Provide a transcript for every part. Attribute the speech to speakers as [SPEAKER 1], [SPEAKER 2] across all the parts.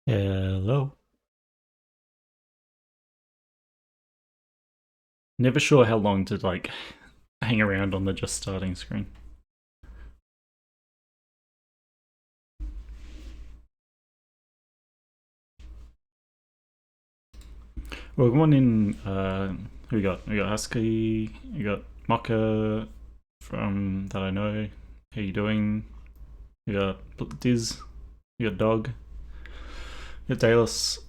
[SPEAKER 1] Hello. Never sure how long to hang around on the just starting screen. Well, come on in. Who we got? We got Husky. We got Mocha from that I know. How you doing? We got Diz. We got Dog. We got Dallas.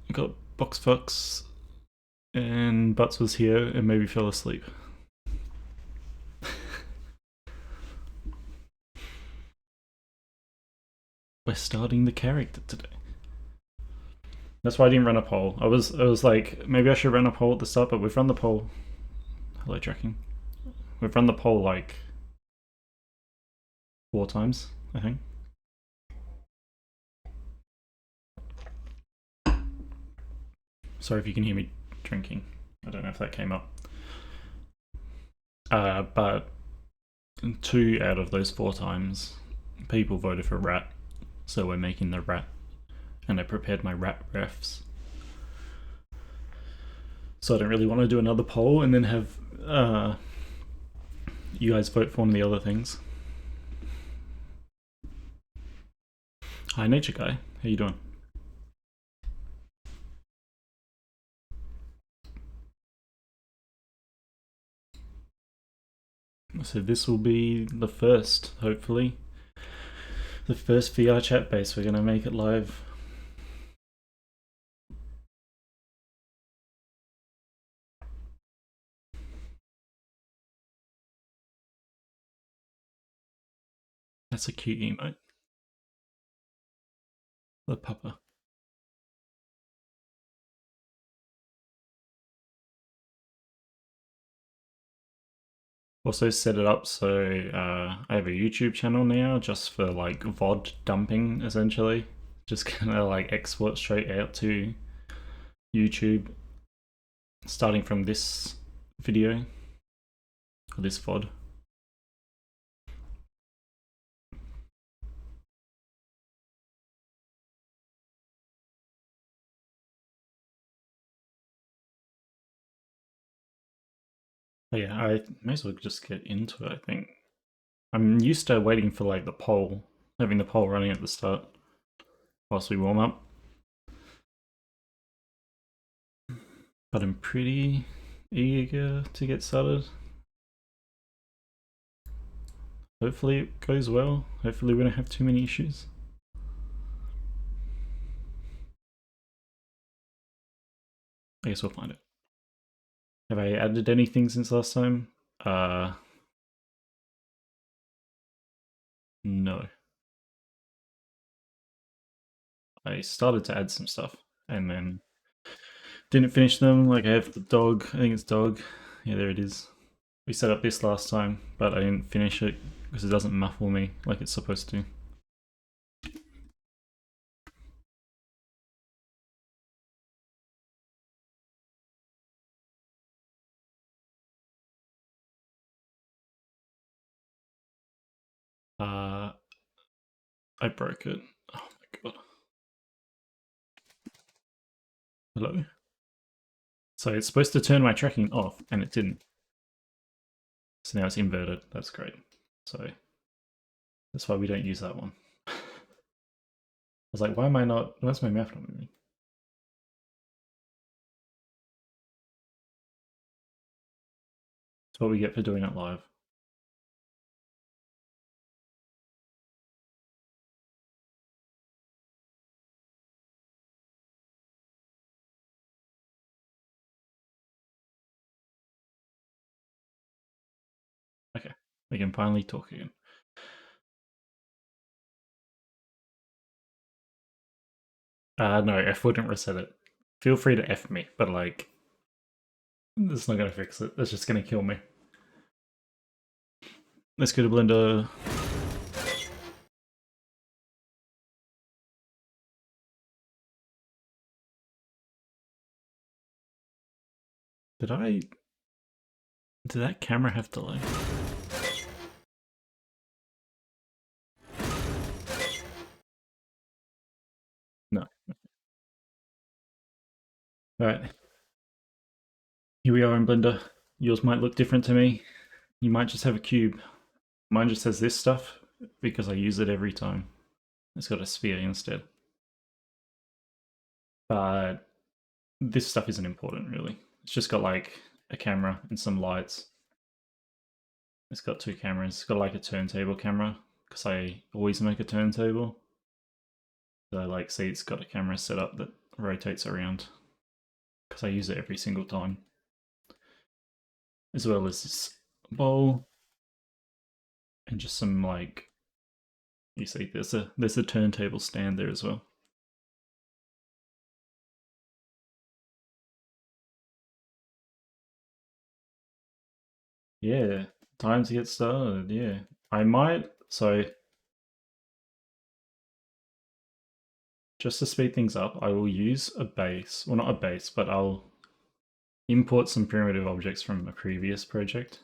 [SPEAKER 1] We got Box Fox. And Butts was here and maybe fell asleep. We're starting the character today. That's why I didn't run a poll. I was like, maybe I should run a poll at the start, but we've run the poll. Hello, tracking. We've run the poll like 4 times, I think. Sorry if you can hear me drinking. I don't know if that came up. But 2 out of those 4 times, people voted for rat, so we're making the rat, and I prepared my rat refs. So I don't really want to do another poll and then have you guys vote for one of the other things. Hi, Nature Guy. How you doing? So this will be the first, hopefully. The first VR chat base. We're going to make it live. That's a cute emote. The pupper. Also set it up so I have a YouTube channel now just for like VOD dumping essentially. Just gonna like export straight out to YouTube starting from this video or this VOD. But yeah, I may as well just get into it, I think. I'm used to waiting for like the poll, having the poll running at the start whilst we warm up. But I'm pretty eager to get started. Hopefully it goes well. Hopefully we don't have too many issues. I guess we'll find it. Have I added anything since last time? No. I started to add some stuff and then didn't finish them. Like I have the dog. I think it's dog. Yeah, there it is. We set up this last time, but I didn't finish it because it doesn't muffle me like it's supposed to. I broke it. Oh my god. Hello? So it's supposed to turn my tracking off and it didn't. So now it's inverted. That's great. So that's why we don't use that one. I was like, why is my mouth not moving? That's what we get for doing it live. Okay, we can finally talk again. No, F wouldn't reset it. Feel free to F me, but like, it's not gonna fix it. It's just gonna kill me. Let's go to Blender. Did that camera have delay? Right, here we are in Blender. Yours might look different to me. You might just have a cube. Mine just has this stuff because I use it every time. It's got a sphere instead. But this stuff isn't important really. It's just got like a camera and some lights. It's got two cameras. It's got like a turntable camera because I always make a turntable. So like see it's got a camera set up that rotates around because I use it every single time. As well as this bowl and just some like, you see there's a turntable stand there as well. Yeah, time to get started. Yeah, I might. So just to speed things up, I will use a base. Well, not a base, but I'll import some primitive objects from a previous project.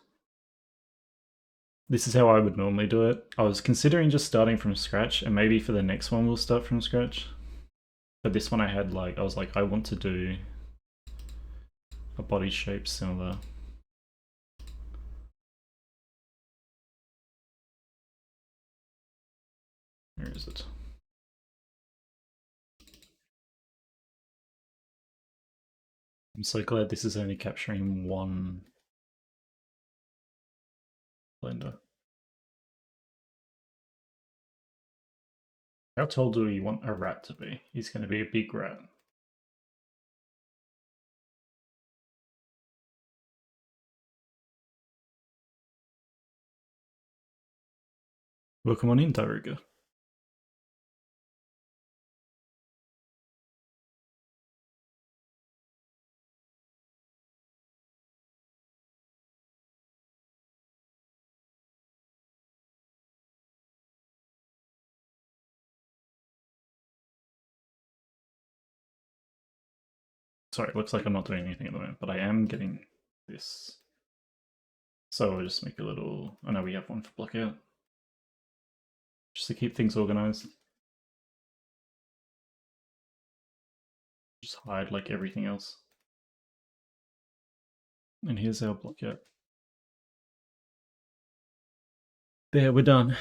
[SPEAKER 1] This is how I would normally do it. I was considering just starting from scratch, and maybe for the next one we'll start from scratch. But this one I had like, I was like, I want to do a body shape similar. Where is it? I'm so glad this is only capturing one Blender. How tall do we want a rat to be? He's going to be a big rat. Welcome on in, Daruga. Sorry, it looks like I'm not doing anything at the moment, but I am getting this. So we'll just make a little, I know we have one for Blockout. Just to keep things organized. Just hide like everything else. And here's our Blockout. There, we're done.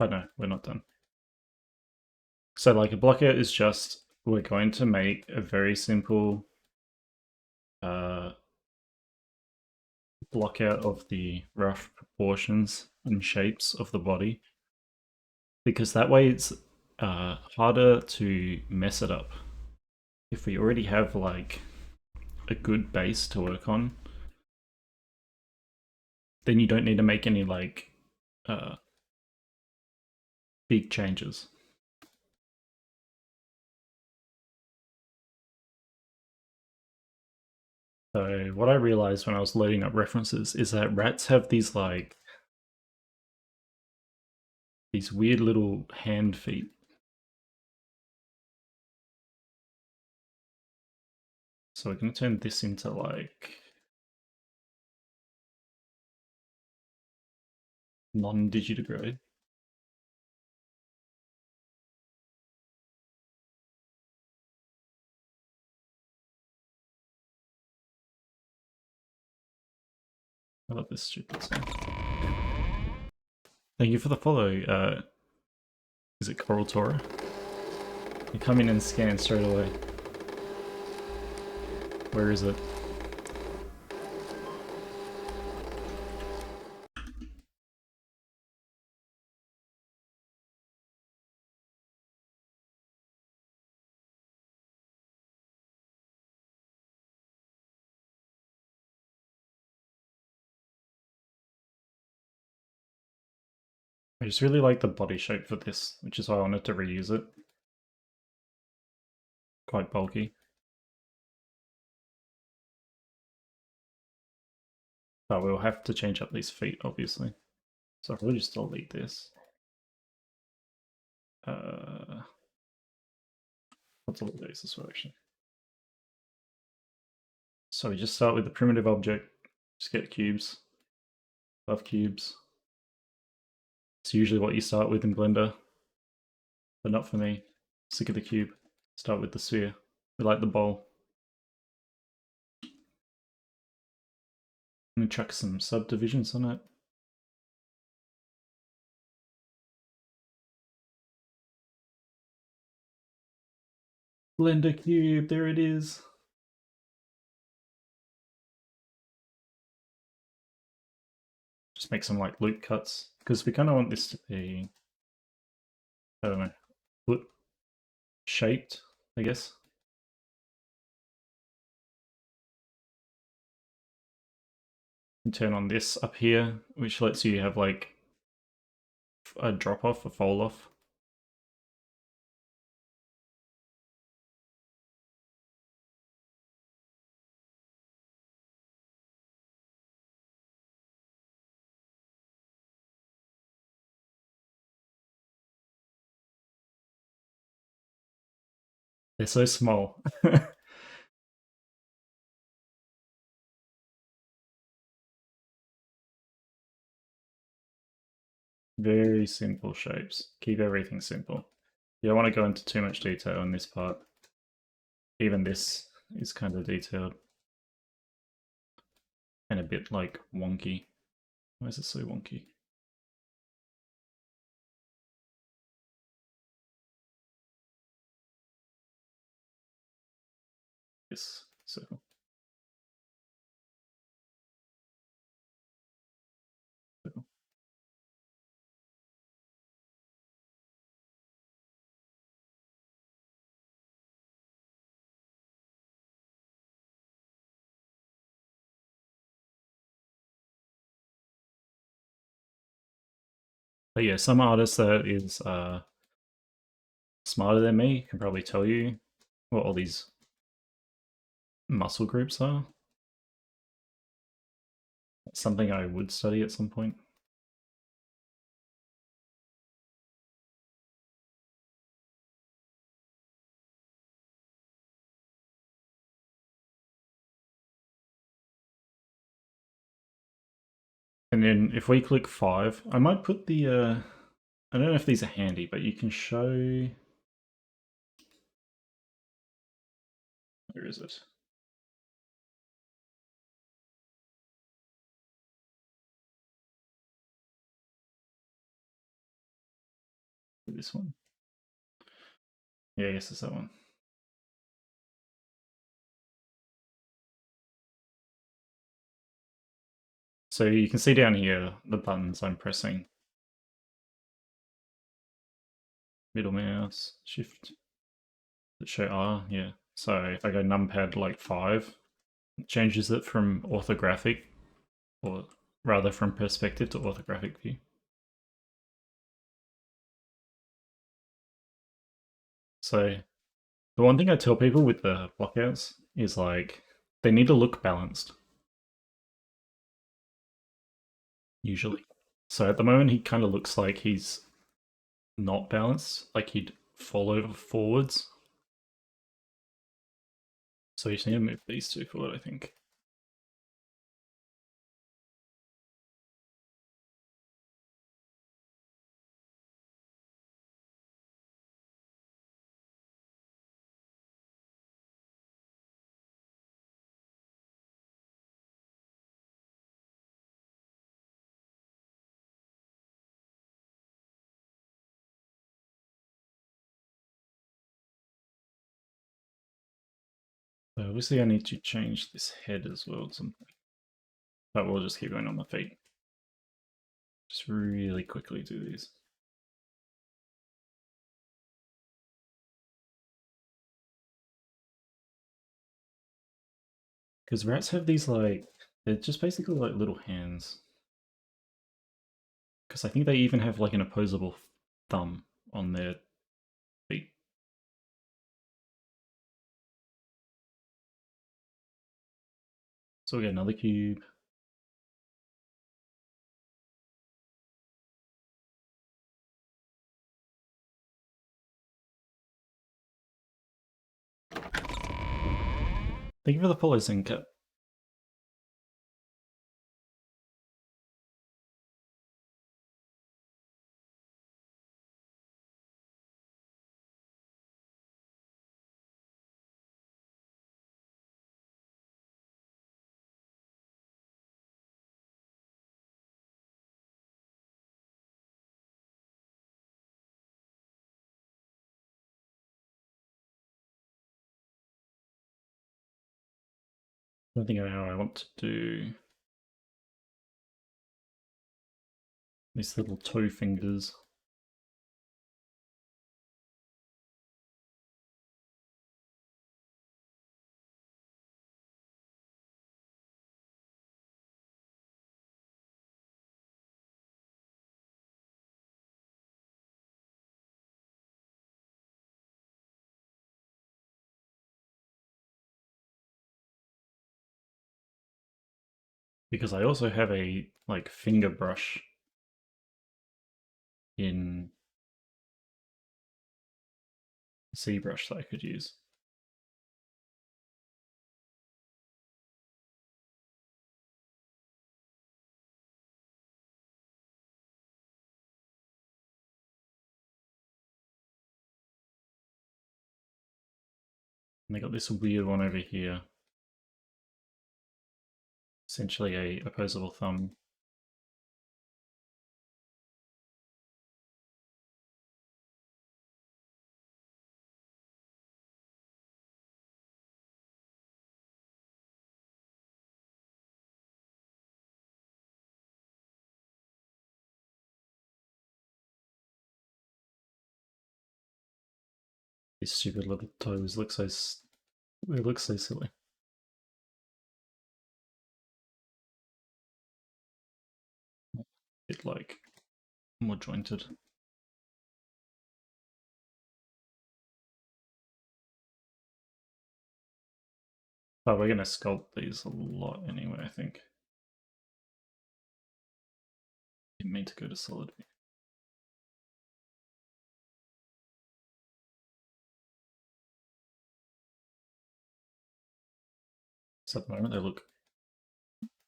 [SPEAKER 1] Oh no, we're not done. So like a Blockout is just, we're going to make a very simple blockout of the rough proportions and shapes of the body. Because that way it's harder to mess it up. If we already have like a good base to work on, then you don't need to make any like big changes. So what I realized when I was loading up references is that rats have these like these weird little hand feet. So we're going to turn this into like non-digitigrade. I love this stupid sound. Thank you for the follow. Is it Coral Tora? You come in and scan straight away. Where is it? I just really like the body shape for this, which is why I wanted to reuse it. Quite bulky. But we'll have to change up these feet, obviously. So I'll probably just delete this. Let's delete these as well, actually. So we just start with the primitive object, just get cubes, love cubes. It's usually what you start with in Blender, but not for me. Sick of the cube. Start with the sphere. We like the bowl. Let me chuck some subdivisions on it. Blender cube, there it is. Just make some like loop cuts because we kind of want this to be, I don't know, foot shaped, I guess. And turn on this up here, which lets you have like a drop off, a fall off. They're so small. Very simple shapes. Keep everything simple. You don't want to go into too much detail in this part. Even this is kind of detailed. And a bit like wonky. Why is it so wonky? This circle. Circle. But yeah, some artist that is smarter than me can probably tell you what all these muscle groups are. Something I would study at some point. And then if we click 5, I might put the, I don't know if these are handy, but you can show, where is it? This one? Yeah, I guess it's that one. So you can see down here the buttons I'm pressing. Middle mouse, shift, show R, yeah. So if I go numpad like 5, it changes it from orthographic, or rather from perspective to orthographic view. So the one thing I tell people with the blockouts is like, they need to look balanced. Usually. So at the moment he kind of looks like he's not balanced, like he'd fall over forwards. So you just need to move these two forward, I think. So obviously I need to change this head as well at some point. But we'll just keep going on the feet. Just really quickly do these. Because rats have these like, they're just basically like little hands. Because I think they even have like an opposable thumb on their feet. So we get another cube. Thank you for the follow, Zinka. I don't think I know how I want to do these little toe fingers. Because I also have a like finger brush in ZBrush that I could use. And I got this weird one over here. Essentially a opposable thumb. These stupid little toes look so they look so silly. Bit like more jointed. But we're gonna sculpt these a lot anyway, I think. Didn't mean to go to solid view. So at the moment they look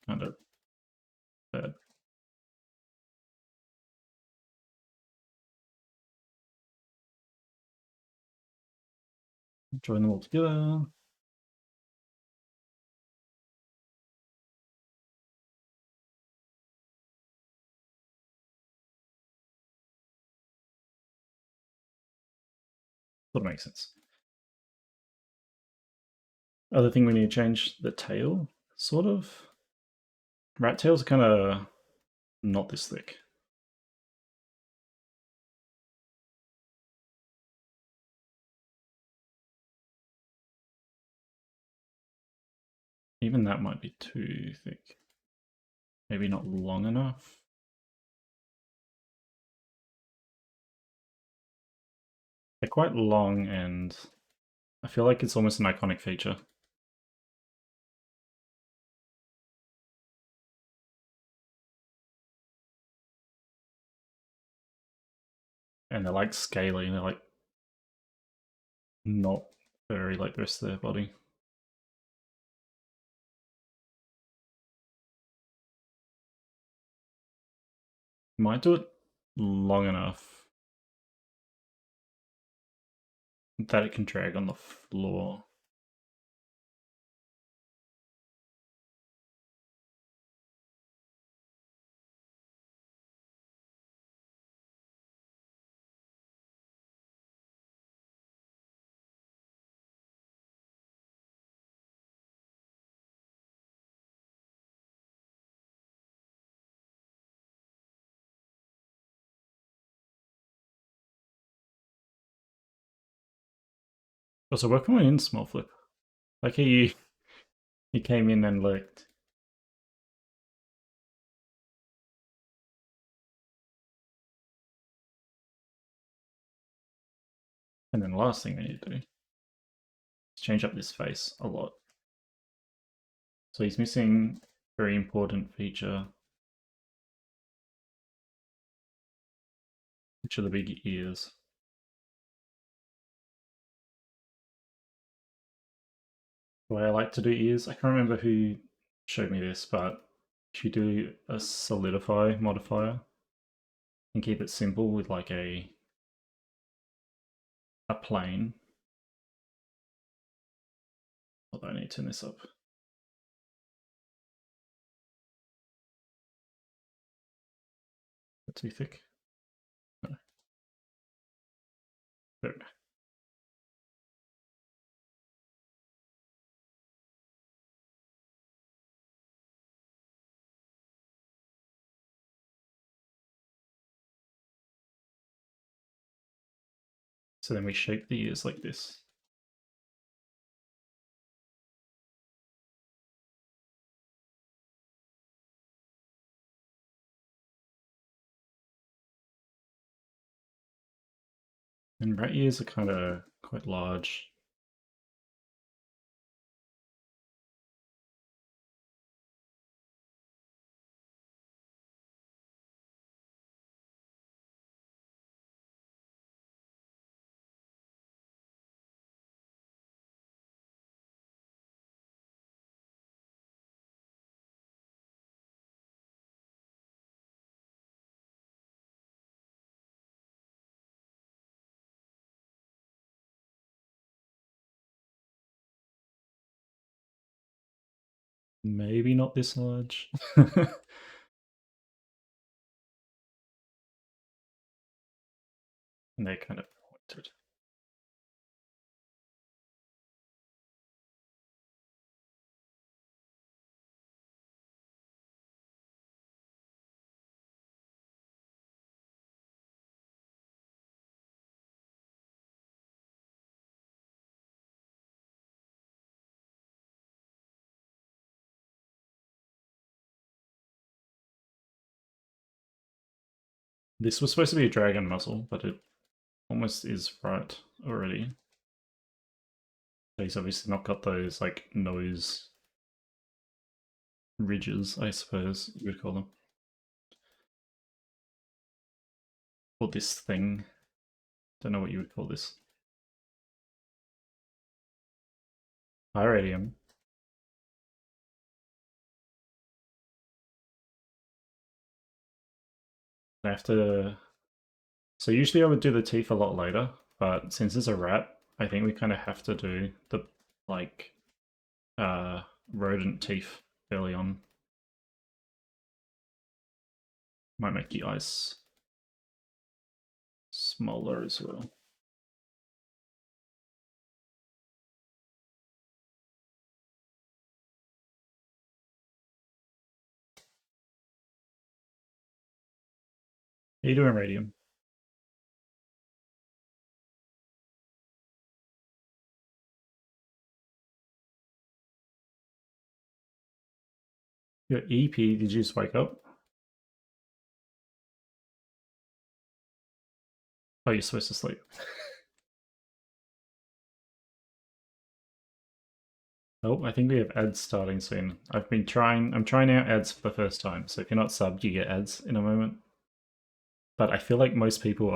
[SPEAKER 1] kind of bad. Join them all together. That makes sense. Other thing we need to change the tail, sort of. Rat tails are kind of not this thick. Even that might be too thick. Maybe not long enough. They're quite long and I feel like it's almost an iconic feature. And they're like scaly, they're like not very like the rest of their body. Might do it long enough that it can drag on the floor. Also, where can we in small flip? Like he came in and looked. And then the last thing we need to do is change up this face a lot. So he's missing a very important feature, which are the big ears. The way I like to do ears, I can't remember who showed me this, but if you do a solidify modifier and keep it simple with like a plane. Although I need to turn this up. Too thick. No. There we go. So then we shape the ears like this. And rat ears are kind of quite large. Maybe not this large. And they're kind of pointed. This was supposed to be a dragon muzzle, but it almost is right already. He's obviously not got those like nose ridges, I suppose you would call them. Or this thing. Don't know what you would call this. Iridium. I have to. So usually I would do the teeth a lot later, but since it's a rat, I think we kind of have to do the like rodent teeth early on. Might make the eyes smaller as well. How you doing, Radium? Your EP, did you just wake up? Oh, you're supposed to sleep. Oh, I think we have ads starting soon. I'm trying out ads for the first time, so if you're not subbed, you get ads in a moment. But I feel like most people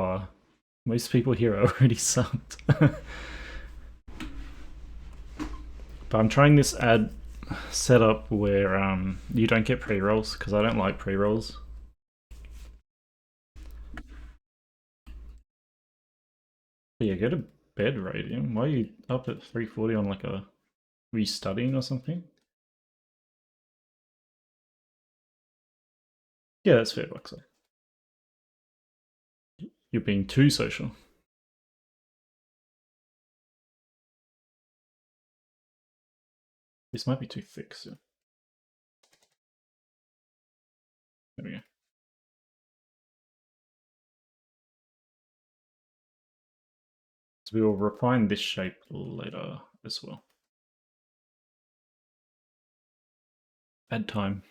[SPEAKER 1] here are already subbed. But I'm trying this ad setup where you don't get pre-rolls, because I don't like pre-rolls. But yeah, go to bed, Radium. Why are you up at 3:40 on like a... Were you studying or something? Yeah, that's fair, Buxley. You're being too social. This might be too thick, so... There we go. So we will refine this shape later as well. Bedtime.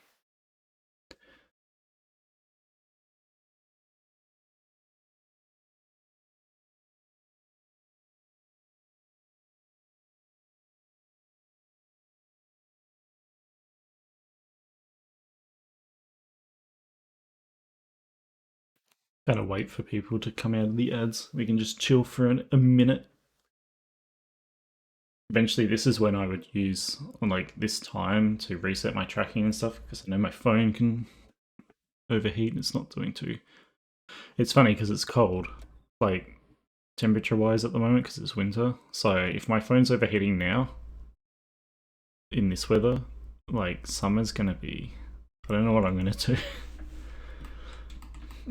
[SPEAKER 1] Gotta wait for people to come out of the ads. We can just chill for a minute. Eventually, this is when I would use like this time to reset my tracking and stuff, because I know my phone can overheat. It's not doing too. It's funny because it's cold, like temperature wise at the moment, because it's winter. So if my phone's overheating now in this weather, like summer's gonna be... I don't know what I'm gonna do.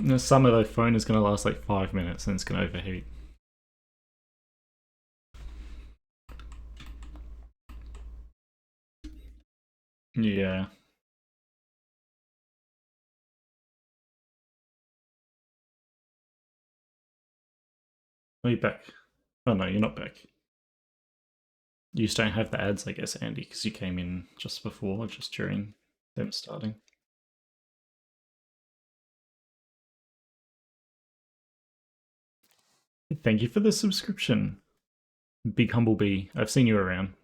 [SPEAKER 1] The summer, the phone is gonna last like 5 minutes and it's gonna overheat. Yeah. Are you back? Oh no, you're not back. You just don't have the ads, I guess, Andy, because you came in just before, just during them starting. Thank you for the subscription, Big Humblebee. I've seen you around.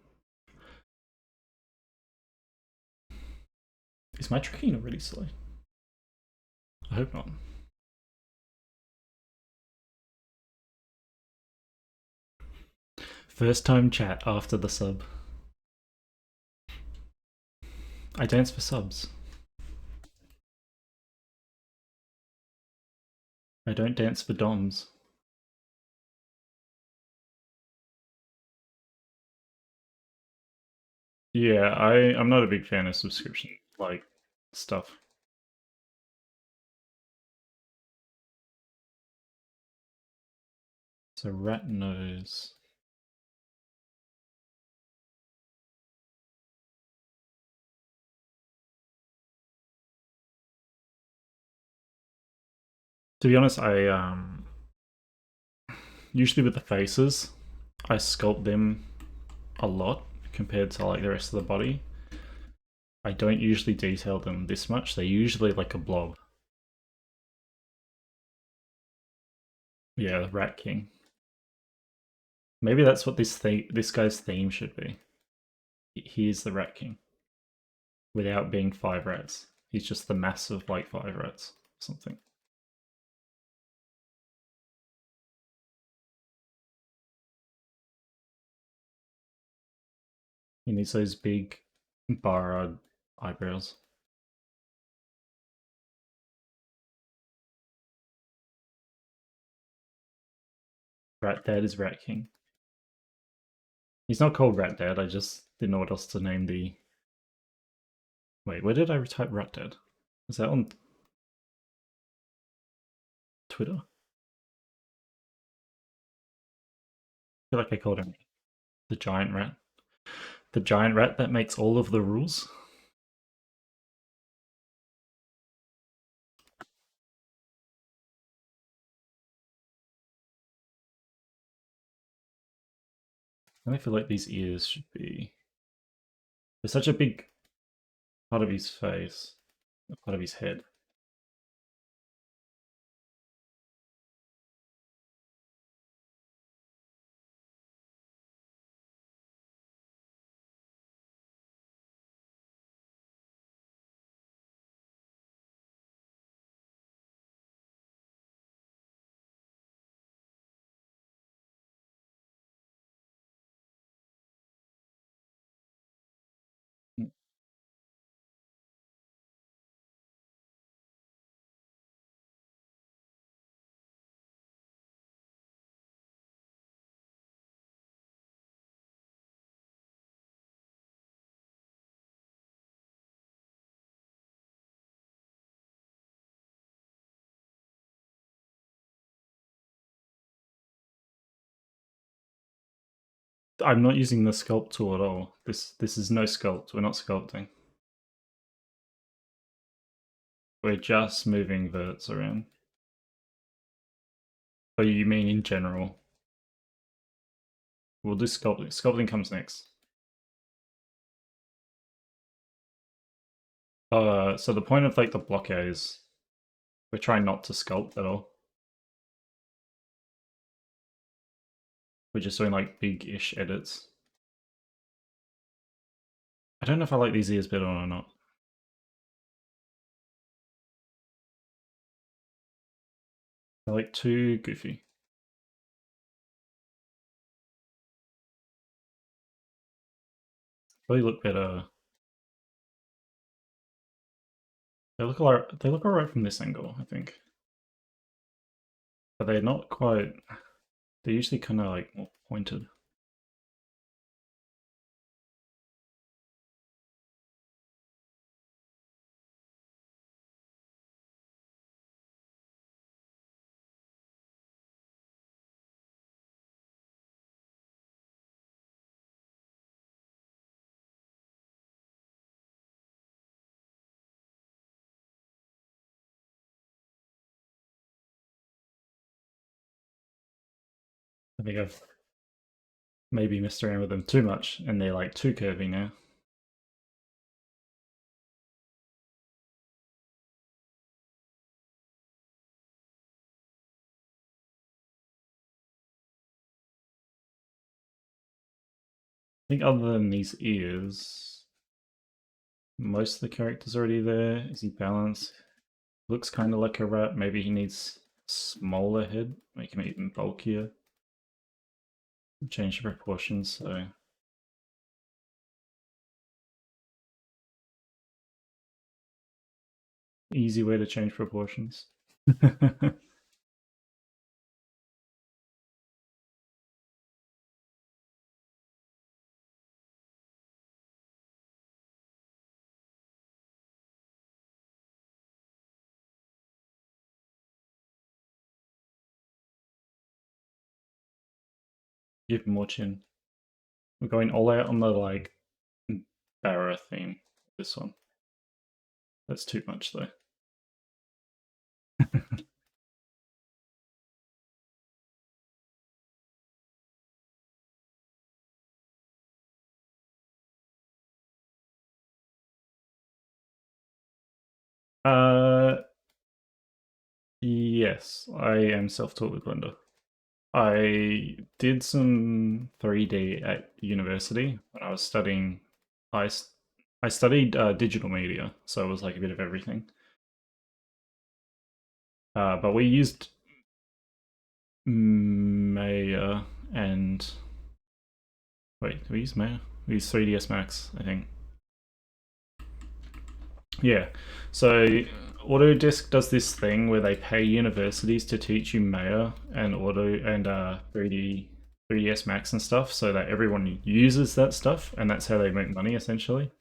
[SPEAKER 1] Is my tracking already slow? I hope not. First time chat after the sub. I dance for subs. I don't dance for DOMs. Yeah, I'm not a big fan of subscription like stuff. So rat nose. To be honest, I usually with the faces, I sculpt them a lot compared to like the rest of the body. I don't usually detail them this much. They're usually like a blob. Yeah, the Rat King. Maybe that's what this guy's theme should be. He is the Rat King without being 5 rats. He's just the mass of like 5 rats or something. He needs those big BARA eyebrows. Rat Dad is Rat King. He's not called Rat Dad, I just didn't know what else to name the... Wait, where did I type Rat Dad? Is that on Twitter? I feel like I called him the giant rat. The giant rat that makes all of the rules? I feel like these ears should be... They're such a big part of his face, a part of his head. I'm not using the sculpt tool at all. This is no sculpt. We're not sculpting. We're just moving verts around. Oh, you mean in general? We'll do sculpting. Sculpting comes next. So the point of like the blockout is we're trying not to sculpt at all. We're just doing like big-ish edits. I don't know if I like these ears better or not. They're like too goofy. They look better. They look alright from this angle, I think. But they're not quite... They're usually kind of like more pointed. I think I've maybe messed around with them too much and they're like too curvy now. I think other than these ears, most of the character's already there. Is he balanced? Looks kind of like a rat. Maybe he needs smaller head, make him even bulkier. Change the proportions, so easy way to change proportions. Give more chin. We're going all out on the like BARA theme. This one. That's too much though. uh, yes, I am self-taught with Blender. I did some 3D at university when I was studying. I I studied digital media, so it was like a bit of everything. But we used Maya and wait, did we use Maya? We used 3ds Max, I think. Yeah. So Autodesk does this thing where they pay universities to teach you Maya and Auto and 3ds Max and stuff, so that everyone uses that stuff, and that's how they make money essentially.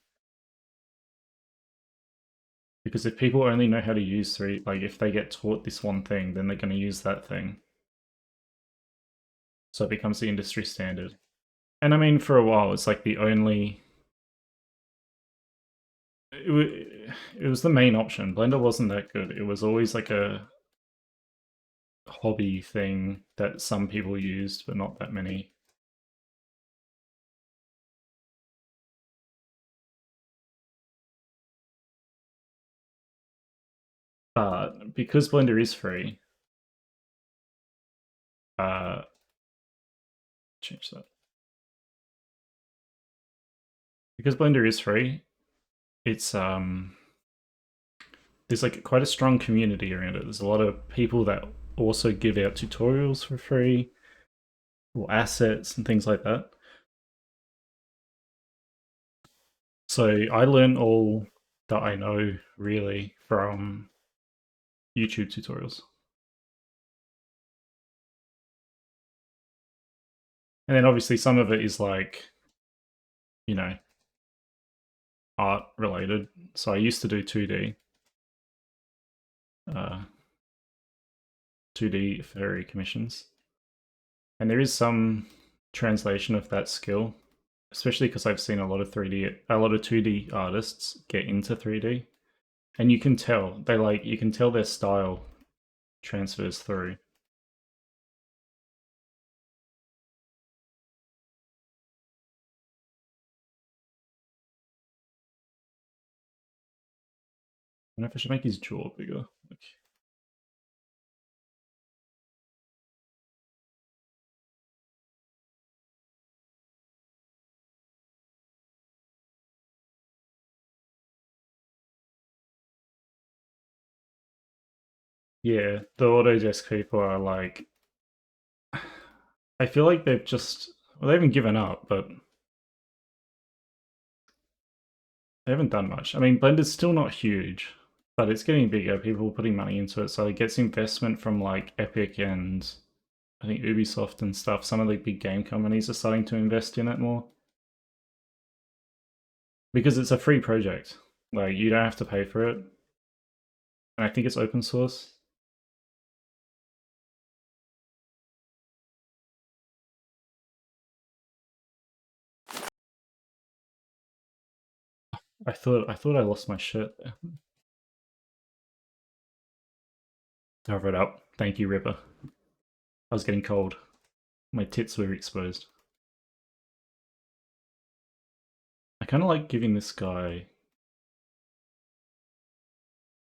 [SPEAKER 1] Because if people only know how to use like if they get taught this one thing, then they're going to use that thing. So it becomes the industry standard. And I mean, for a while, it's like the only. It was the main option. Blender wasn't that good. It was always like a hobby thing that some people used, but not that many. But because Blender is free, uh, change that. Because Blender is free, it's there's like quite a strong community around it. There's a lot of people that also give out tutorials for free or assets and things like that. So I learned all that I know really from YouTube tutorials. And then obviously some of it is like, you know, art related. So I used to do 2D. Uh, 2D furry commissions. And there is some translation of that skill, especially because I've seen a lot of 2D artists get into 3D. And you can tell, you can tell their style transfers through. I don't know if I should make his jaw bigger. Like, yeah, the Autodesk people are like, I feel like they've just, well, they haven't given up, but they haven't done much. I mean, Blender's still not huge, but it's getting bigger. People are putting money into it, so it gets investment from like Epic and I think Ubisoft and stuff. Some of the big game companies are starting to invest in it more because it's a free project. Like you don't have to pay for it, and I think it's open source. I thought I lost my shirt there. Cover it up. Thank you, Ripper. I was getting cold. My tits were exposed. I kind of like giving this guy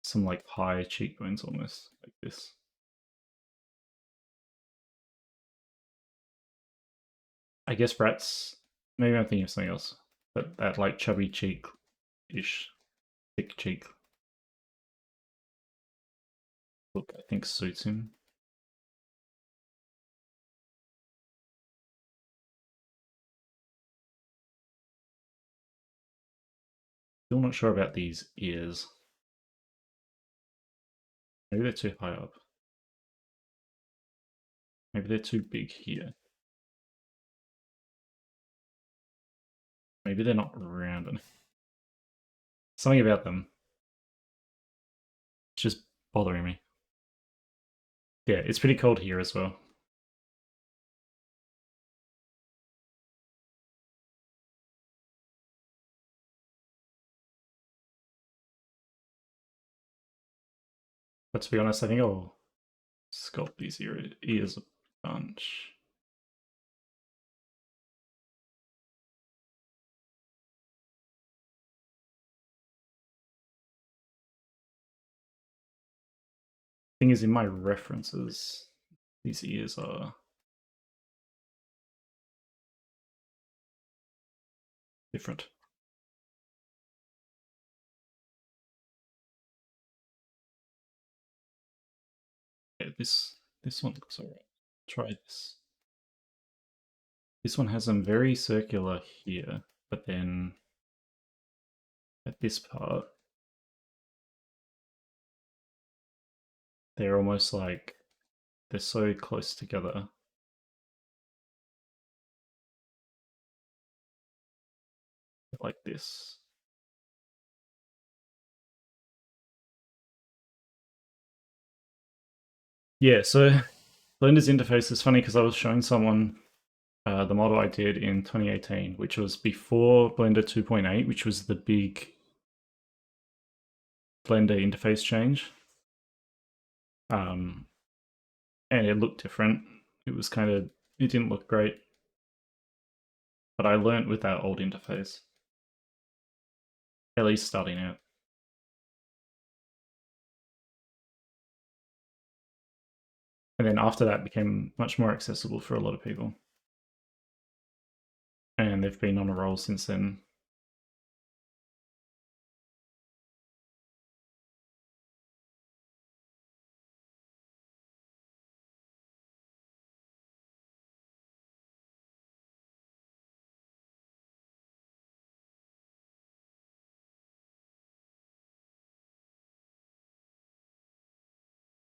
[SPEAKER 1] some like high cheekbones almost, like this. I guess rats, maybe I'm thinking of something else, but that like chubby cheek-ish, thick cheek look I think suits him. Still not sure about these ears. Maybe they're too high up. Maybe they're too big here. Maybe they're not round enough. Something about them. It's just bothering me. Yeah, it's pretty cold here as well. But to be honest, I think I'll sculpt these ears a bunch. Thing is, in my references, these ears are different. Yeah, this one looks alright. Try this. This one has them very circular here, but then at this part, they're almost like they're so close together. Like this. Yeah, so Blender's interface is funny because I was showing someone the model I did in 2018, which was before Blender 2.8, which was the big Blender interface change. And it looked different. It was kind of, it didn't look great. But I learnt with that old interface, at least starting out. And then after that became much more accessible for a lot of people. And they've been on a roll since then.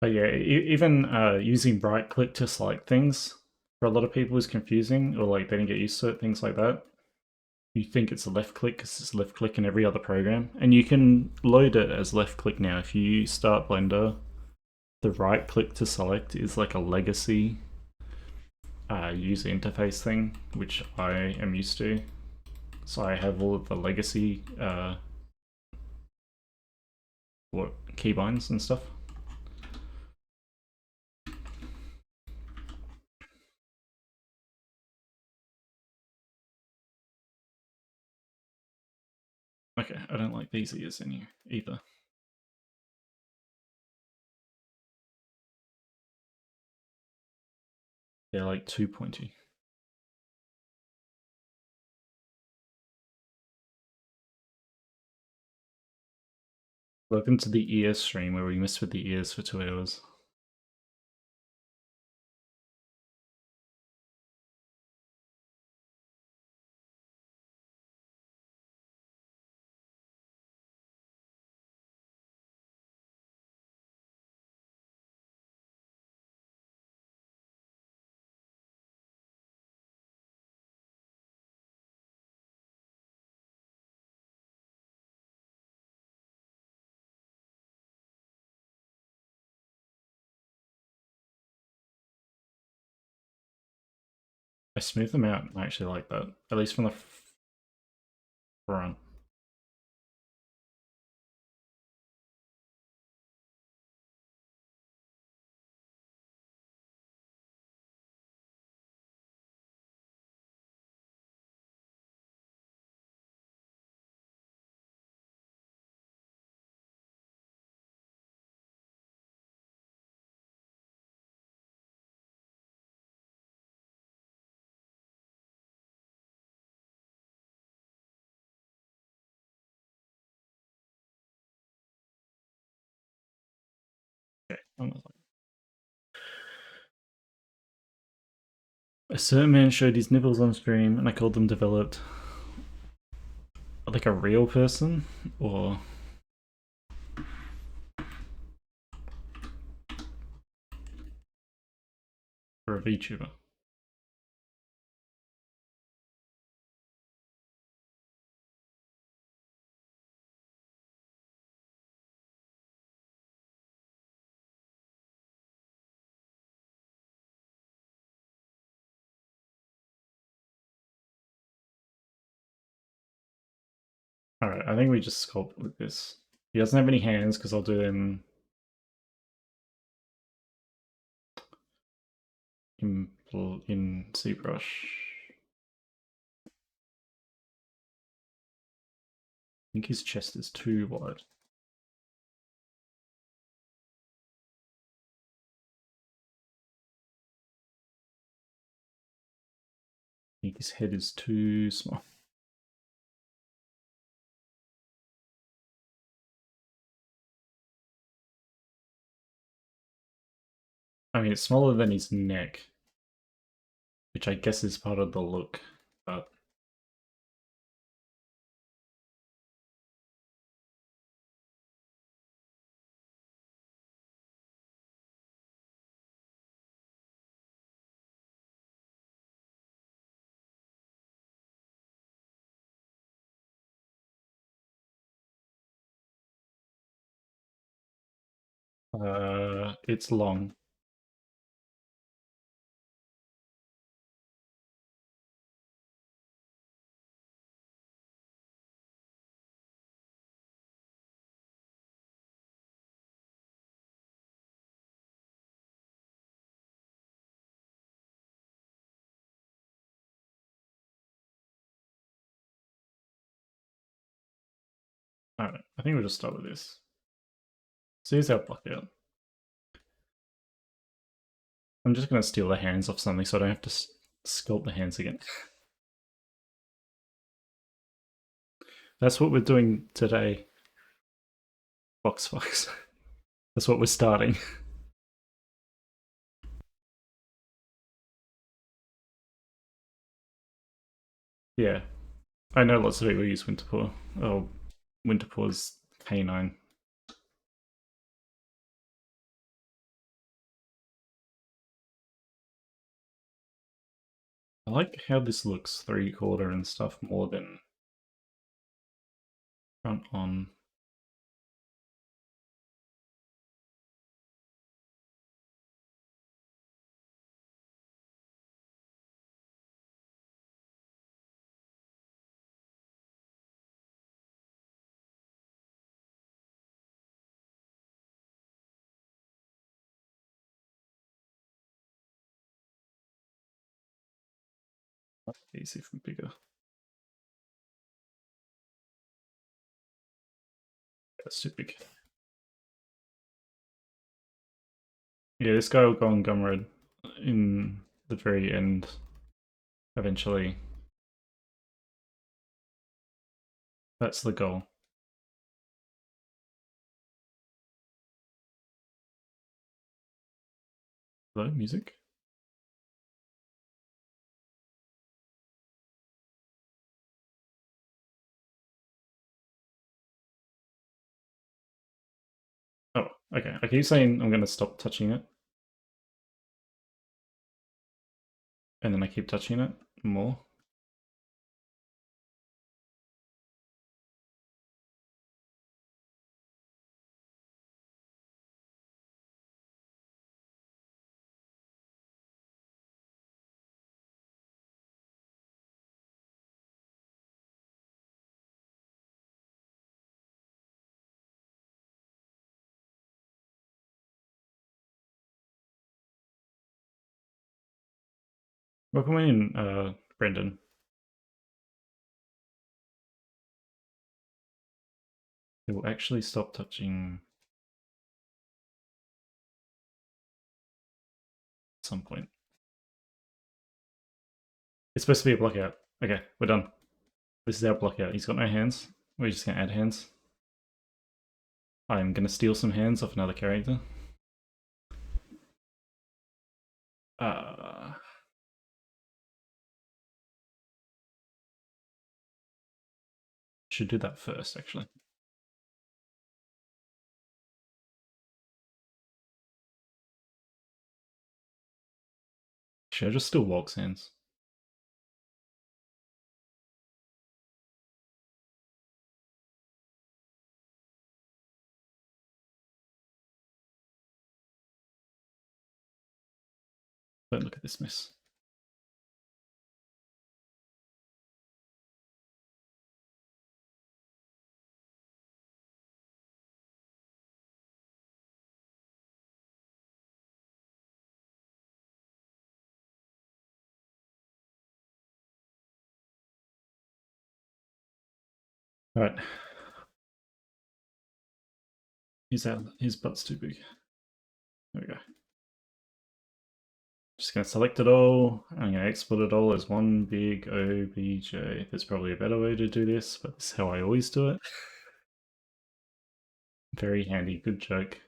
[SPEAKER 1] But yeah, even using right click to select things for a lot of people is confusing, or like they didn't get used to it, things like that. You think it's a left click because it's left click in every other program, and you can load it as left click now. If you start Blender, the right click to select is like a legacy user interface thing, which I am used to. So I have all of the legacy keybinds and stuff. Okay, I don't like these ears in here either. They're like too pointy. Welcome to the ear stream where we mess with the ears for 2 hours. I smooth them out. I actually like that, at least from the front. A certain man showed his nipples on stream, and I called them developed. Like a real person, or a VTuber? Alright, I think we just sculpt with this. He doesn't have any hands because I'll do them in ZBrush. I think his chest is too wide. I think his head is too small. I mean, it's smaller than his neck, which I guess is part of the look, but it's long. Alright, I think we'll just start with this. So here's our Blockout. I'm just gonna steal the hands off something so I don't have to sculpt the hands again. That's what we're doing today. Fox. That's what we're starting. Yeah. I know lots of people use Winterpaw. Oh, Winterpaw's canine. I like how this looks 3/4 and stuff more than front on. Easy from bigger. That's too big. Yeah, this guy will go on Gumroad in the very end, eventually. That's the goal. Hello, music? Oh, okay. I keep saying I'm going to stop touching it. And then I keep touching it more. Welcome in, Brendan. It will actually stop touching at some point. It's supposed to be a blockout. Okay, we're done. This is our blockout. He's got no hands. We're just going to add hands. I'm going to steal some hands off another character. Should do that first, actually. Should I just still walk sands? Don't look at this mess. All right. His butt's too big. There we go. Just gonna select it all. I'm gonna export it all as one big OBJ. There's probably a better way to do this, but this is how I always do it. Very handy, good joke.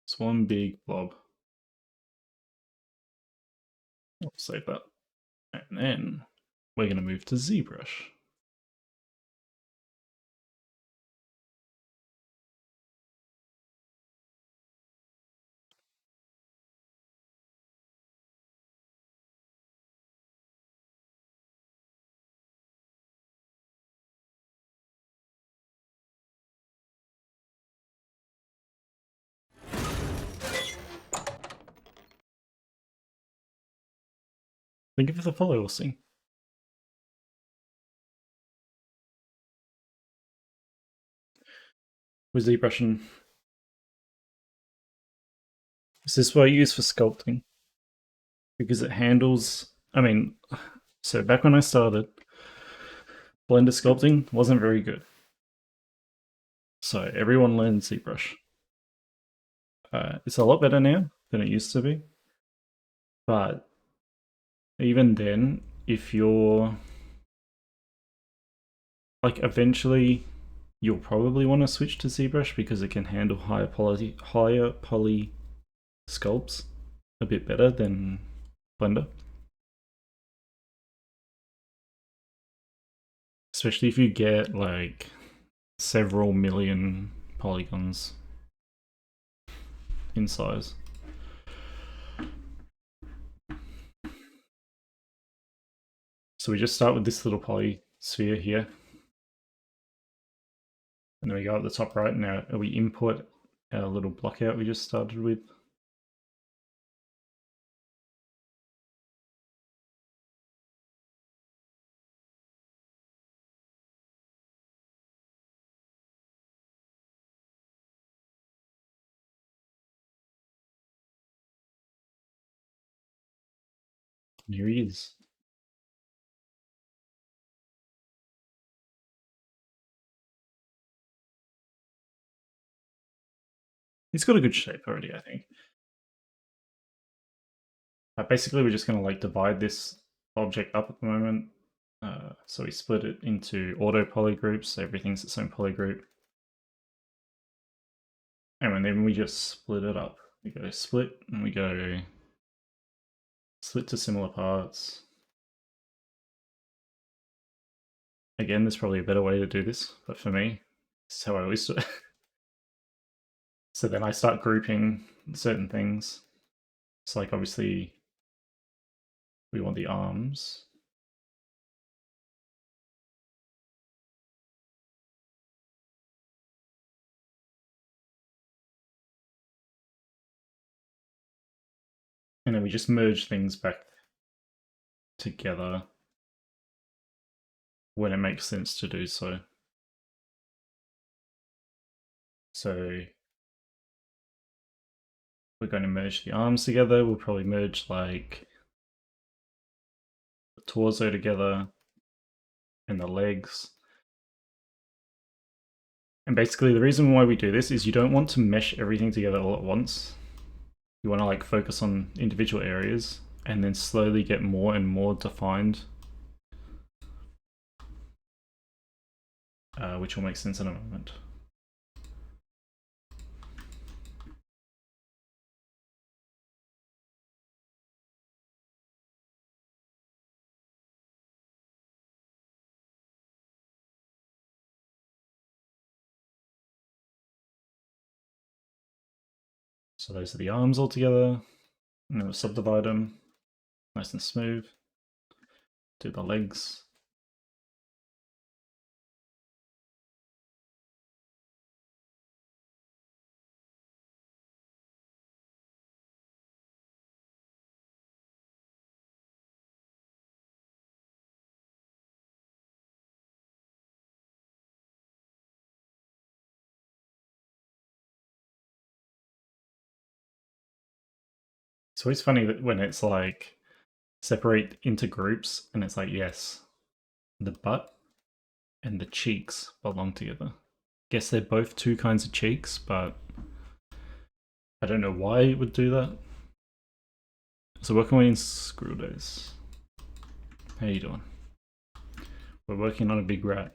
[SPEAKER 1] It's one big blob. I'll save that. And then we're gonna move to ZBrush. Think of the follow thing. With ZBrush, and this is what I use for sculpting because it handles. I mean, so back when I started, Blender sculpting wasn't very good. So everyone learned ZBrush. It's a lot better now than it used to be. But even then, if you're like eventually you'll probably want to switch to ZBrush because it can handle higher poly sculpts a bit better than Blender. Especially if you get like several million polygons in size. So we just start with this little poly sphere here. And then we go at the top right. Now we import our little blockout we just started with. And here he is. He's got a good shape already, I think. Basically, we're just going to like divide this object up at the moment. So we split it into auto poly groups, so everything's its own poly group. And then we just split it up. We go split, and we go split to similar parts. Again, there's probably a better way to do this, but for me, this is how I always do it. So then I start grouping certain things. So like obviously we want the arms. And then we just merge things back together when it makes sense to do so. So we're going to merge the arms together. We'll probably merge like the torso together and the legs. And basically the reason why we do this is you don't want to mesh everything together all at once. You want to like focus on individual areas and then slowly get more and more defined, which will make sense in a moment. So those are the arms all together. And then we'll subdivide them nice and smooth. Do the legs. It's always funny that when it's like separate into groups and it's like, yes, the butt and the cheeks belong together. Guess they're both two kinds of cheeks, but I don't know why it would do that. So working away in Screw Days. How you doing? We're working on a big rat.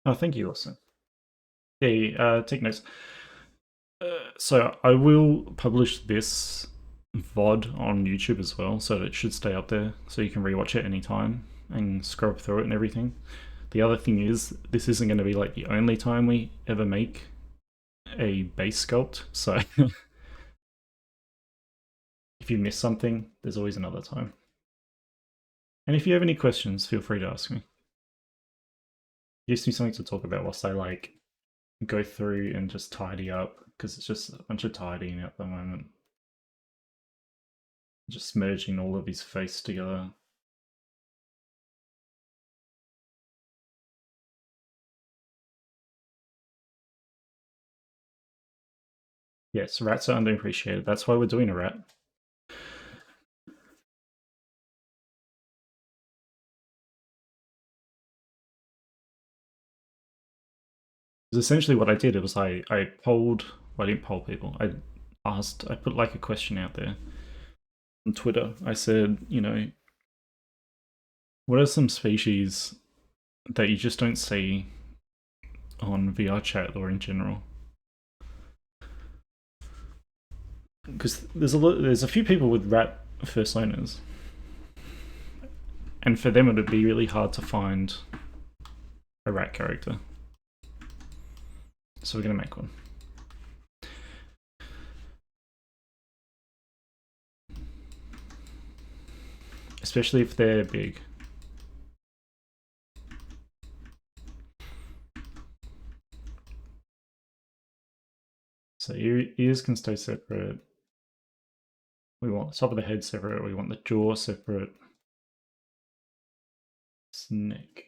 [SPEAKER 1] Oh, thank you, Austin. Hey, take notes. So I will publish this VOD on YouTube as well, so it should stay up there, so you can rewatch it anytime and scrub through it and everything. The other thing is, this isn't going to be like the only time we ever make a base sculpt, so if you miss something, there's always another time. And if you have any questions, feel free to ask me. It gives me something to talk about whilst I like go through and just tidy up, because it's just a bunch of tidying at the moment. Just merging all of his face together. Yes, rats are underappreciated. That's why we're doing a rat. Because essentially what I did, it was I polled, well, I didn't poll people. I put like a question out there on Twitter. I said, you know, what are some species that you just don't see on VR chat or in general? Because there's a few people with rat first owners, and for them it would be really hard to find a rat character. So we're gonna make one. Especially if they're big. So ears can stay separate. We want the top of the head separate. We want the jaw separate. Neck.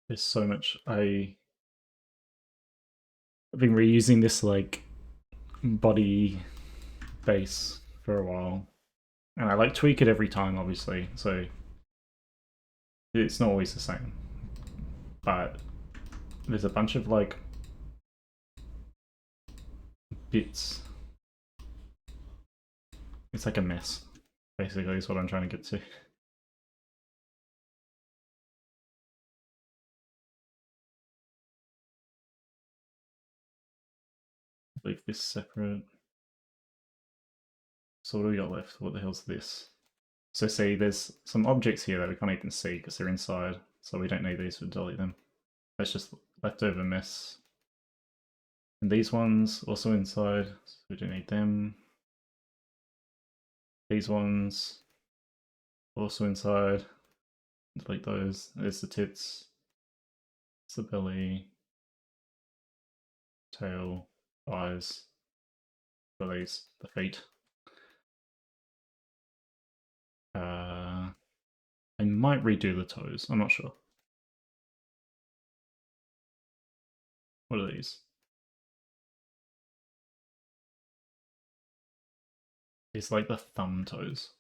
[SPEAKER 1] There's so much. I've been reusing this like body base for a while, and I like tweak it every time, obviously. So it's not always the same, but there's a bunch of like bits. It's like a mess, basically, is what I'm trying to get to. Leave this separate. So what do we got left? What the hell's this? So see, there's some objects here that we can't even see because they're inside, so we don't need these to delete them. That's just leftover mess. And these ones also inside, so we don't need them. These ones also inside. Delete those. There's the tits. It's the belly. Tail. Eyes. Bellies. The feet. I might redo the toes. I'm not sure. What are these? It's like the thumb toes.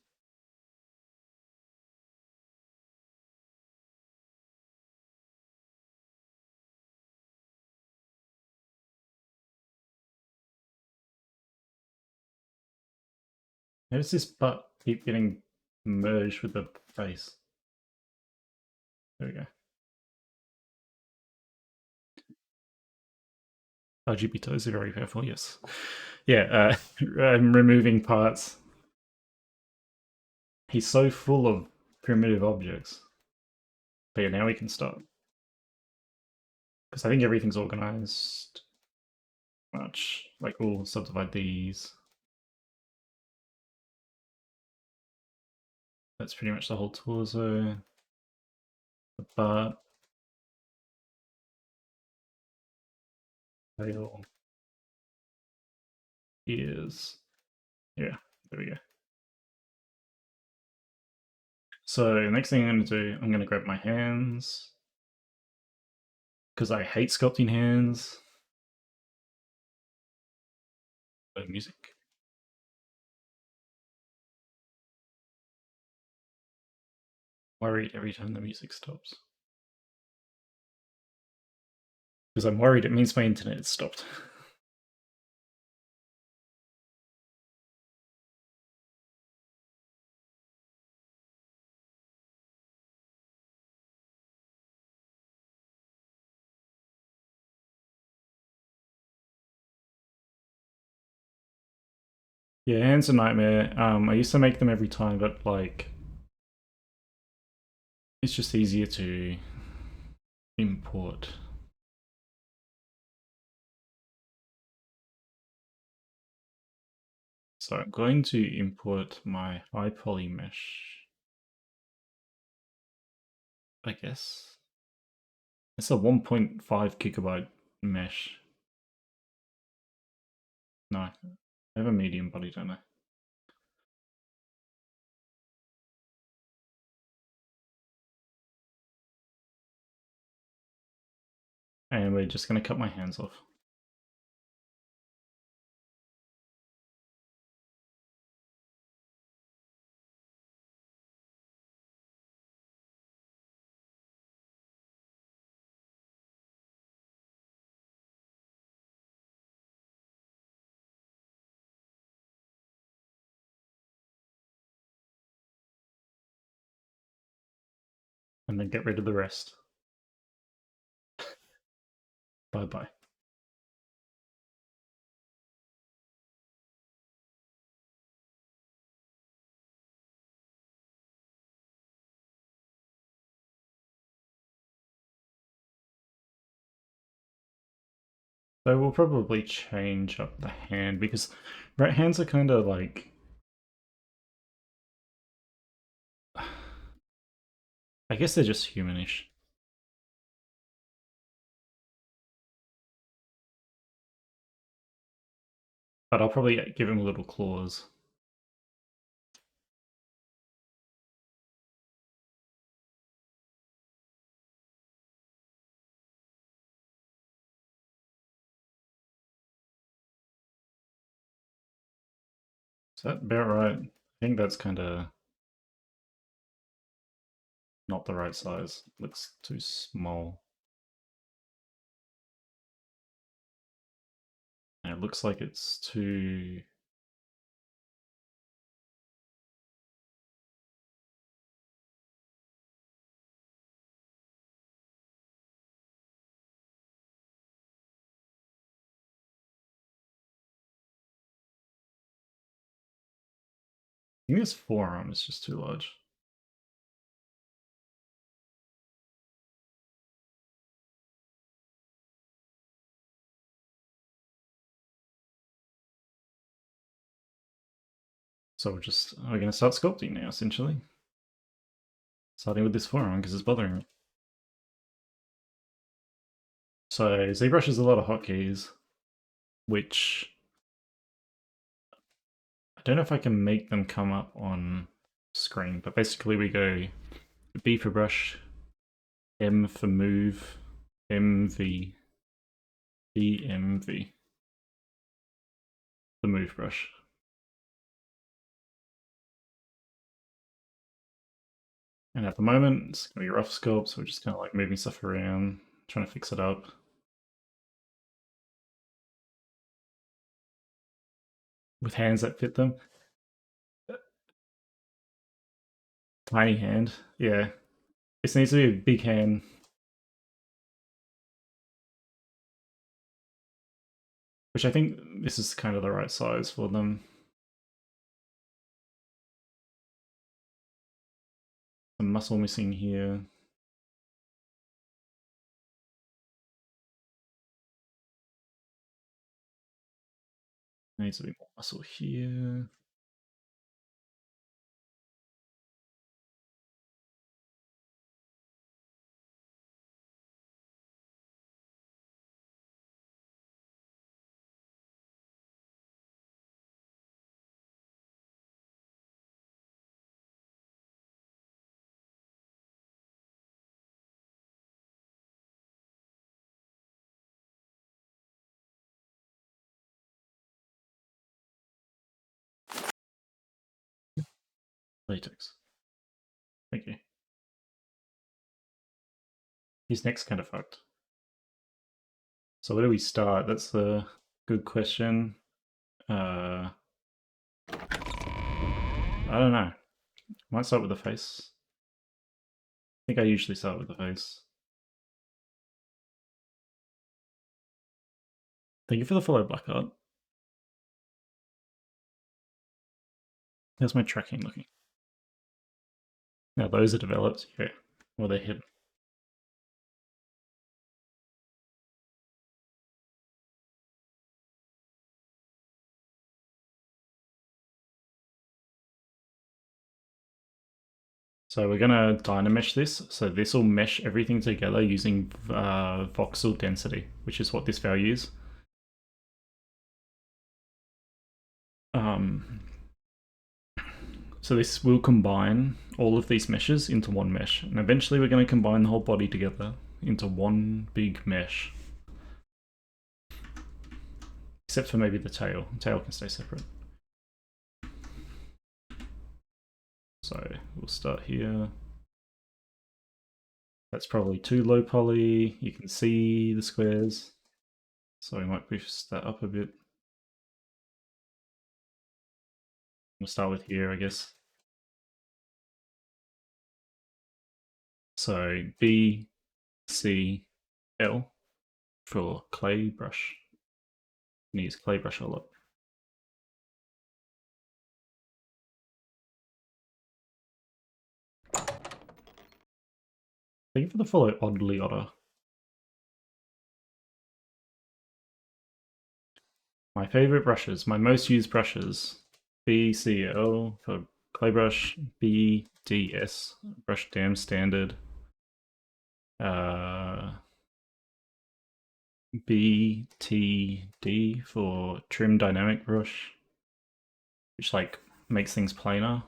[SPEAKER 1] How does this butt keep getting merged with the face? There we go. RGB toes are very powerful, yes. Yeah, I'm removing parts. He's so full of primitive objects. But yeah, now we can start. Because I think everything's organized. Much. Like, we'll subdivide these. That's pretty much the whole torso. The butt. Tail. Ears. Yeah, there we go. So next thing I'm going to do, I'm going to grab my hands. Because I hate sculpting hands. Music. Worried every time the music stops. Because I'm worried it means my internet has stopped. Yeah, hands a nightmare. I used to make them every time, but like, it's just easier to import. So I'm going to import my high poly mesh, I guess. It's a 1.5 gigabyte mesh. No, I have a medium body, don't I? And we're just going to cut my hands off. And then get rid of the rest. Bye bye. So we'll probably change up the hand because right hands are kind of like. I guess they're just humanish. But I'll probably give him little claws. Is that about right? I think that's kind of not the right size. Looks too small. And it looks like it's too. I think this forearm is just too large. So we're going to start sculpting now, essentially. Starting with this forearm because it's bothering me. So ZBrush has a lot of hotkeys, which I don't know if I can make them come up on screen, but basically we go B for brush, M for move, MV, EMV, the move brush. And at the moment, it's going to be rough sculpt, so we're just kind of like moving stuff around, trying to fix it up. With hands that fit them. Tiny hand. Yeah. This needs to be a big hand. Which I think this is kind of the right size for them. Some muscle missing here. Needs to be more muscle here. Latex. Thank you. His neck's kind of fucked. So where do we start? That's a good question. I don't know. Might start with the face. I think I usually start with the face. Thank you for the follow, Blockout. How's my tracking looking? Now those are developed. Yeah. Or they're hidden. So we're gonna dynamesh this. So this will mesh everything together using voxel density, which is what this value is. So this will combine all of these meshes into one mesh, and eventually we're going to combine the whole body together into one big mesh. Except for maybe the tail. The tail can stay separate. So we'll start here. That's probably too low poly. You can see the squares. So we might push that up a bit. We'll start with here, I guess. So B, C, L for clay brush. You use clay brush a lot. Thank you for the follow, Oddly Otter. My favorite brushes, my most used brushes, BCL for clay brush, BDS, brush dam standard, BTD for trim dynamic brush, which like makes things plainer,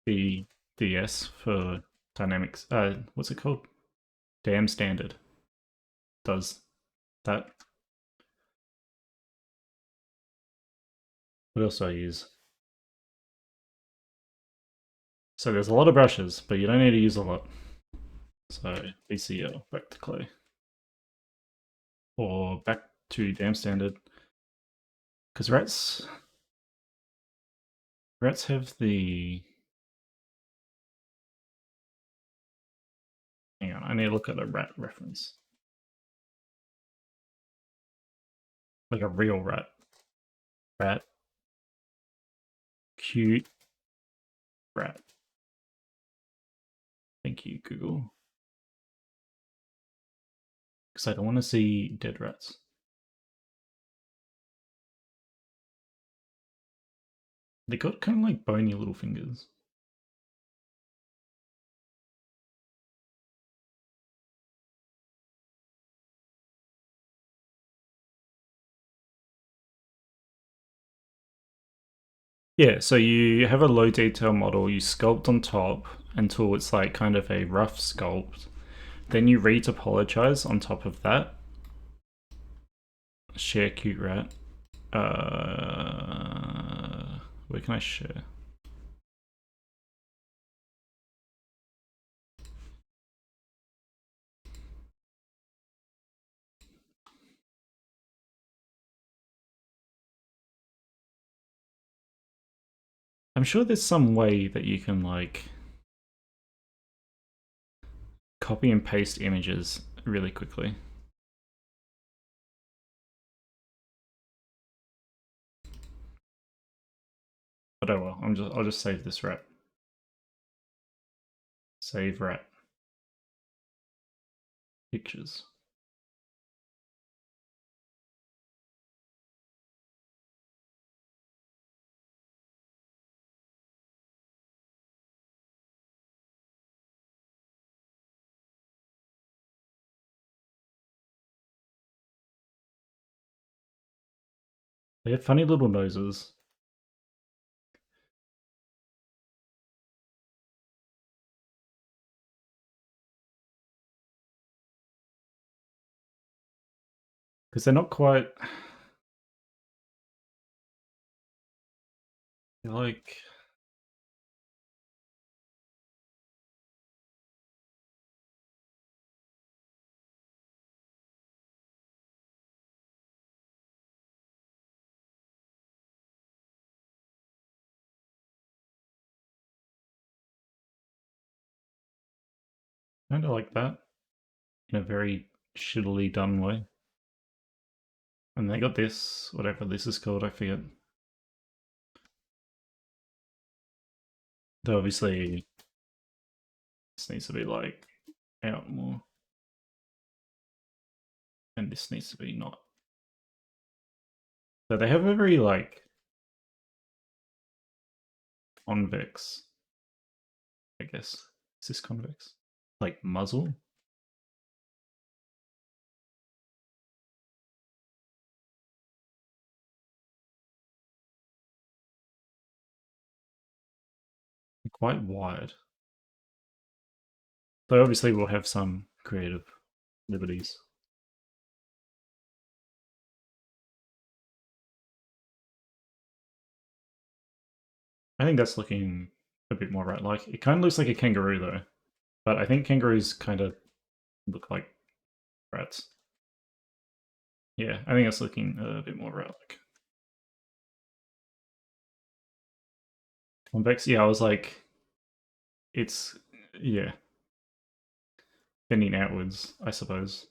[SPEAKER 1] BDS for dynamics, what's it called? Dam standard does that. What else do I use? So there's a lot of brushes, but you don't need to use a lot. So BCL, back to clay. Or back to dam standard. Because rats have the... Hang on, I need to look at a rat reference. Like a real rat. Rat. Cute rat. Thank you, Google. Because I don't want to see dead rats. They got kind of like bony little fingers. Yeah, so you have a low detail model, you sculpt on top until it's like kind of a rough sculpt. Then you retopologize on top of that. Share cute rat. Where can I share? I'm sure there's some way that you can like copy and paste images really quickly. But oh well, I'll just save this rat. Save rat. Pictures. They have funny little noses. Because they're not quite like kind of like that in a very shittily done way. And they got this, whatever this is called, I forget. Though obviously this needs to be like out more. And this needs to be not. So they have a very like convex, I guess. Is this convex? Like muzzle? Quite wide. Though obviously we'll have some creative liberties. I think that's looking a bit more rat-like. It kind of looks like a kangaroo though, but I think kangaroos kind of look like rats. Yeah, I think that's looking a bit more rat-like. Convex, yeah, I was like, it's, yeah, bending outwards, I suppose.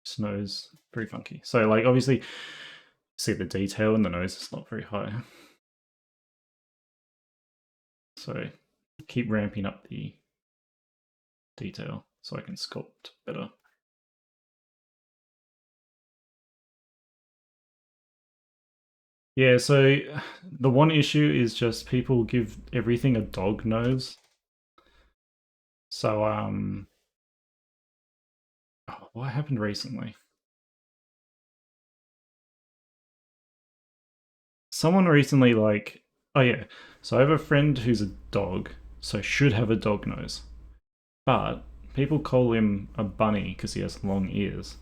[SPEAKER 1] This nose, very funky. So like, obviously, see the detail in the nose is not very high. So keep ramping up the detail so I can sculpt better. Yeah, so the one issue is just people give everything a dog nose. So oh, what happened recently? Someone recently like, oh yeah, so I have a friend who's a dog, so should have a dog nose. But people call him a bunny because he has long ears.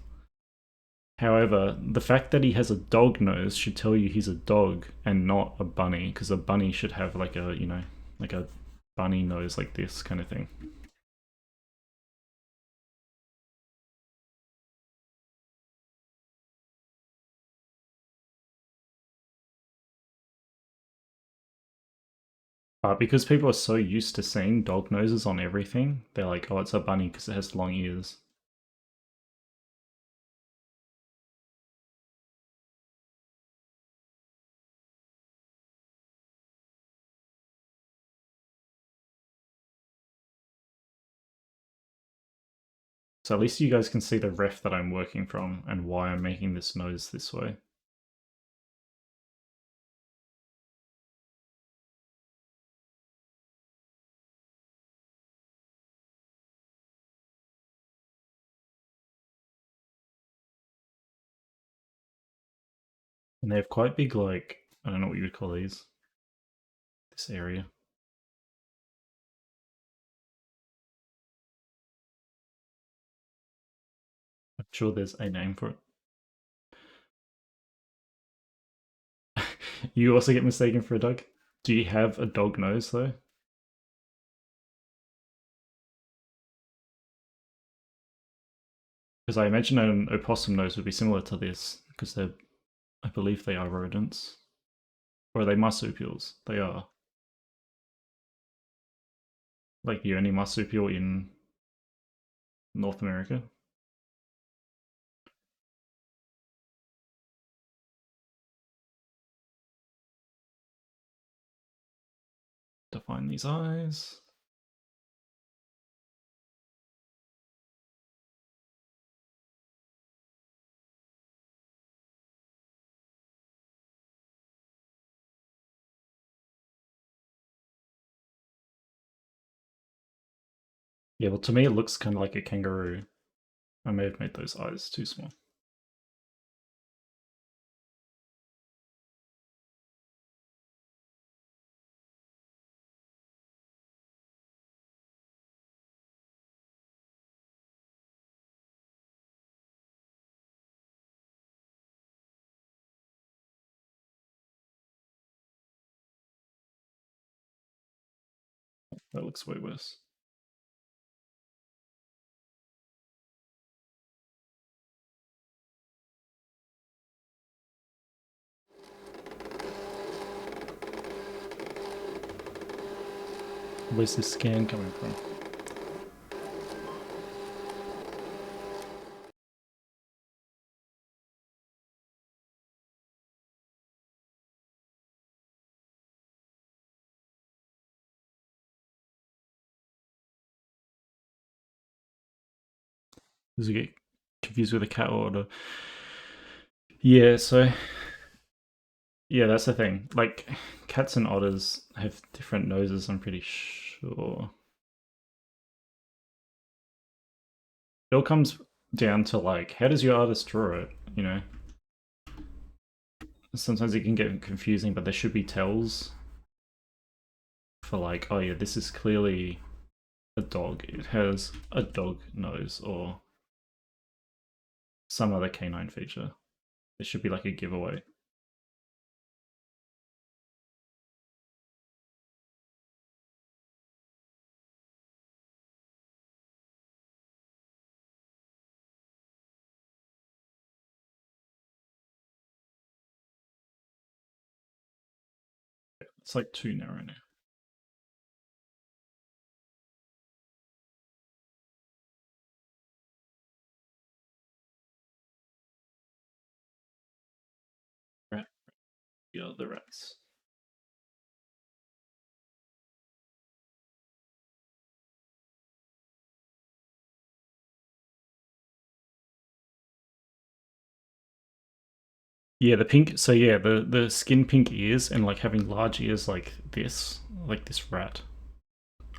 [SPEAKER 1] However, the fact that he has a dog nose should tell you he's a dog and not a bunny, because a bunny should have like a, you know, like a bunny nose like this kind of thing. But because people are so used to seeing dog noses on everything, they're like, oh, it's a bunny because it has long ears. So at least you guys can see the ref that I'm working from and why I'm making this nose this way. And they have quite big, like, I don't know what you would call these. This area. I'm sure there's a name for it. You also get mistaken for a dog? Do you have a dog nose though? Because I imagine an opossum nose would be similar to this, because they're, I believe they are rodents. Or are they marsupials? They are. Like the only marsupial in North America. Define these eyes. Yeah, well, to me it looks kind of like a kangaroo. I may have made those eyes too small. That looks way worse. Where's this scan coming from? Does it get confused with a cat or a... Yeah, so yeah, that's the thing. Like cats and otters have different noses, I'm pretty sure. It all comes down to like, how does your artist draw it, you know? Sometimes it can get confusing, but there should be tells for like, oh yeah, this is clearly a dog. It has a dog nose or some other canine feature. There should be like a giveaway. It's like too narrow now. Rat. Yeah, the rats. Yeah, the pink. So yeah, the skin pink ears and like having large ears like this rat,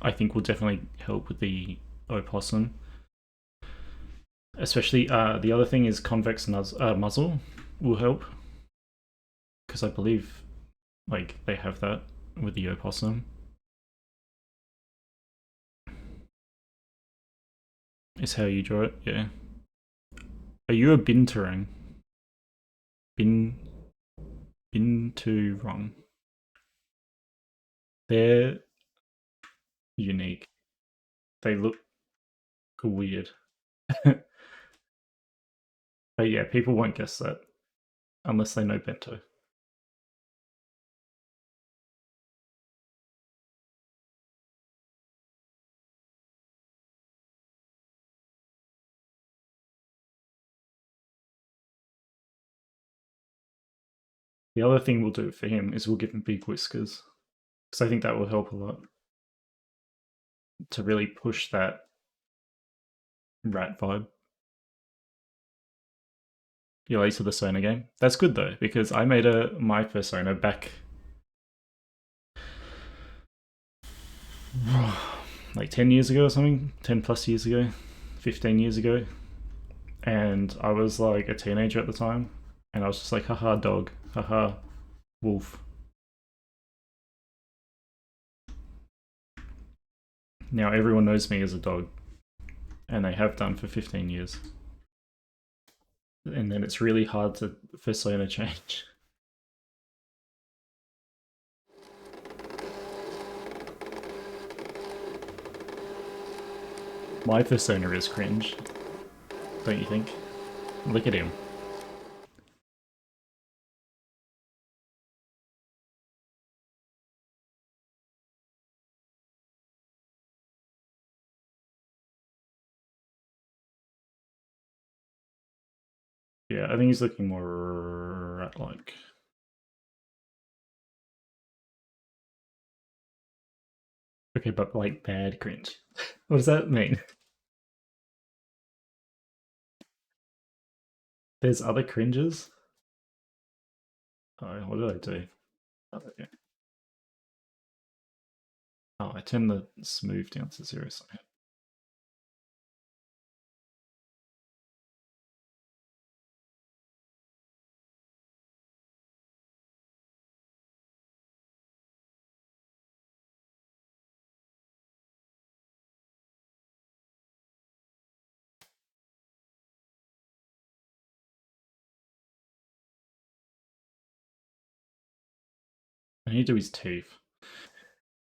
[SPEAKER 1] I think will definitely help with the opossum. Especially, the other thing is convex muzzle will help because I believe like they have that with the opossum. Is how you draw it. Yeah. Are you a bin terrain? Bin to wrong. They're unique. They look weird. But yeah, people won't guess that unless they know bento. The other thing we'll do for him is we'll give him big whiskers because I think that will help a lot to really push that rat vibe. You're late to the Sona game. That's good though because I made my persona back like 10 years ago or something, 10 plus years ago, 15 years ago, and I was like a teenager at the time, and I was just like, haha, dog, haha, wolf. Now everyone knows me as a dog, and they have done for 15 years. And then it's really hard to persona change. My persona is cringe. don't you think? Look at him. Yeah, I think he's looking more rat-like. Okay, but like bad cringe. What does that mean? There's other cringes? Oh, what did I do? Oh, okay. Oh, I turned the smooth down to 0 somehow. I need to do his teeth.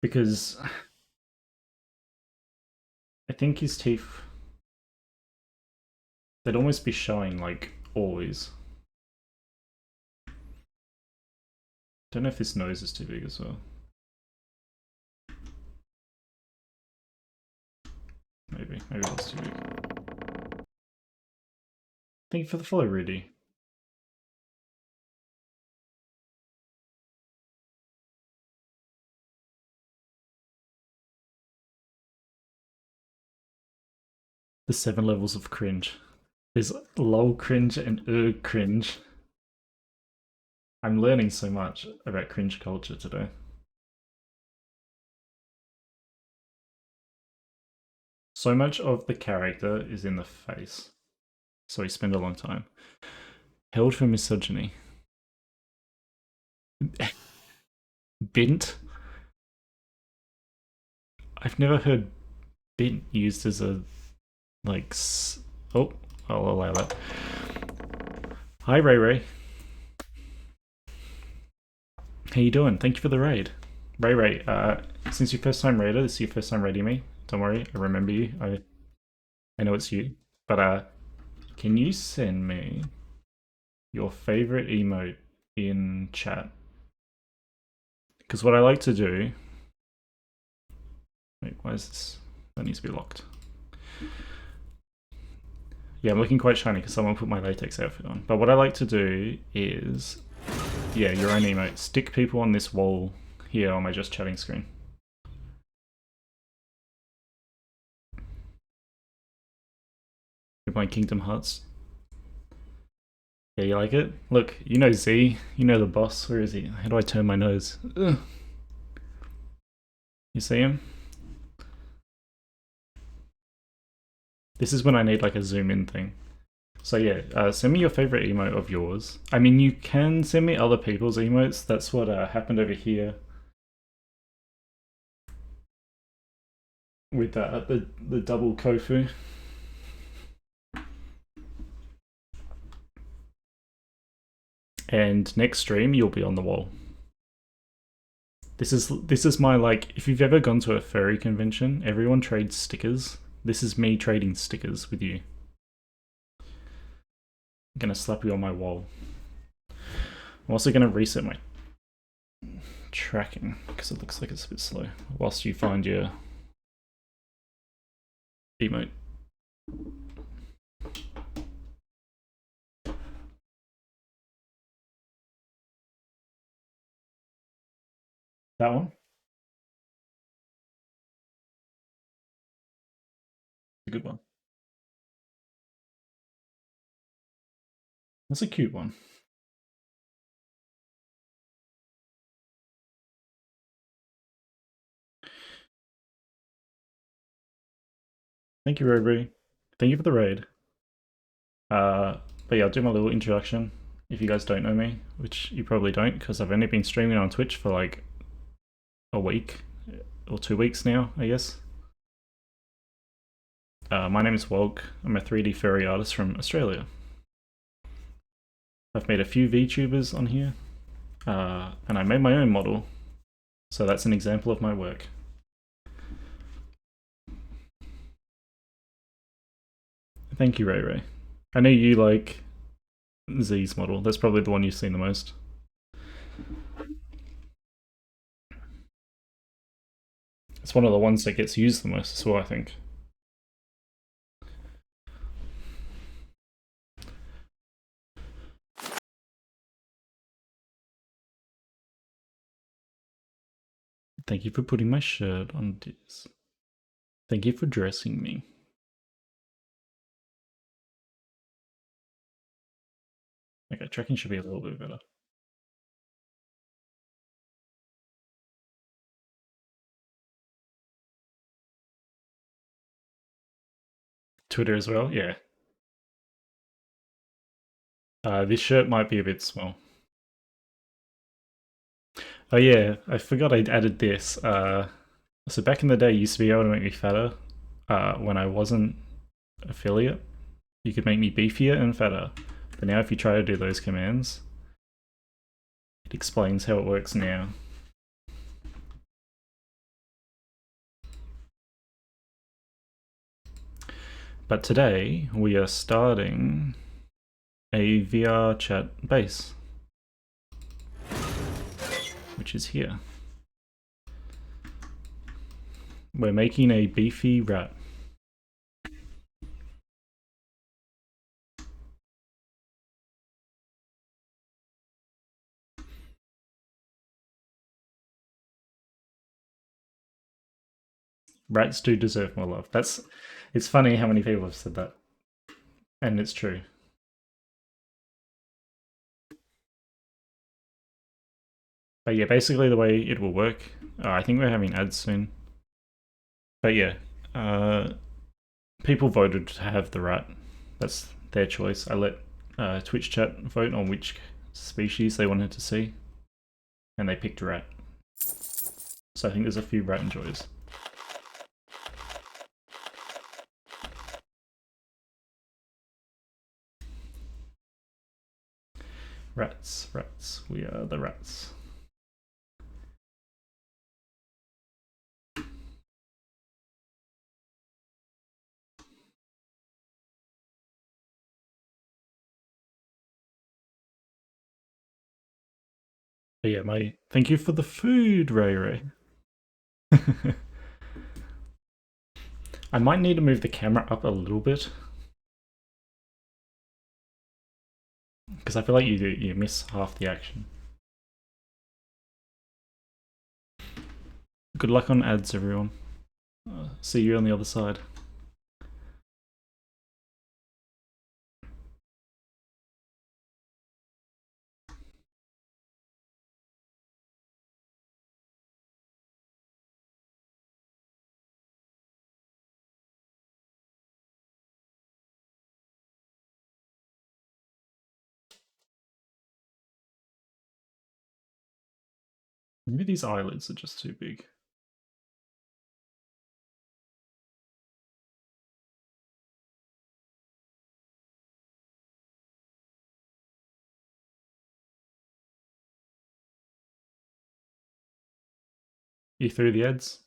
[SPEAKER 1] Because I think his teeth, they'd almost be showing, like, always. Don't know if this nose is too big as well. Maybe that's too big. Thank you for the follow, Rudy. The 7 levels of cringe. There's lol cringe and cringe. I'm learning so much about cringe culture today. So much of the character is in the face. So we spend a long time. Held for misogyny. Bint? I've never heard bint used as a, like, oh, I'll allow that. Hi, Ray Ray. How you doing? Thank you for the raid. Ray Ray, since your first time raider, this is your first time raiding me. Don't worry, I remember you. I know it's you. But can you send me your favorite emote in chat? Because what I like to do... Wait, why is this? That needs to be locked. Yeah, I'm looking quite shiny because someone put my latex outfit on. But what I like to do is... Yeah, your own emote. Stick people on this wall here on my just chatting screen. You're playing Kingdom Hearts. Yeah, you like it? Look, you know Z, you know the boss. Where is he? How do I turn my nose? Ugh. You see him? This is when I need like a zoom in thing. So yeah, send me your favorite emote of yours. I mean, you can send me other people's emotes. That's what happened over here with the double Kofu. And next stream, you'll be on the wall. This is my, like, if you've ever gone to a furry convention, everyone trades stickers. This is me trading stickers with you. I'm gonna slap you on my wall. I'm also gonna reset my tracking because it looks like it's a bit slow whilst you find your emote. That one? A good one. That's a cute one. Thank you, Roby. Thank you for the raid. But yeah, I'll do my little introduction. If you guys don't know me, which you probably don't, because I've only been streaming on Twitch for like a week or 2 weeks now, I guess. My name is Wog. I'm a 3D furry artist from Australia. I've made a few VTubers on here, and I made my own model, so that's an example of my work. Thank you, Ray Ray. I know you like Z's model. That's probably the one you've seen the most. It's one of the ones that gets used the most as well, I think. Thank you for putting my shirt on this. Thank you for dressing me. Okay, tracking should be a little bit better. Twitter as well, yeah. This shirt might be a bit small. Oh yeah, I forgot I added this. So back in the day, you used to be able to make me fatter when I wasn't affiliate. You could make me beefier and fatter. But now if you try to do those commands, it explains how it works now. But today, we are starting a VR chat base, which is here. We're making a beefy rat. Rats do deserve more love. It's funny how many people have said that. And it's true. But yeah, basically the way it will work, I think we're having ads soon. But yeah, people voted to have the rat. That's their choice. I let Twitch chat vote on which species they wanted to see, and they picked rat. So I think there's a few rat enjoyers. Rats, rats, we are the rats. But yeah, thank you for the food, Ray Ray. I might need to move the camera up a little bit, because I feel like you miss half the action. Good luck on ads, everyone. See you on the other side. Maybe these eyelids are just too big. You through the ads?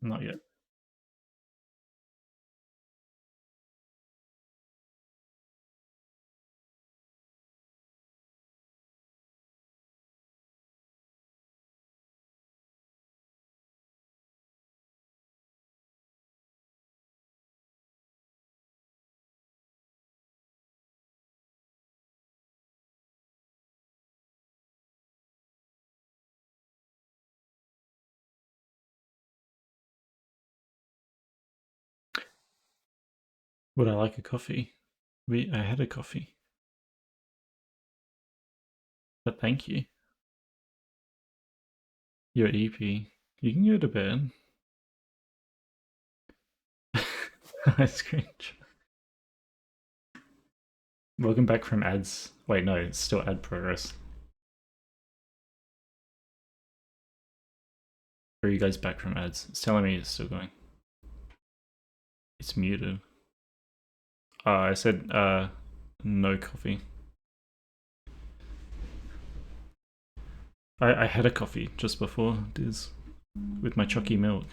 [SPEAKER 1] Not yet. Would I like a coffee? I had a coffee. But thank you. You're EP. You can go to bed. I screech. Welcome back from ads. Wait, no, it's still ad progress. Or are you guys back from ads? It's telling me it's still going. It's muted. I said no coffee. I had a coffee just before this with my chalky milk.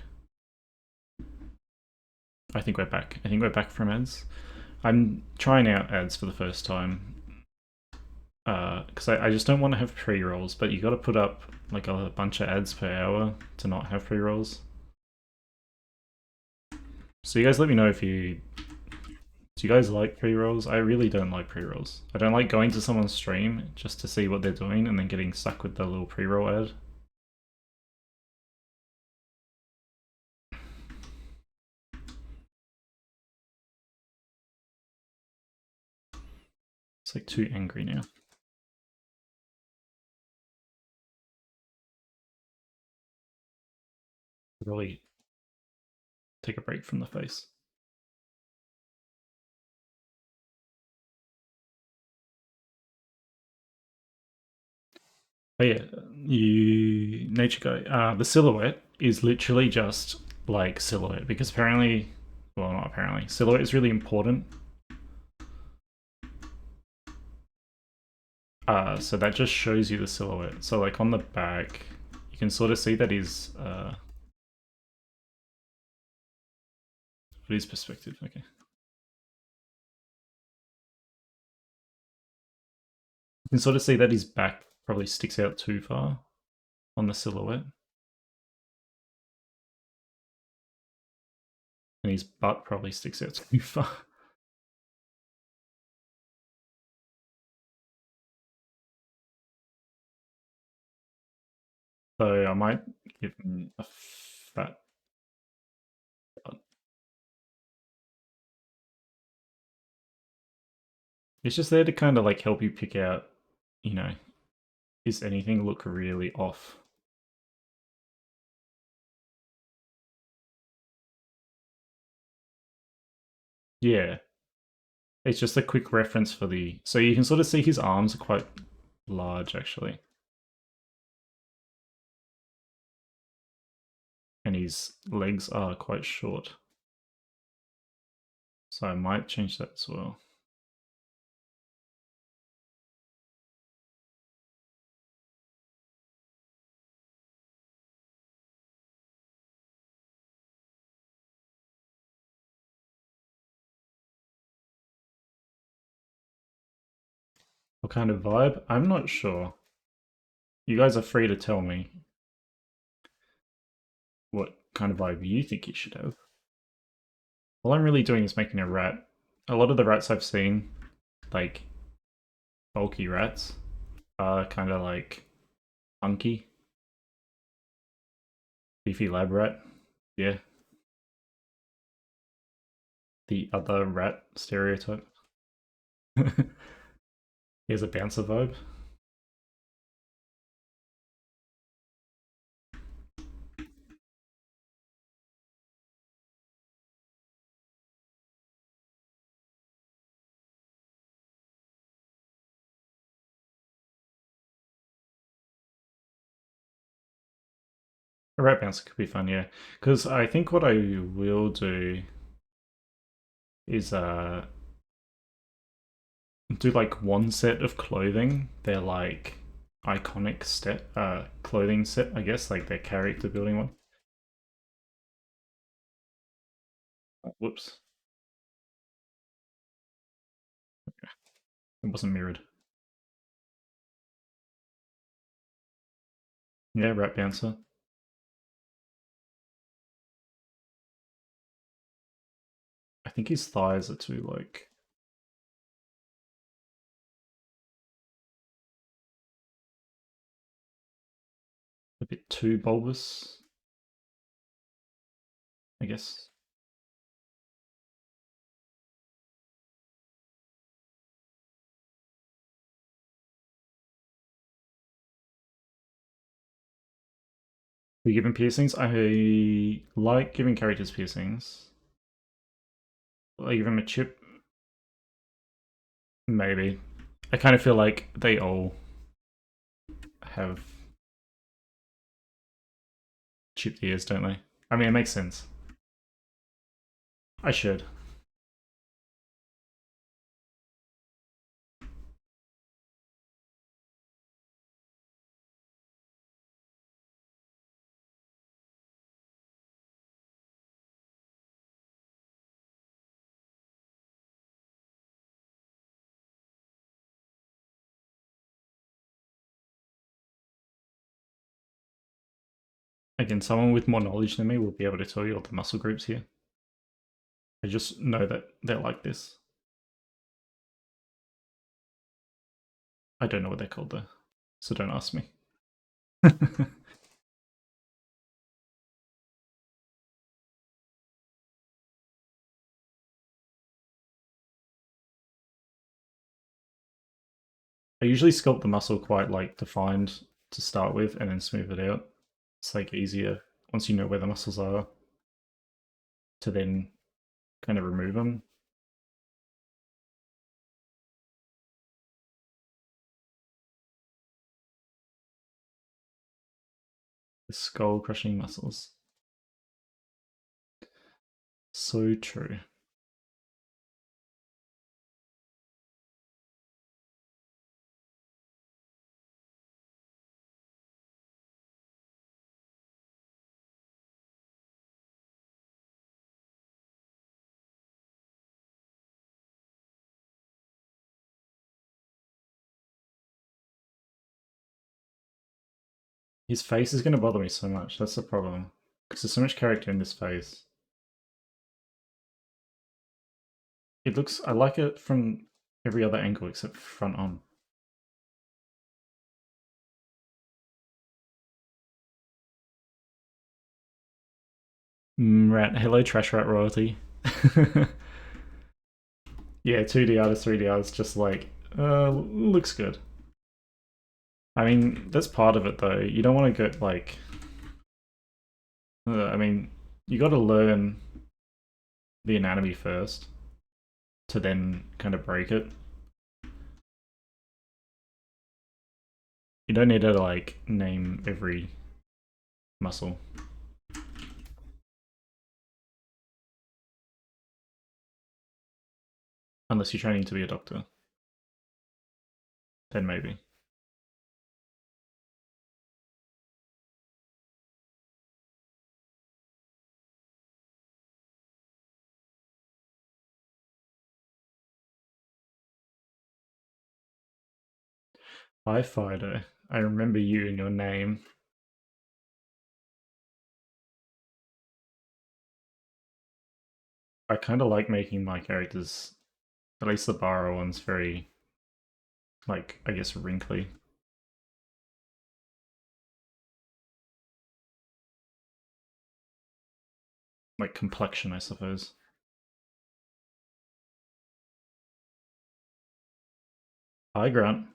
[SPEAKER 1] I think we're back. I think we're back from ads. I'm trying out ads for the first time because I just don't want to have pre-rolls, but you got to put up like a bunch of ads per hour to not have pre-rolls. So you guys let me know if you do you guys like pre-rolls? I really don't like pre-rolls. I don't like going to someone's stream just to see what they're doing and then getting stuck with the little pre-roll ad. It's like too angry now. Really take a break from the face. But yeah, you nature guy. The silhouette is literally just like silhouette because apparently, well, not apparently, silhouette is really important. So that just shows you the silhouette. So like on the back, you can sort of see that his perspective. Okay. You can sort of see that his back probably sticks out too far on the silhouette. And his butt probably sticks out too far. So I might give him a fat butt. It's just there to kind of like help you pick out, you know, is anything look really off? Yeah. It's just a quick reference for the... So you can sort of see his arms are quite large, actually. And his legs are quite short. So I might change that as well. What kind of vibe? I'm not sure. You guys are free to tell me what kind of vibe you think he should have. All I'm really doing is making a rat. A lot of the rats I've seen, like bulky rats, are kind of like hunky, beefy lab rat. Yeah, the other rat stereotype. He has a bouncer vibe. A rat bouncer could be fun, yeah. Because I think what I will do is do like one set of clothing. They're like iconic clothing set, I guess, like their character building one. Whoops, it wasn't mirrored. Yeah, rat bouncer. I think his thighs are too like a bit too bulbous, I guess. We give him piercings. I like giving characters piercings. I give him a chip, maybe. I kind of feel like they all have chipped ears, don't they? I mean, it makes sense. I should. Again, someone with more knowledge than me will be able to tell you all the muscle groups here. I just know that they're like this. I don't know what they're called though, so don't ask me. I usually sculpt the muscle quite like defined to start with and then smooth it out. It's like easier once you know where the muscles are to then kind of remove them. The skull crushing muscles. So true. His face is going to bother me so much. That's the problem. Because there's so much character in this face. It looks... I like it from every other angle except front on. Rat. Hello, Trash Rat Royalty. Yeah, 2D artist, 3D artist, just like, looks good. I mean, that's part of it though. You don't want to get like... I mean, you got to learn the anatomy first to then kind of break it. You don't need to like name every muscle. Unless you're training to be a doctor. Then maybe. Hi Fido. I remember you and your name. I kind of like making my characters, at least the BARA ones, very, like, I guess wrinkly. Like complexion, I suppose. Hi Grant.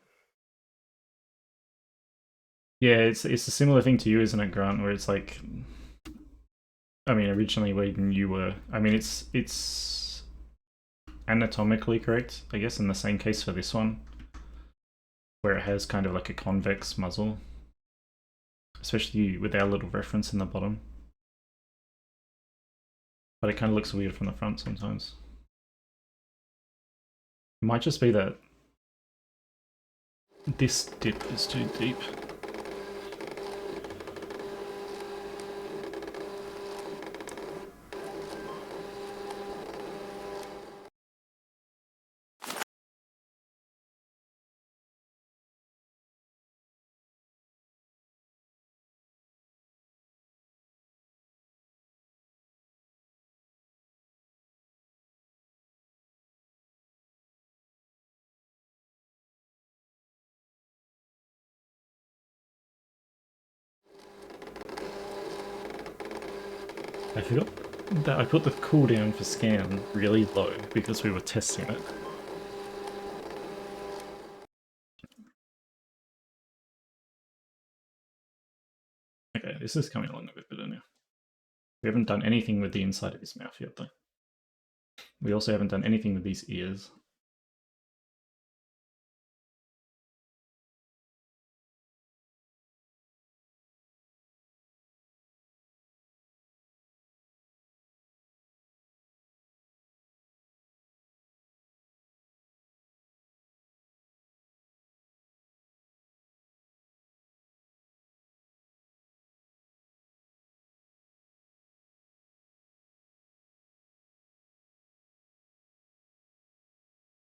[SPEAKER 1] Yeah, it's a similar thing to you, isn't it, Grant? Where it's like, I mean, originally when you were, I mean, it's anatomically correct, I guess, in the same case for this one, where it has kind of like a convex muzzle, especially with our little reference in the bottom. But it kind of looks weird from the front sometimes. It might just be that this dip is too deep. I forgot that I put the cooldown for scan really low because we were testing it. Okay, this is coming along a bit better now. We haven't done anything with the inside of his mouth yet though. We also haven't done anything with these ears.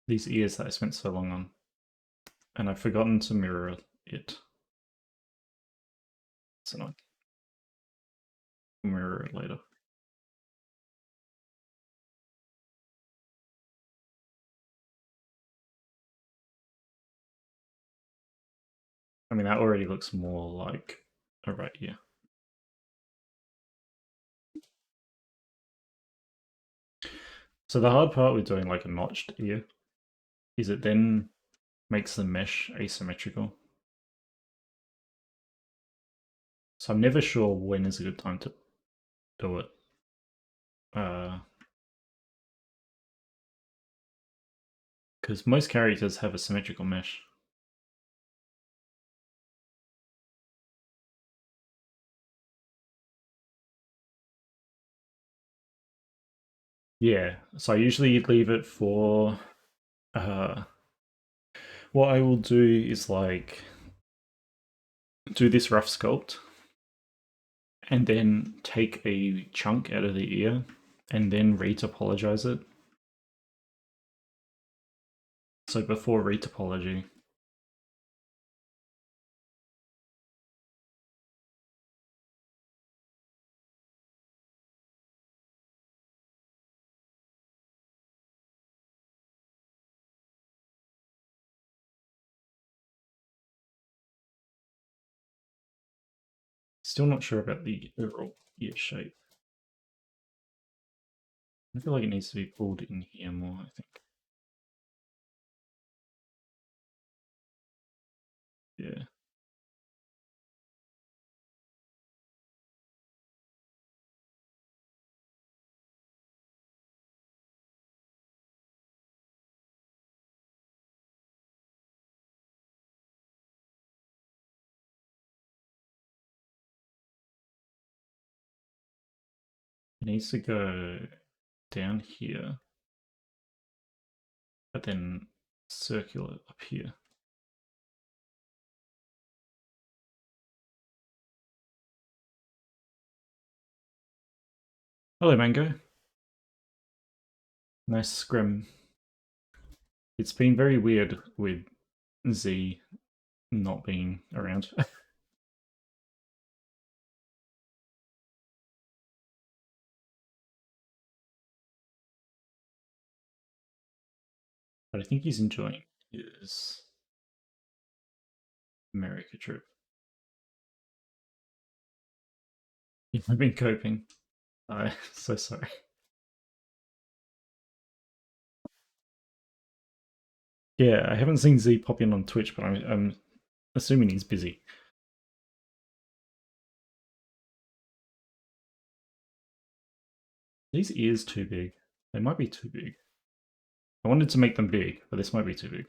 [SPEAKER 1] These ears that I spent so long on. And I've forgotten to mirror it. It's annoying. We'll mirror it later. I mean, that already looks more like a right here. So the hard part with doing like a notched ear is it then makes the mesh asymmetrical. So I'm never sure when is a good time to do it. Because most characters have a symmetrical mesh. Yeah, so I usually leave it for. What I will do is like do this rough sculpt and then take a chunk out of the ear and then retopologize it. So before retopology, still not sure about the overall ear shape. I feel like it needs to be pulled in here more, I think. Yeah. It needs to go down here, but then circular up here. Hello, Mango. Nice scrim. It's been very weird with Z not being around. But I think he's enjoying his America trip. I've been coping. I'm so sorry. Yeah, I haven't seen Z pop in on Twitch, but I'm assuming he's busy. These ears too big. They might be too big. I wanted to make them big, but this might be too big.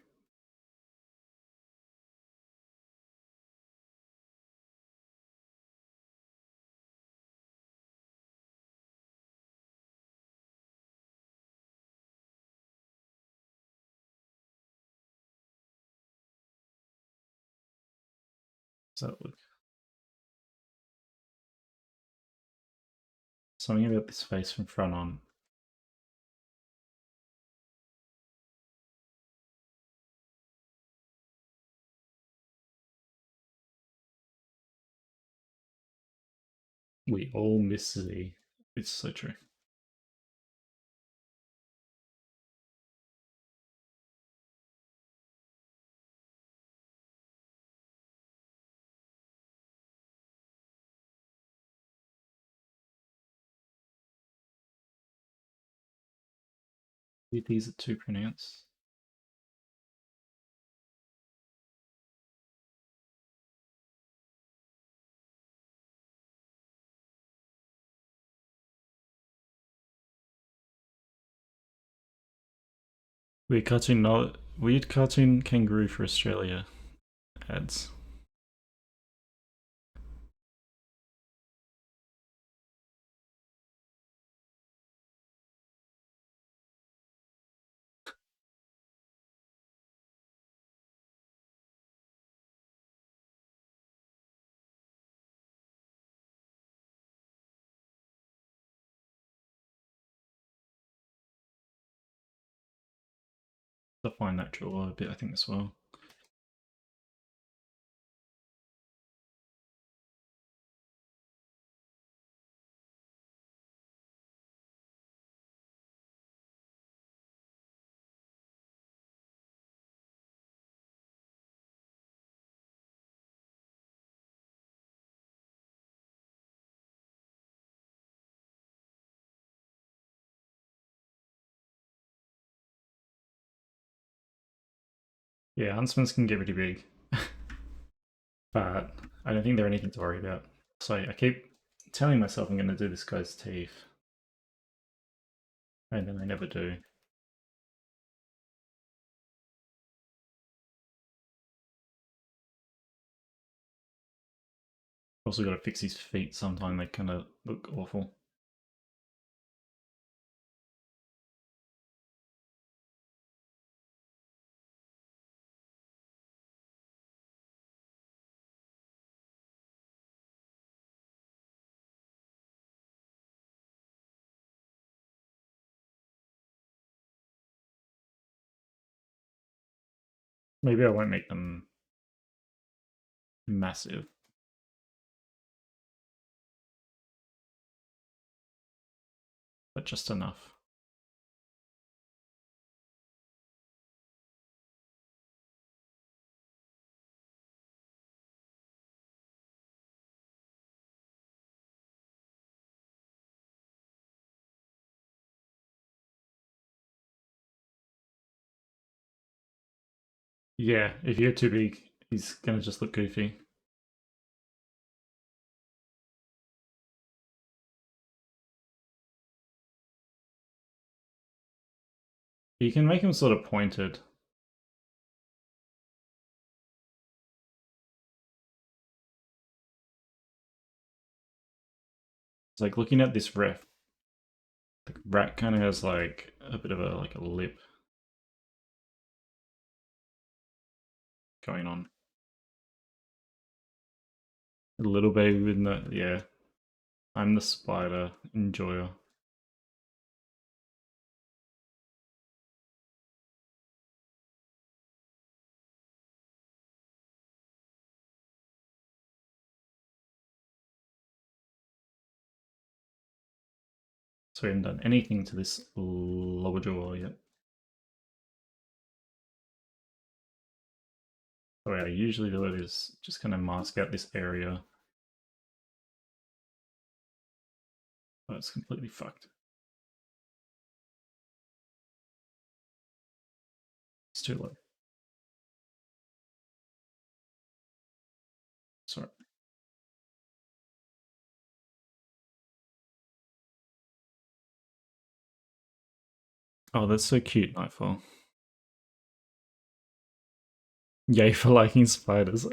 [SPEAKER 1] So look, something about this face from front on. We all miss Z. It's so true. These are too pronounced. Weird cartoon kangaroo for Australia ads. Define that draw a bit, I think, as well. Yeah, huntsmans can get pretty big, but I don't think they're anything to worry about. So I keep telling myself I'm going to do this guy's teeth, and then I never do. Also got to fix his feet sometime, they kind of look awful. Maybe I won't make them massive, but just enough. Yeah, if you get too big, he's going to just look goofy. You can make him sort of pointed. It's like looking at this ref, the rat kind of has like a bit of a lip going on. A little baby with no, yeah. I'm the spider enjoyer. So we haven't done anything to this lower jaw yet. The way I usually do it is just kind of mask out this area. But it's completely fucked. It's too low. Sorry. Oh, that's so cute, Nightfall. Yay for liking spiders.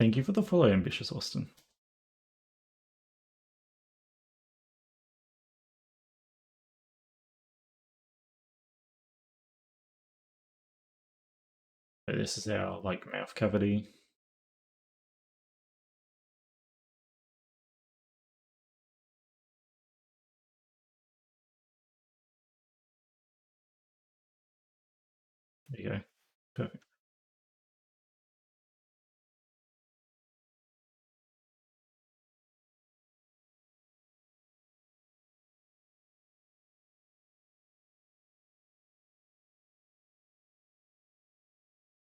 [SPEAKER 1] Thank you for the follow, Ambitious Austin. So this is our like mouth cavity. There you go. Perfect.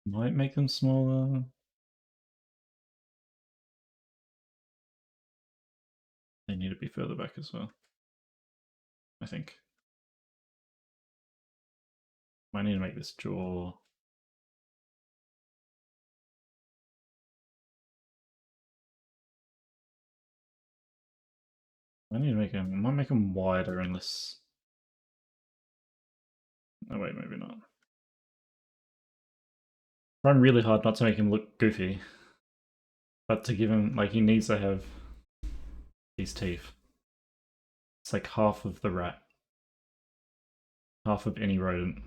[SPEAKER 1] Might make them smaller. They need to be further back as well, I think. Might need to make this jaw. I need to make them. Might make them wider unless. Oh wait, maybe not. Trying really hard not to make him look goofy, but to give him like he needs to have these teeth. It's like half of the rat, half of any rodent.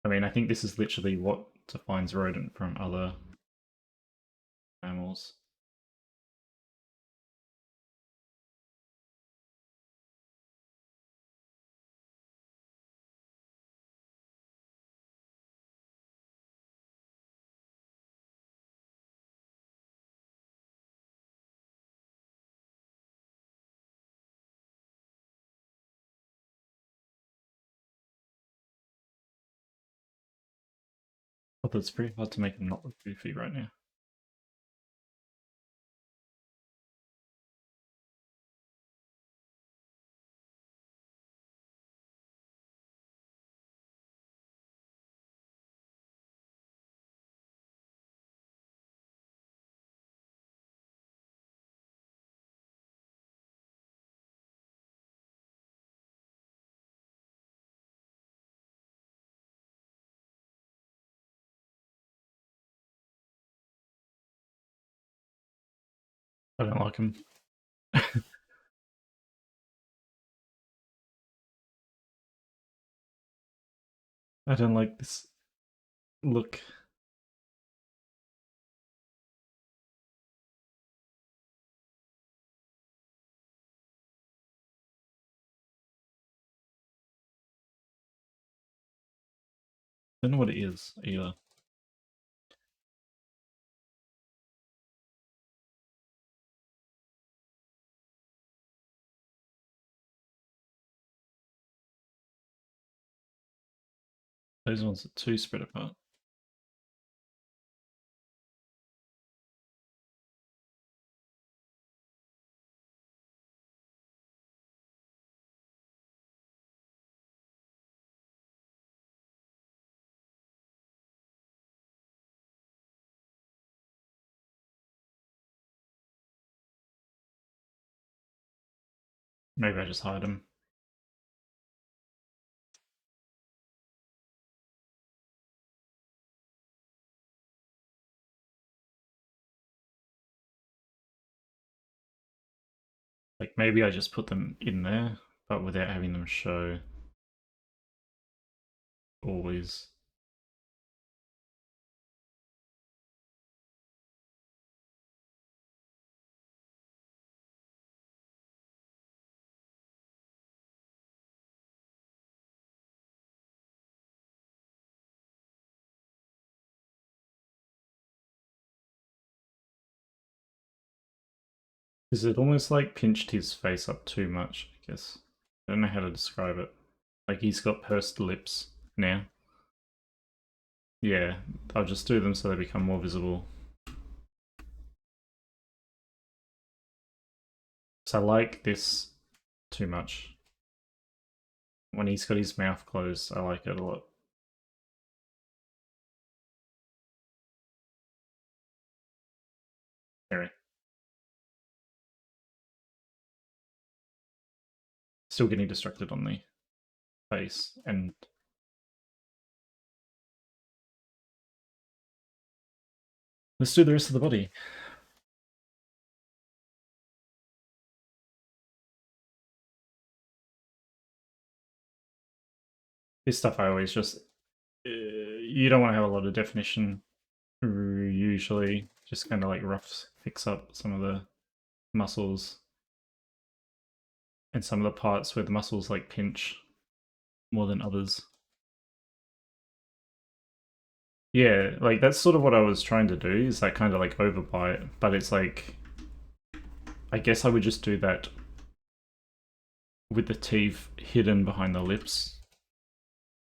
[SPEAKER 1] I mean, I think this is literally what defines rodent from other mammals. Although it's pretty hard to make him not look goofy right now. I don't like him. I don't like this look. I don't know what it is either. Those ones are too spread apart. Maybe I just hide them. Like maybe I just put them in there, but without having them show always. Is it almost like pinched his face up too much, I guess. I don't know how to describe it. Like he's got pursed lips now. Yeah, I'll just do them so they become more visible. So I like this too much. When he's got his mouth closed, I like it a lot. Anyway, still getting distracted on the face, and let's do the rest of the body. This stuff I always just you don't want to have a lot of definition usually. Just kind of like rough fix up some of the muscles and some of the parts where the muscles like pinch more than others. Yeah, like that's sort of what I was trying to do, is that kind of like overbite, but it's like I guess I would just do that with the teeth hidden behind the lips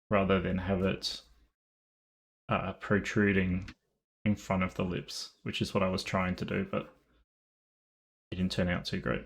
[SPEAKER 1] rather than have it protruding in front of the lips, which is what I was trying to do, but it didn't turn out too great.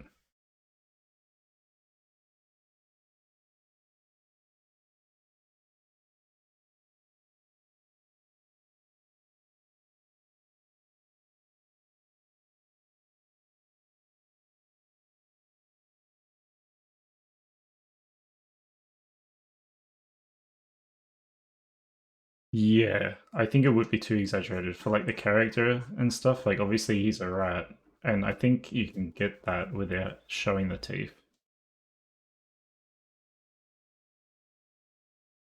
[SPEAKER 1] Yeah, I think it would be too exaggerated for like the character and stuff. Like obviously he's a rat, and I think you can get that without showing the teeth.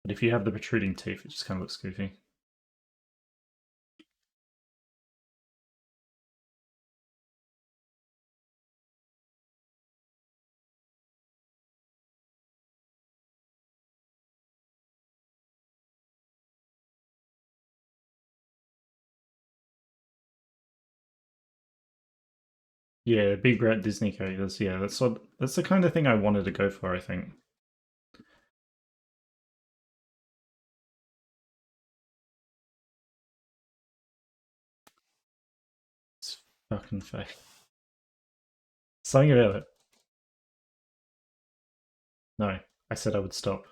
[SPEAKER 1] But if you have the protruding teeth, it just kind of looks goofy. Yeah, big rat Disney characters. Yeah, that's the kind of thing I wanted to go for, I think. It's fucking fake. Something about it. No, I said I would stop.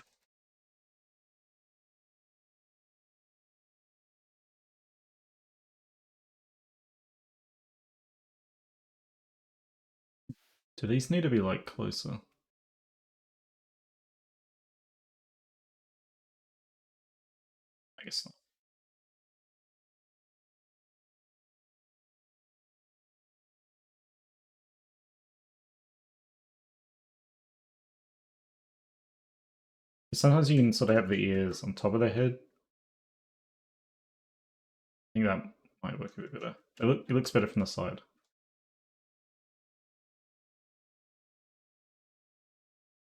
[SPEAKER 1] Do these need to be like closer? I guess not. Sometimes you can sort of have the ears on top of the head. I think that might work a bit better. It looks better from the side.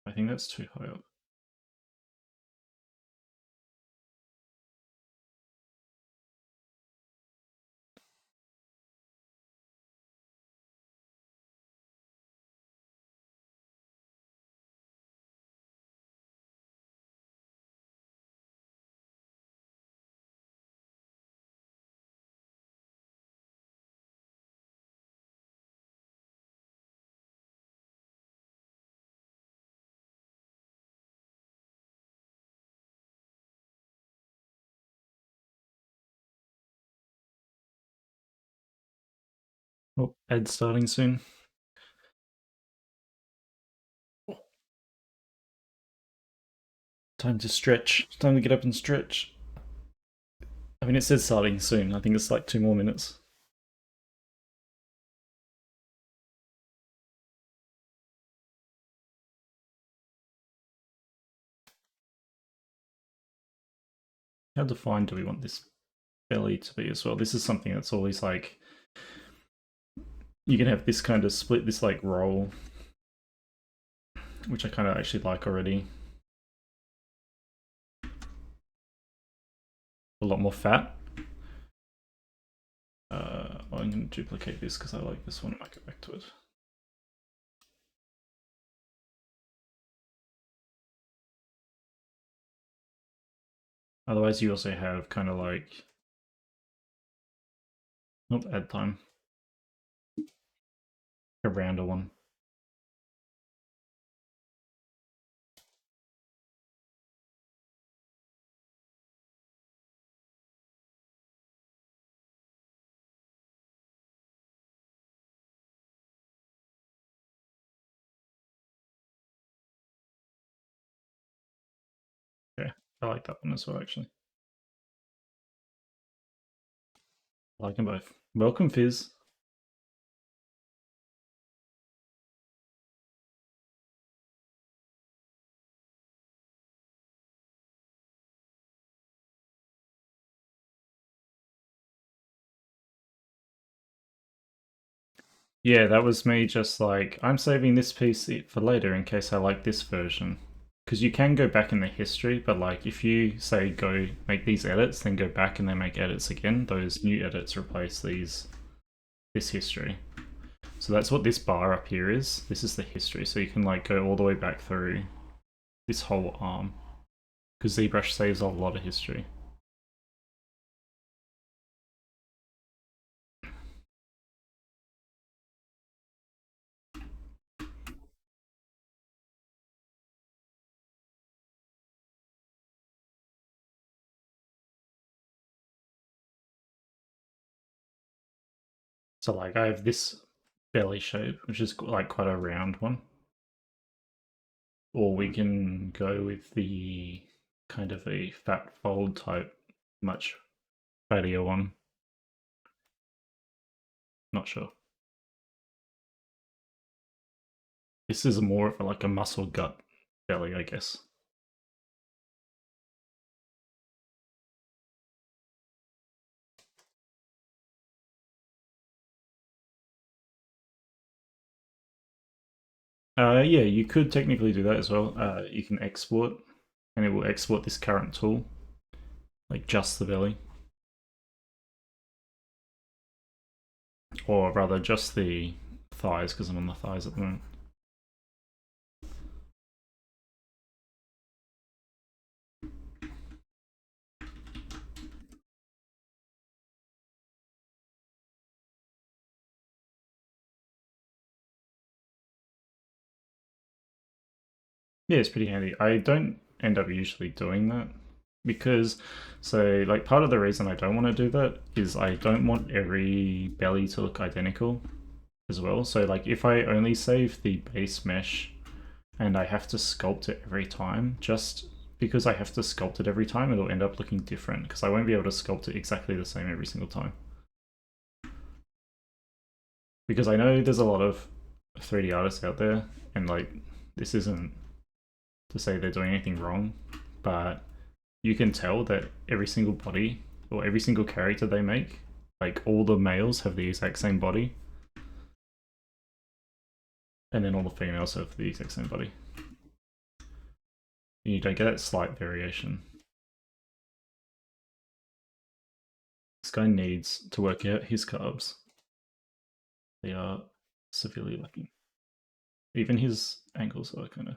[SPEAKER 1] I think that's too high up. Oh, ad's starting soon. Time to stretch. Time to get up and stretch. I mean, it says starting soon. I think it's like 2 more minutes. How defined do we want this belly to be as well? This is something that's always like, you can have this kind of split, this like roll, which I kind of actually like already. A lot more fat. I'm going to duplicate this because I like this one. I might go back to it. Otherwise, you also have kind of like, oh, add time, a rounder one. Okay, I like that one as well, actually. I like them both. Welcome, Fizz. Yeah, that was me just like, I'm saving this piece for later in case I like this version. Because you can go back in the history, but like if you say go make these edits, then go back and then make edits again, those new edits replace this history. So that's what this bar up here is. This is the history. So you can like go all the way back through this whole arm. Because ZBrush saves a lot of history. So like I have this belly shape, which is like quite a round one. Or we can go with the kind of a fat fold type, much fattier one. Not sure. This is more of like a muscle gut belly, I guess. Yeah, you could technically do that as well. You can export, and it will export this current tool, like just the belly. Or rather, just the thighs, because I'm on the thighs at the moment. Yeah, it's pretty handy. I don't end up usually doing that because, so like part of the reason I don't want to do that is I don't want every belly to look identical as well. So like if I only save the base mesh and I have to sculpt it every time, just because I have to sculpt it every time, it'll end up looking different because I won't be able to sculpt it exactly the same every single time. Because I know there's a lot of 3D artists out there and like this isn't to say they're doing anything wrong, but you can tell that every single body or every single character they make, like all the males have the exact same body, and then all the females have the exact same body. You don't get that slight variation. This guy needs to work out his carbs. They are severely lacking. Even his ankles are kind of.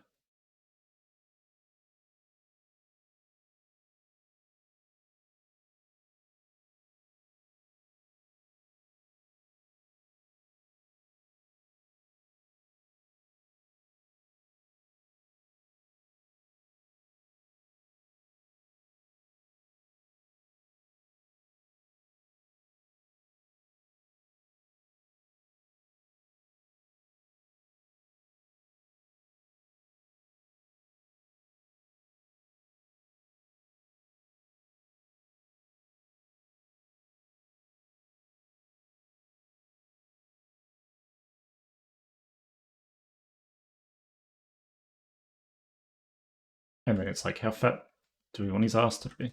[SPEAKER 1] And then it's like, how fat do we want his ass to be?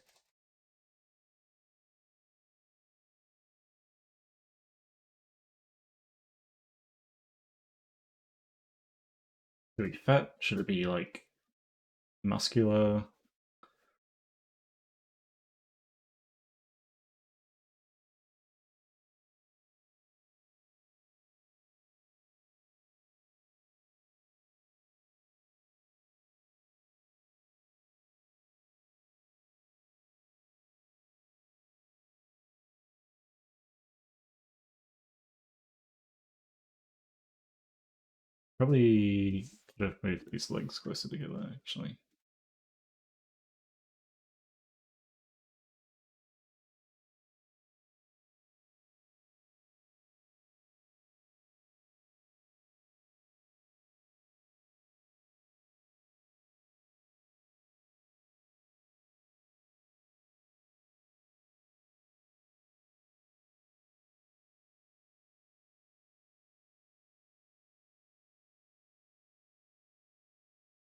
[SPEAKER 1] Should it be fat? Should it be like muscular? Probably could have moved these legs closer together, actually.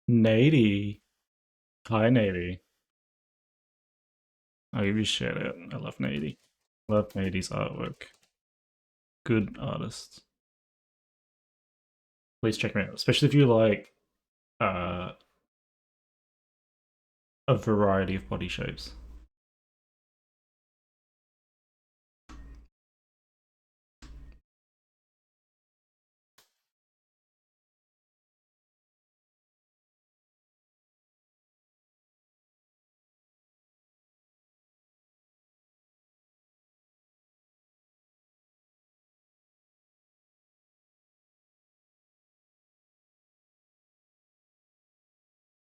[SPEAKER 1] Nady. Hi, Nady. I'll give you a shout out. I love Nady. Love Nady's artwork. Good artist. Please check him out, especially if you like uh, a variety of body shapes.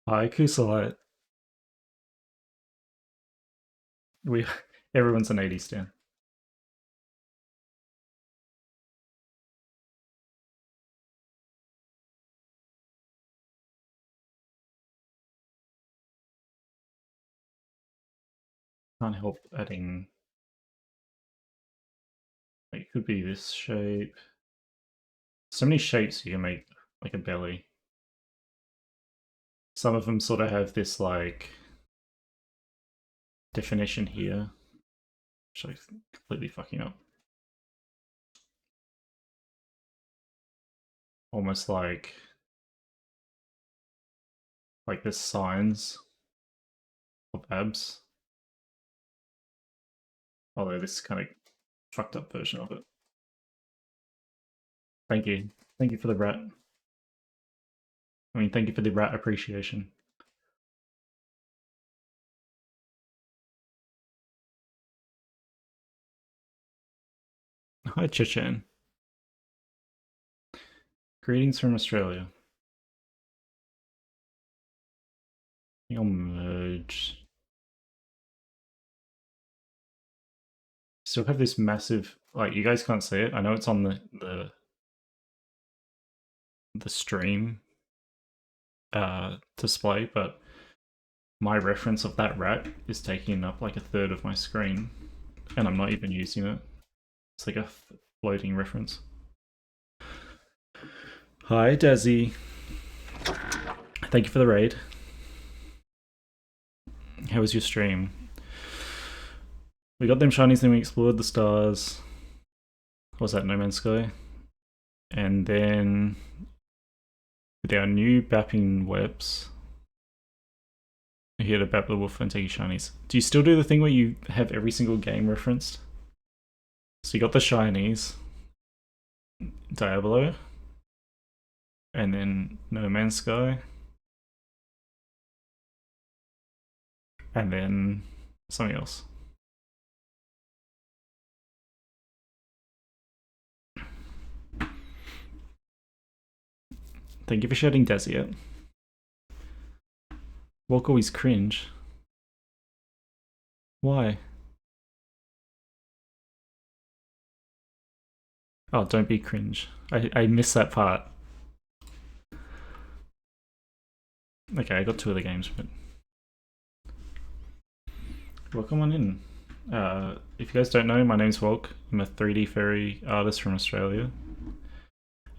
[SPEAKER 1] Hi, Kusalite. We everyone's an 80s stan. Can't help adding. Like, it could be this shape. So many shapes you can make like a belly. Some of them sort of have this like definition here, which I'm completely fucking up. Almost like the signs of abs. Although this kind of fucked up version of it. Thank you. Thank you for the rat. I mean, thank you for the rat appreciation. Hi, Chichan. Greetings from Australia. I'll merge. Still have this massive, like, you guys can't see it. I know it's on the stream display, but my reference of that rat is taking up like a third of my screen, and I'm not even using it. It's like a floating reference. Hi, Desi. Thank you for the raid. How was your stream? We got them shinies, then we explored the stars. What was that, No Man's Sky? And then with our new bapping webs, we're here to bap the wolf and take your shinies. Do you still do the thing where you have every single game referenced? So you got the shinies, Diablo, and then No Man's Sky, and then something else. Thank you for shouting Desi out. Walk always cringe. Why? Oh, don't be cringe. I missed that part. Okay, I got 2 of the games, but welcome on in. If you guys don't know, my name's Volk. I'm a 3D fairy artist from Australia.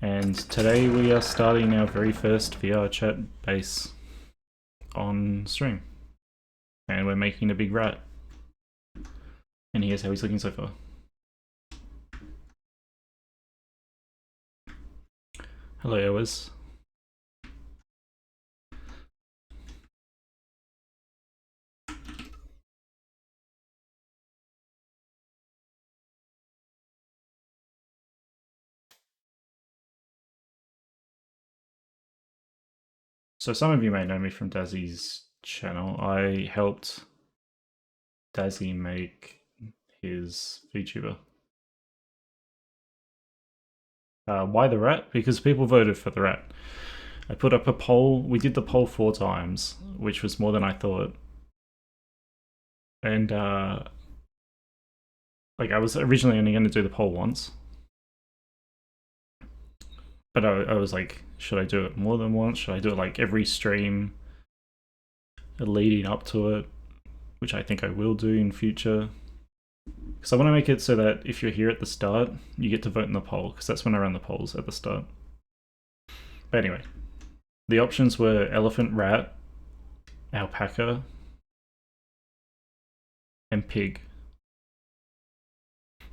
[SPEAKER 1] And today we are starting our very first VR chat base on stream. And we're making a big rat. And here's how he's looking so far. Hello, Ewers. So some of you may know me from Dazzy's channel. I helped Dazzy make his VTuber. Why the rat? Because people voted for the rat. I put up a poll. We did the poll 4 times, which was more than I thought. And like, I was originally only going to do the poll once, but I was like, should I do it more than once? Should I do it like every stream leading up to it, which I think I will do in future. Because I want to make it so that if you're here at the start, you get to vote in the poll, because that's when I run the polls, at the start. But anyway, the options were elephant, rat, alpaca, and pig.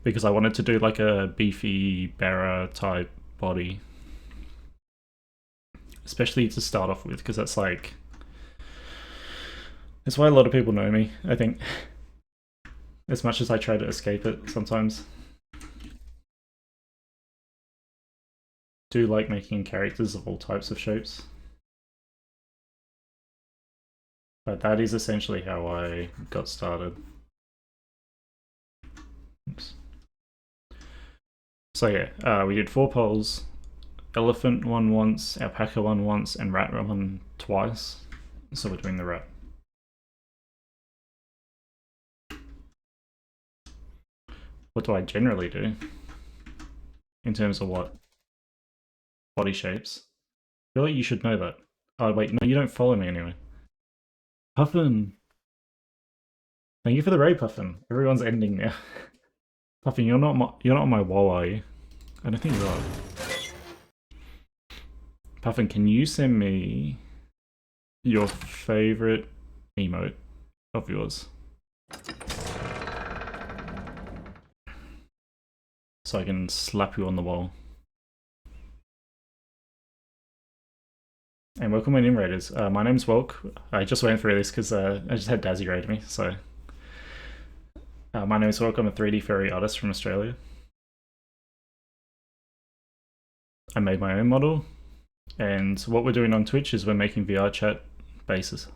[SPEAKER 1] Because I wanted to do like a beefy BARA type body. Especially to start off with, because that's like... That's why a lot of people know me, I think. As much as I try to escape it sometimes. Do like making characters of all types of shapes. But that is essentially how I got started. Oops. So yeah, we did 4 polls. Elephant one once, alpaca one once, and rat one twice. So we're doing the rat. What do I generally do? In terms of what? Body shapes? I feel like you should know that. Oh wait, no, you don't follow me anyway. Puffin! Thank you for the raid, Puffin. Everyone's ending now. Puffin, you're not on my wall, are you? I don't think you are. Puffin, can you send me your favorite emote of yours? So I can slap you on the wall. And welcome in raiders. My name's Welk. I just went through this because I just had Dazzy raid me, so... my name's Welk. I'm a 3D fairy artist from Australia. I made my own model, and what we're doing on Twitch is we're making VR chat bases,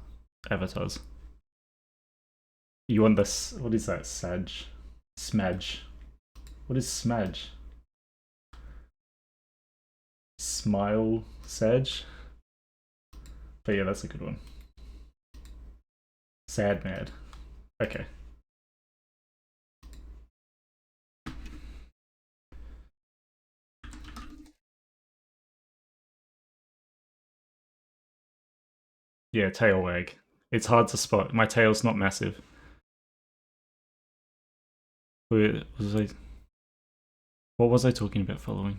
[SPEAKER 1] avatars. You want this? What is that? Sag? Smudge? What is smudge? Smile Sag? But yeah, that's a good one. Sad mad. Okay. Yeah, tail wag. It's hard to spot. My tail's not massive. What was I talking about following?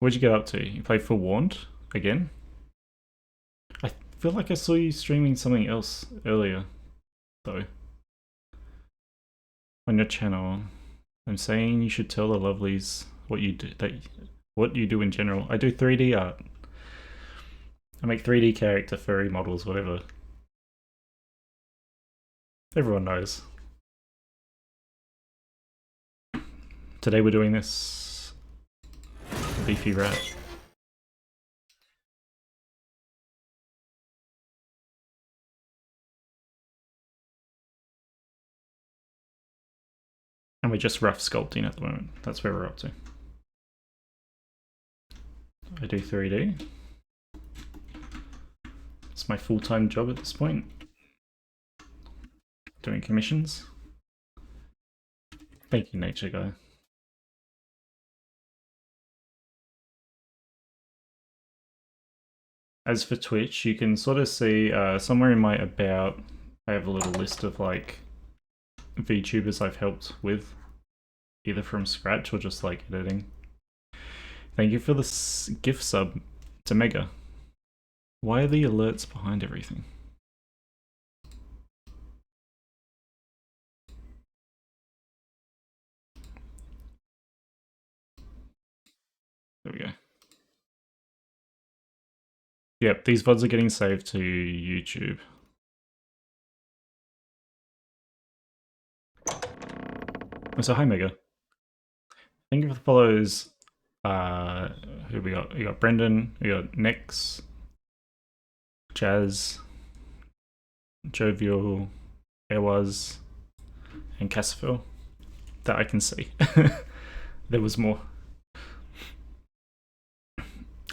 [SPEAKER 1] What'd you get up to? You play Forewarned again? I feel like I saw you streaming something else earlier, though. On your channel. I'm saying you should tell the lovelies what you do, what you do in general. I do 3D art. I make 3D character furry models, whatever. Everyone knows. Today we're doing this beefy rat. And we're just rough sculpting at the moment. That's where we're up to. I do 3D. It's my full-time job at this point. Doing commissions. Thank you, nature guy. As for Twitch, you can sort of see somewhere in my about, I have a little list of like VTubers I've helped with, either from scratch or just like editing. Thank you for this gift sub to Mega. Why are the alerts behind everything? There we go. Yep, these VODs are getting saved to YouTube. So hi Mega. Thank you for the follows. Who we got? We got Brendan, we got Nix, Jazz, Jovial, Airwas, and Cassaville. That I can see. There was more.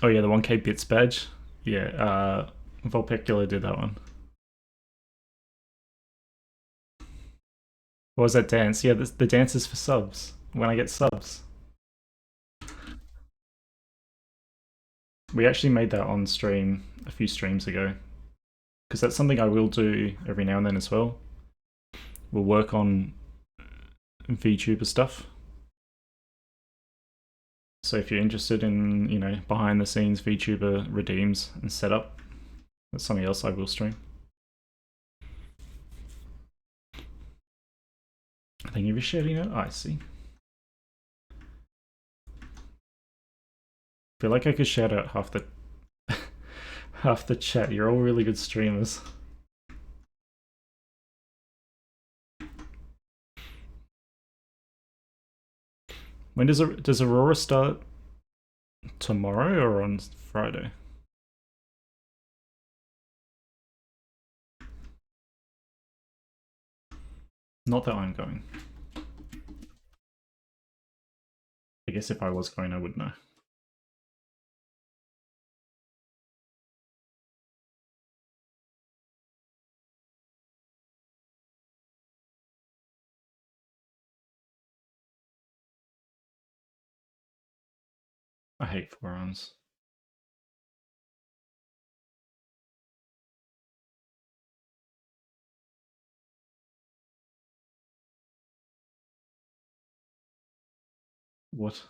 [SPEAKER 1] Oh yeah, the 1K bits badge. Yeah, Volpecula did that one. What was that dance? Yeah, the dance is for subs. When I get subs. We actually made that on stream a few streams ago. Because that's something I will do every now and then as well. We'll work on VTuber stuff. So if you're interested in, you know, behind the scenes VTuber redeems and setup, that's something else I will stream. Thank you for sharing it. I see. Feel like I could shout out half the half the chat. You're all really good streamers. When does Aurora start? Tomorrow or on Friday? Not that I'm going. I guess if I was going, I would know. I hate forearms. What?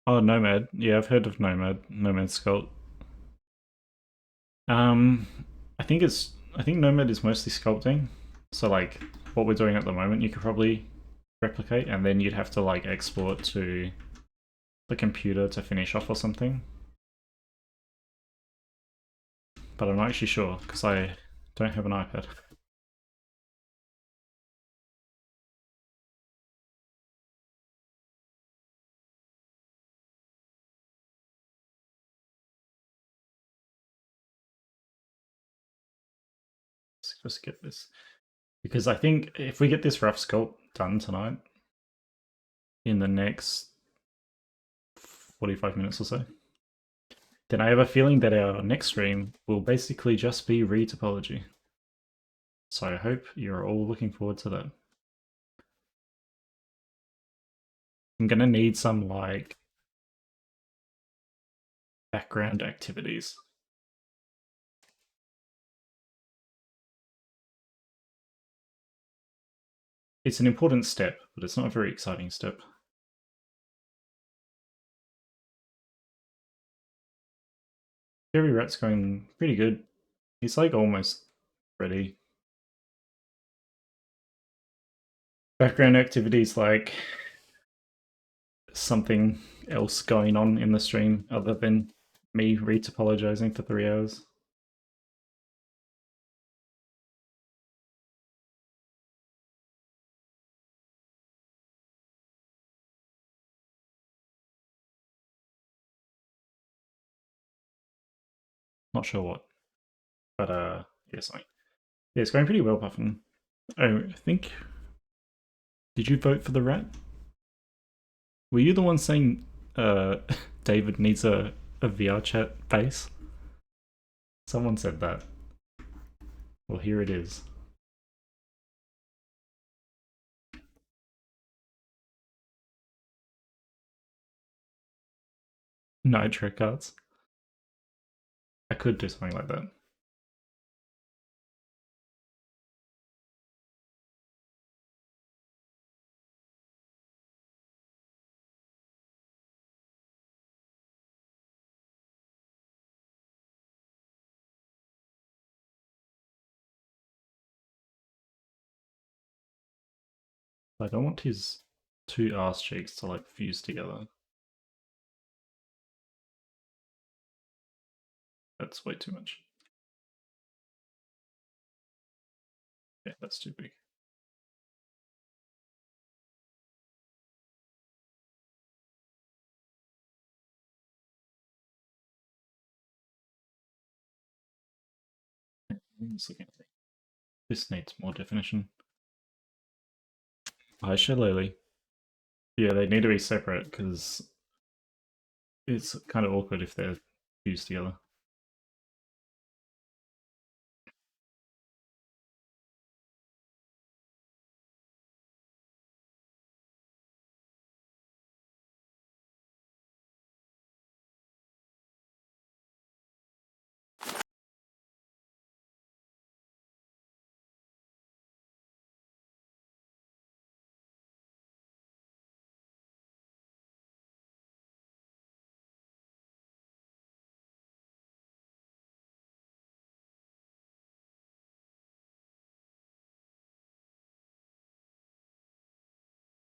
[SPEAKER 1] Oh, Nomad. Yeah, I've heard of Nomad. Nomad Sculpt. I think Nomad is mostly sculpting. So like what we're doing at the moment, you could probably replicate, and then you'd have to like export to the computer to finish off or something. But I'm not actually sure because I don't have an iPad. Let's just get this. Because I think if we get this rough sculpt done tonight, in the next 45 minutes or so, then I have a feeling that our next stream will basically just be retopology. So I hope you're all looking forward to that. I'm gonna need some like background activities. It's an important step, but it's not a very exciting step. Fairy Rat's going pretty good. He's like almost ready. Background activities like something else going on in the stream other than me retopologizing for 3 hours. Not sure what, but yeah, something. Yeah, it's going pretty well, Puffin. I think. Did you vote for the rat? Were you the one saying David needs a VR chat base? Someone said that. Well, here it is. Nitro cards. I could do something like that. I don't want his two arse cheeks to like fuse together. That's way too much. Yeah, that's too big. This needs more definition. Hi, Shillelagh. Yeah, they need to be separate because it's kind of awkward if they're fused together.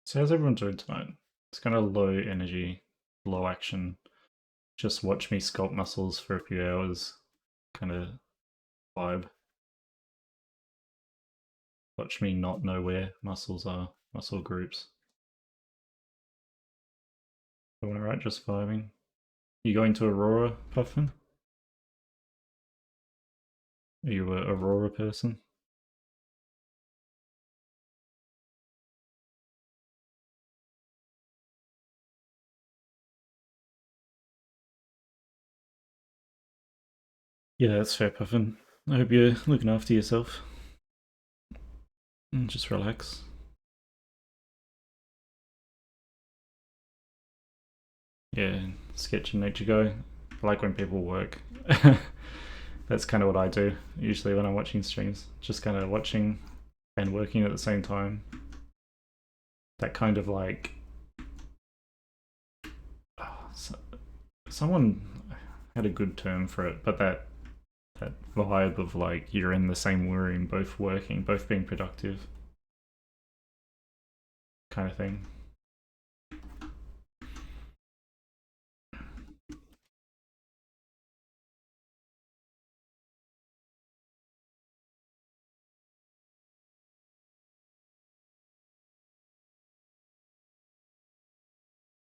[SPEAKER 1] So how's everyone doing tonight? It's kind of low energy, low action. Just watch me sculpt muscles for a few hours kind of vibe. Watch me not know where muscles are, muscle groups. Doing alright, just vibing. You going to Aurora, Puffin? Are you a Aurora person? Yeah, that's fair, Puffin. I hope you're looking after yourself. And just relax. Yeah, sketch and nature go. I like when people work. That's kind of what I do usually when I'm watching streams. Just kind of watching and working at the same time. That kind of like. Oh, someone had a good term for it, but that vibe of like you're in the same room, both working, both being productive, kind of thing.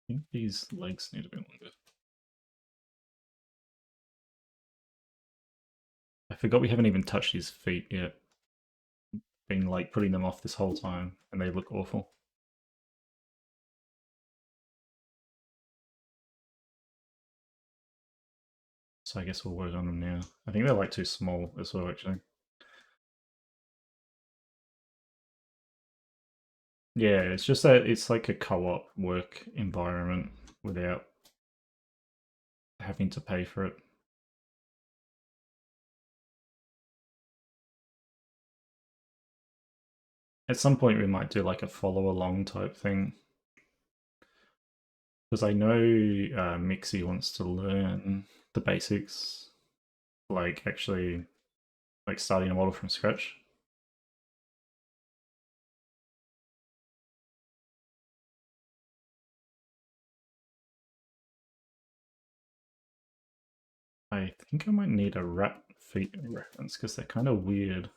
[SPEAKER 1] I think these legs need a bit longer. I forgot we haven't even touched his feet yet. Been like putting them off this whole time, and they look awful. So I guess we'll work on them now. I think they're like too small as well, actually. Yeah, it's just that it's like a co-op work environment without having to pay for it. At some point, we might do like a follow along type thing. Because I know Mixie wants to learn the basics, like actually like starting a model from scratch. I think I might need a rat feet reference because they're kind of weird.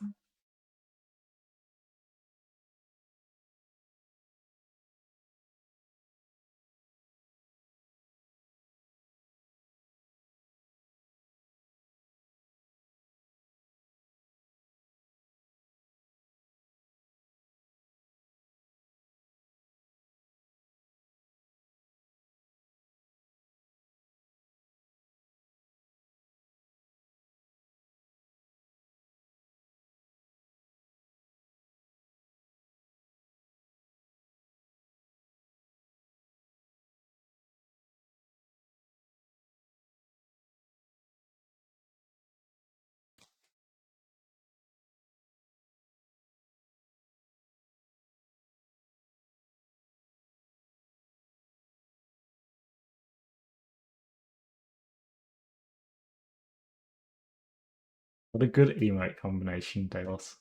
[SPEAKER 1] What a good emote combination, Delos.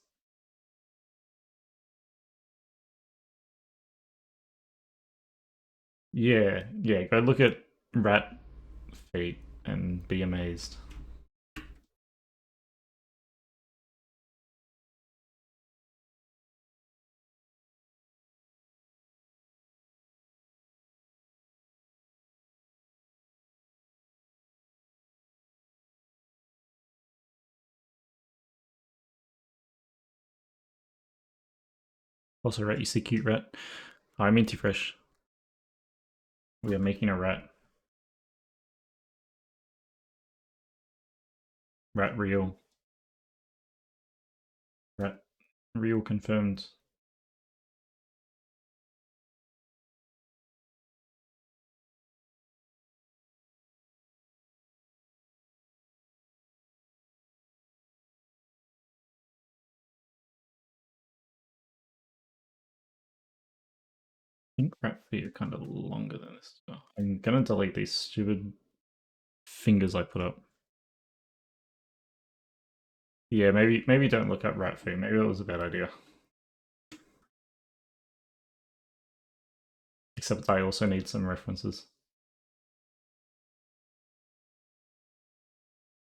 [SPEAKER 1] Yeah, yeah, go look at rat feet and be amazed. Also, rat, you see cute rat? I'm Minty Fresh. We are making a rat. Rat real. Rat real confirmed. I think rat feet are kind of longer than this. Oh, I'm gonna delete these stupid fingers I put up. Yeah, maybe don't look up rat feet. Maybe that was a bad idea. Except I also need some references.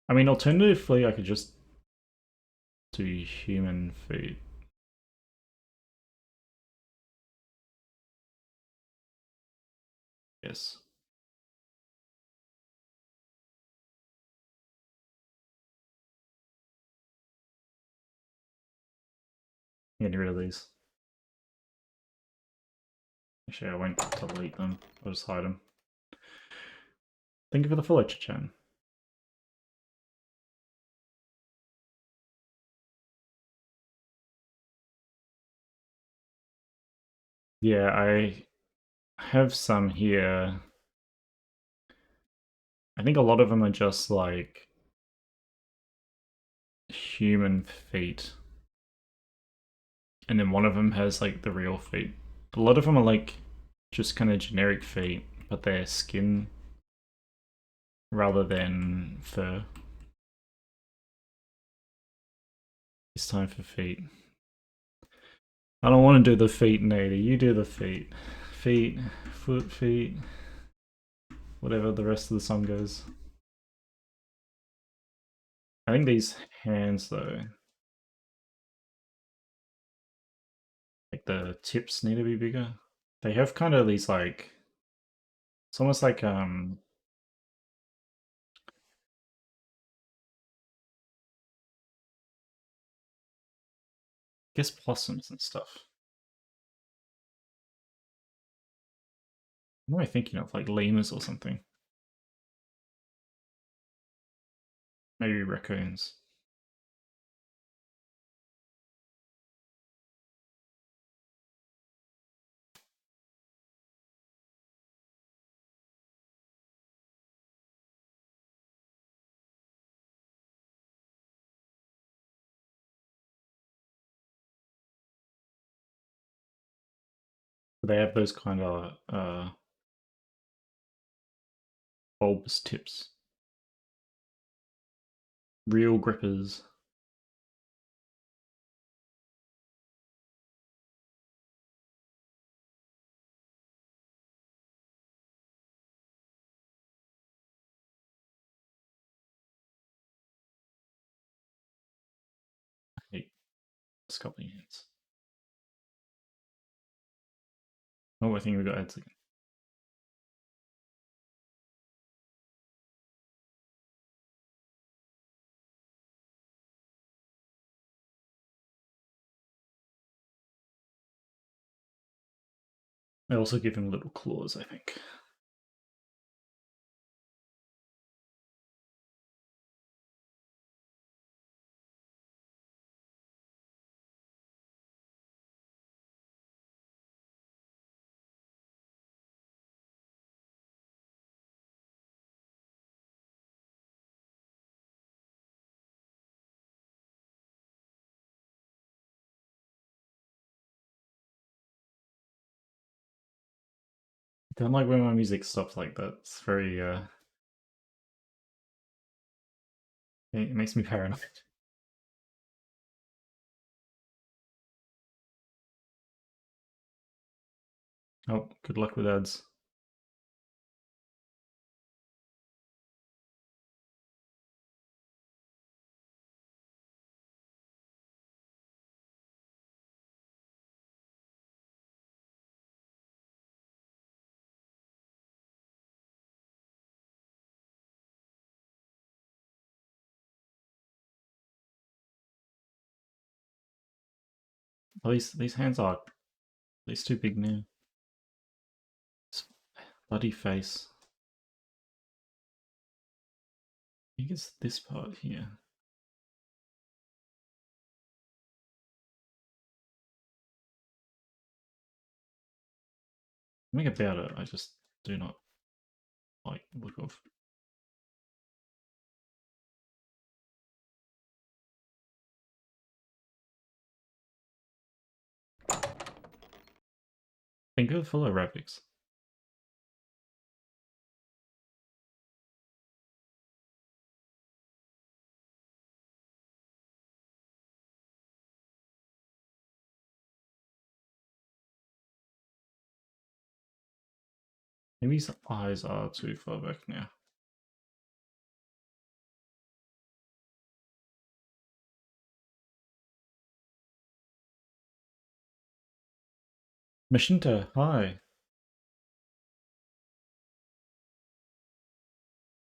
[SPEAKER 1] I mean, alternatively, I could just do human feet. Yes. Getting rid of these. Actually, I won't delete them. I'll just hide them. Thank you for the follow, Chan. Yeah, I have some here. I think a lot of them are just like human feet. And then one of them has like the real feet. A lot of them are like just kind of generic feet, but they're skin rather than fur. It's time for feet. I don't want to do the feet, Nady. You do the feet. Feet, foot, feet. Whatever the rest of the song goes. I think these hands, though, like the tips need to be bigger. They have kind of these like, it's almost like I guess blossoms and stuff. What am I thinking of? Like lemurs or something? Maybe raccoons. They have those kind of bulbous tips. Real grippers. I hate sculpting hands. Oh, I think we got ads again. They also give him little claws, I think. I don't like when my music stops like that. It's very it makes me paranoid. Oh, good luck with ads. Well, these hands are these too big now. This bloody face. I think it's this part here. Something about it I just do not like the look of. Finger full of rabbits. Maybe his eyes are too far back now. Machinta, hi.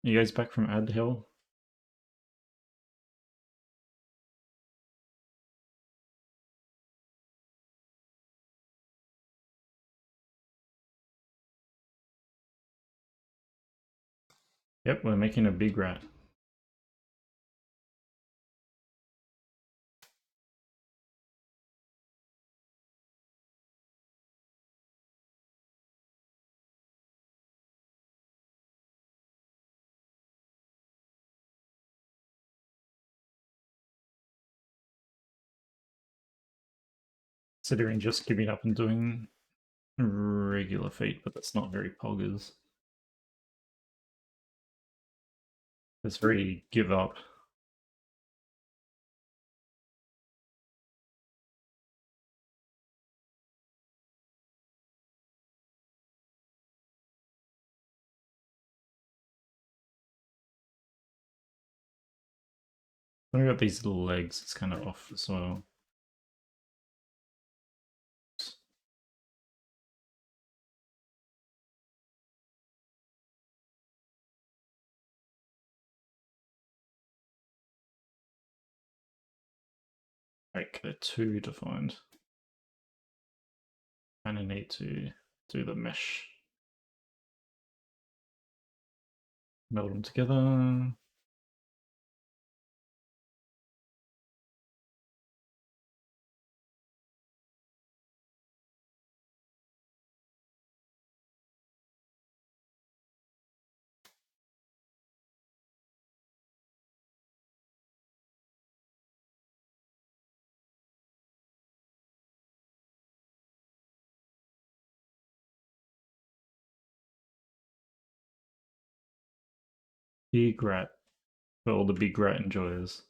[SPEAKER 1] You guys back from Ad Hill? Yep, we're making a big rat. Considering just giving up and doing regular feet, but that's not very poggers. It's very give up. Then we got these little legs, it's kind of off as well. Like, they're too defined. Kind of need to do the mesh. Meld them together. Big rat for all the big rat enjoyers.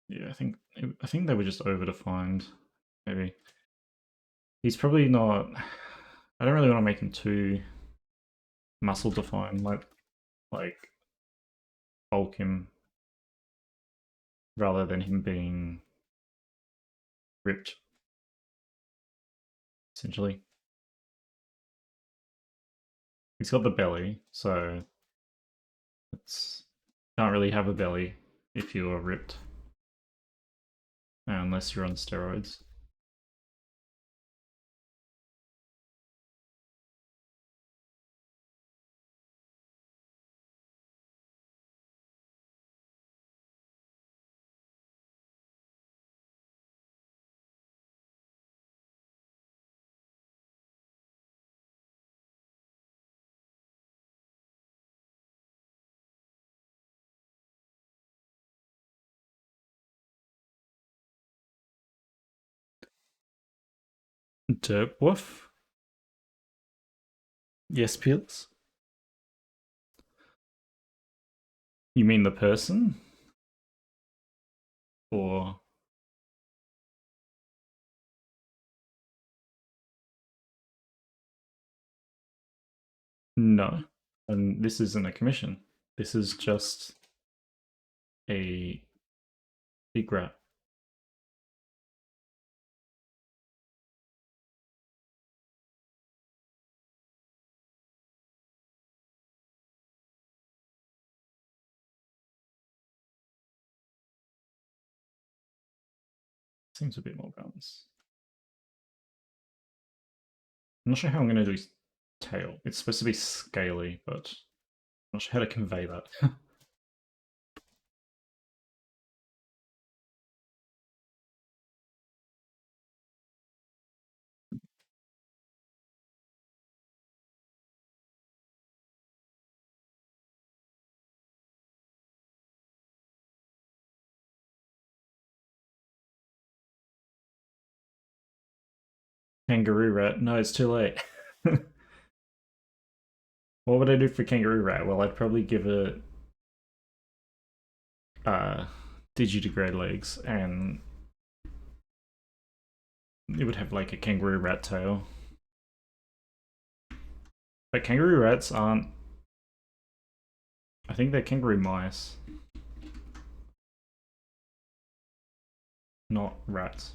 [SPEAKER 1] Yeah, I think they were just over defined. Maybe he's probably not. I don't really want to make him too muscle defined. Like bulk him rather than him being ripped. Essentially, he's got the belly, so it's can't really have a belly if you're ripped, unless you're on steroids. Derpwoof? Yes, Pills? You mean the person? Or no? And this isn't a commission. This is just a big rat. Seems a bit more balanced. I'm not sure how I'm going to do his tail. It's supposed to be scaly, but I'm not sure how to convey that. Kangaroo rat. No, it's too late. What would I do for kangaroo rat? Well, I'd probably give it uh, digidegrade legs, and it would have like a kangaroo rat tail. But kangaroo rats aren't. I think they're kangaroo mice, not rats.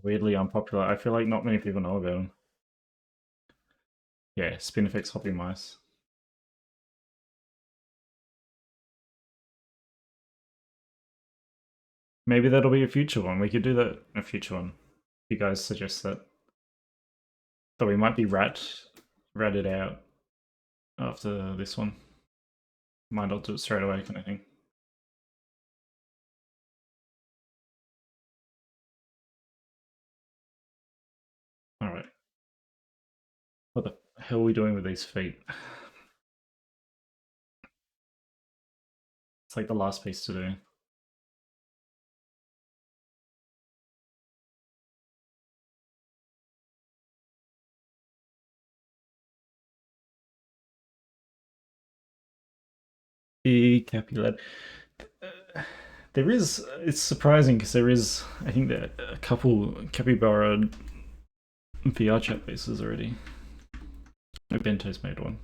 [SPEAKER 1] Weirdly unpopular. I feel like not many people know about them. Yeah, Spinifex Hoppy Mice. Maybe that'll be a future one. We could do that in a future one. You guys suggest that. Though we might be ratted out after this one. Might not do it straight away, kind of thing. Alright. What the hell are we doing with these feet? It's like the last piece to do. The Capulet. There is. It's surprising because there is. I think there are a couple capybara VR chat bases already. No, Bento's made one,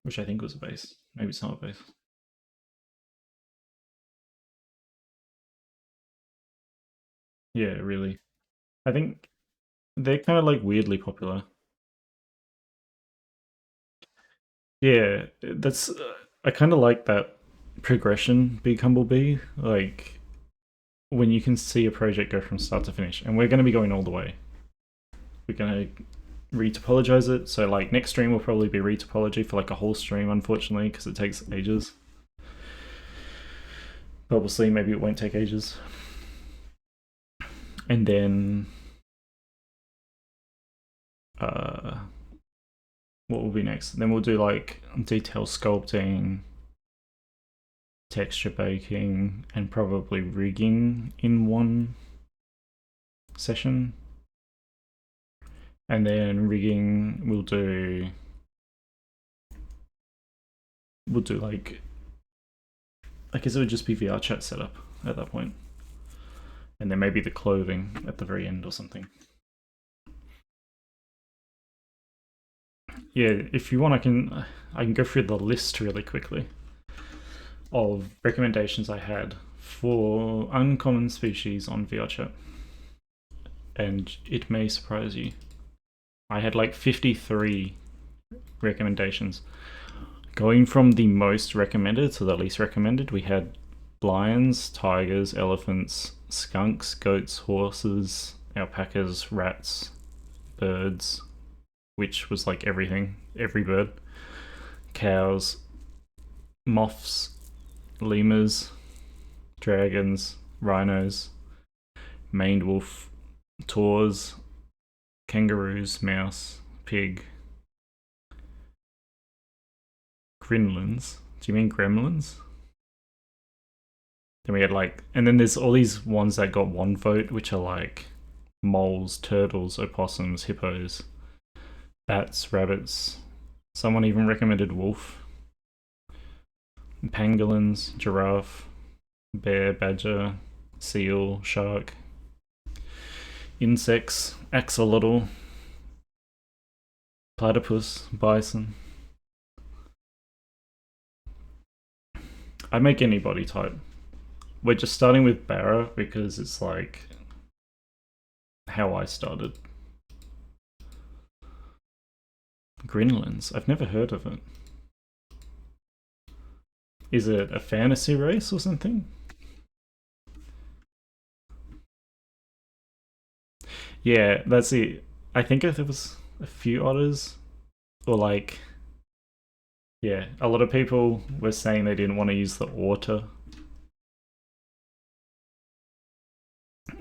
[SPEAKER 1] which I think was a base. Maybe it's not a base. Yeah, really. I think they're kind of like weirdly popular. Yeah, that's. I kind of like that progression. Big Humblebee, like when you can see a project go from start to finish, and we're going to be going all the way. We're going to retopologize it. So like next stream will probably be retopology for like a whole stream, unfortunately, because it takes ages. But we'll see. Maybe it won't take ages. And then what will be next? Then we'll do like detail sculpting, texture baking, and probably rigging in one session. And then rigging we'll do like, I guess it would just be VR chat setup at that point. And then maybe the clothing at the very end or something. Yeah, if you want, I can go through the list really quickly of recommendations I had for uncommon species on VR chat, and it may surprise you. I had like 53 recommendations. Going from the most recommended to the least recommended, we had lions, tigers, elephants, skunks, goats, horses, alpacas, rats, birds, which was like everything, every bird, cows, moths, lemurs, dragons, rhinos, maned wolf, taurs, kangaroos, mouse, pig, gremlins. Do you mean gremlins? Then we had like, and then there's all these ones that got one vote, which are like moles, turtles, opossums, hippos, bats, rabbits. Someone even recommended wolf, pangolins, giraffe, bear, badger, seal, shark, insects, axolotl, platypus, bison. I make any body type. We're just starting with BARA because it's like how I started. Greenlands, I've never heard of it. Is it a fantasy race or something? Yeah, that's it. I think there was a few otters, or like, yeah, a lot of people were saying they didn't want to use the otter.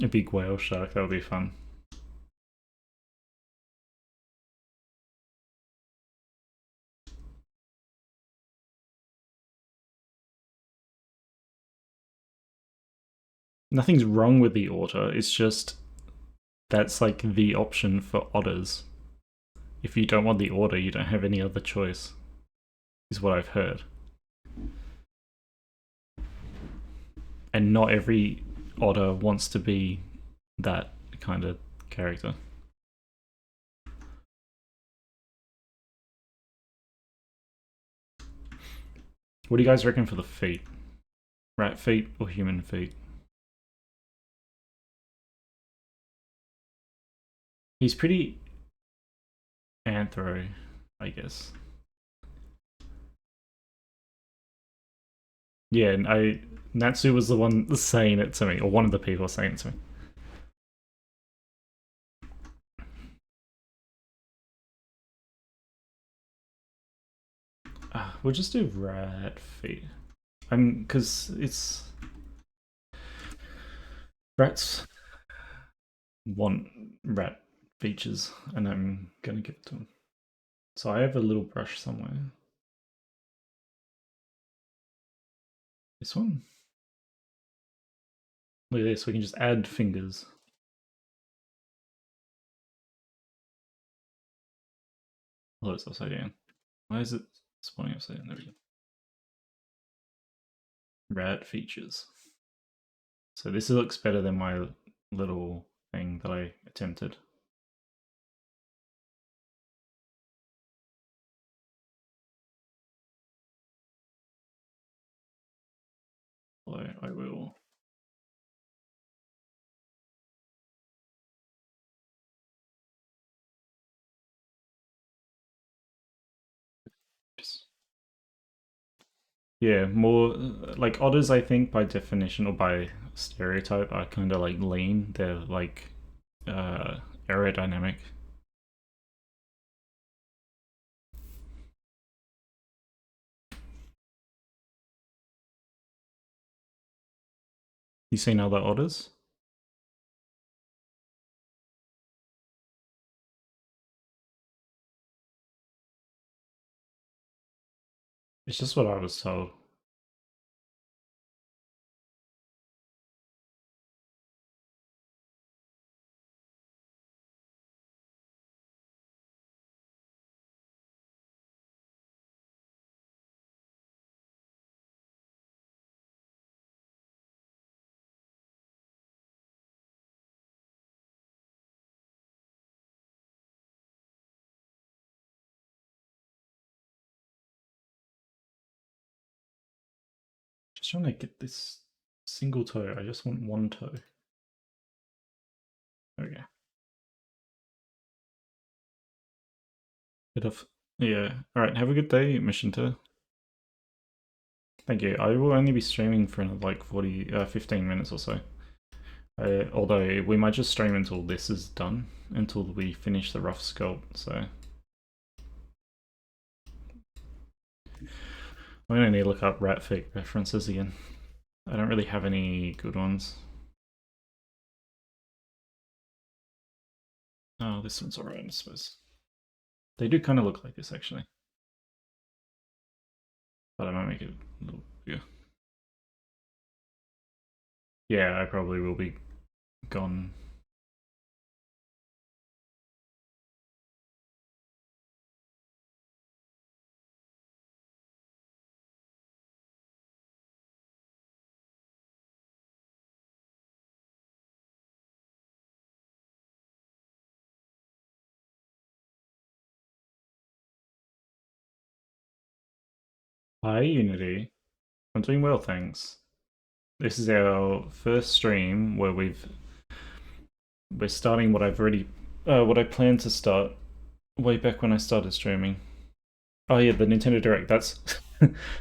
[SPEAKER 1] A big whale shark, that would be fun. Nothing's wrong with the otter, it's just that's like the option for otters. If you don't want the otter, you don't have any other choice, is what I've heard. And not every otter wants to be that kind of character. What do you guys reckon for the feet? Rat feet or human feet? He's pretty anthro, I guess. Yeah, and Natsu was the one saying it to me, or one of the people saying it to me. We'll just do rat feet. Because it's rats want rat features, and I'm gonna give it to them. So I have a little brush somewhere. This one. Look at this. We can just add fingers. Oh, it's upside down. Why is it spawning upside down? There we go. Rat features. So this looks better than my little thing that I attempted. Although I will. Yeah, more like otters, I think by definition or by stereotype are kind of like lean. They're like aerodynamic. You seen other otters? It's just what I was told. Just trying to get this single toe. I just want one toe. Okay. Bit of yeah. All right. Have a good day, Mishinta. Thank you. I will only be streaming for another like 15 minutes or so. Although we might just stream until this is done, until we finish the rough sculpt. So I'm gonna need to look up rat fake references again. I don't really have any good ones. Oh, this one's alright, I suppose. They do kind of look like this actually, but I might make it a little bigger. Yeah, I probably will be gone. Hi, Unity. I'm doing well, thanks. This is our first stream where we're starting what what I planned to start way back when I started streaming. Oh yeah, the Nintendo Direct. That's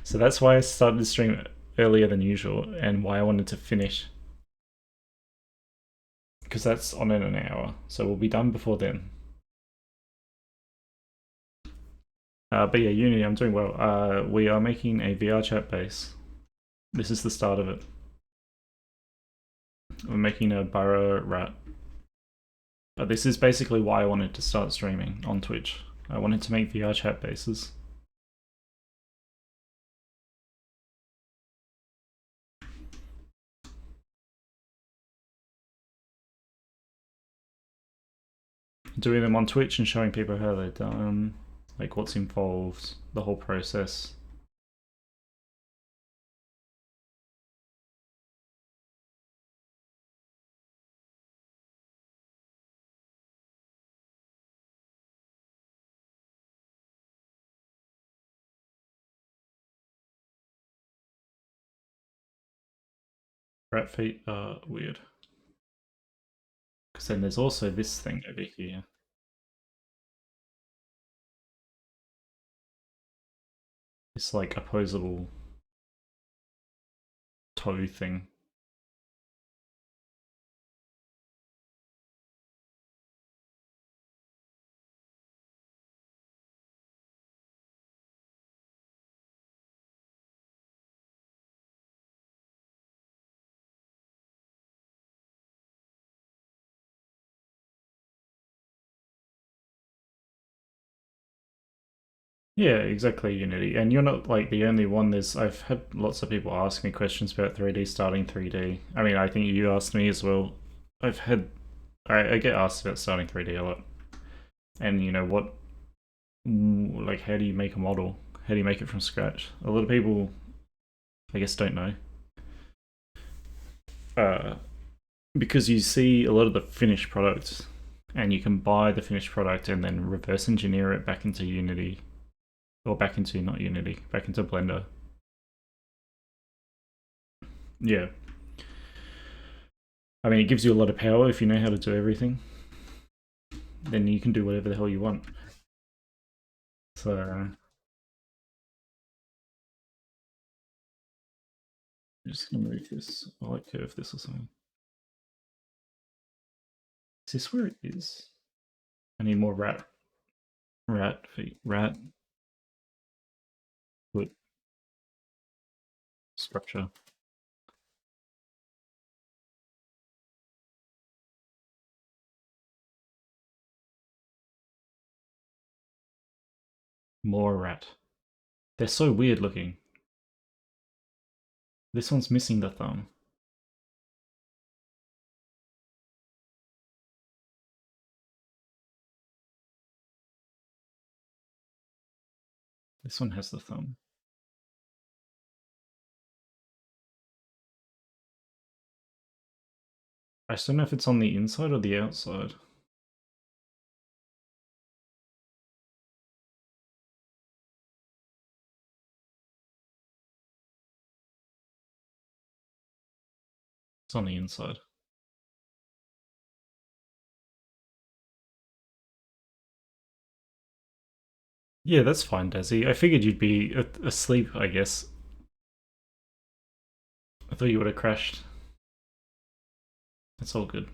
[SPEAKER 1] so that's why I started the stream earlier than usual, and why I wanted to finish because that's on in an hour, so we'll be done before then. But yeah, Unity, I'm doing well. We are making a VR chat base. This is the start of it. We're making a BARA rat. But this is basically why I wanted to start streaming on Twitch. I wanted to make VR chat bases. Doing them on Twitch and showing people how they're done, like what's involved, the whole process. Rat feet are weird. Because then there's also this thing over here. It's like opposable toe thing. Yeah, exactly, Unity. And you're not like the only one. I've had lots of people ask me questions about 3D, starting 3D. I mean, I think you asked me as well. I've had I get asked about starting 3D a lot. And you know what like how do you make a model? How do you make it from scratch? A lot of people I guess don't know. Uh because you see a lot of the finished product and you can buy the finished product and then reverse engineer it back into Unity or back into not Unity, back into Blender. Yeah. I mean, it gives you a lot of power if you know how to do everything. Then you can do whatever the hell you want. So, I'm just gonna move this. I like curve this or something. Is this where it is? I need more rat feet, rat foot structure. More rat. They're so weird looking. This one's missing the thumb. This one has the thumb. I just don't know if it's on the inside or the outside. It's on the inside. Yeah, that's fine, Desi. I figured you'd be asleep, I guess. I thought you would have crashed. It's all good.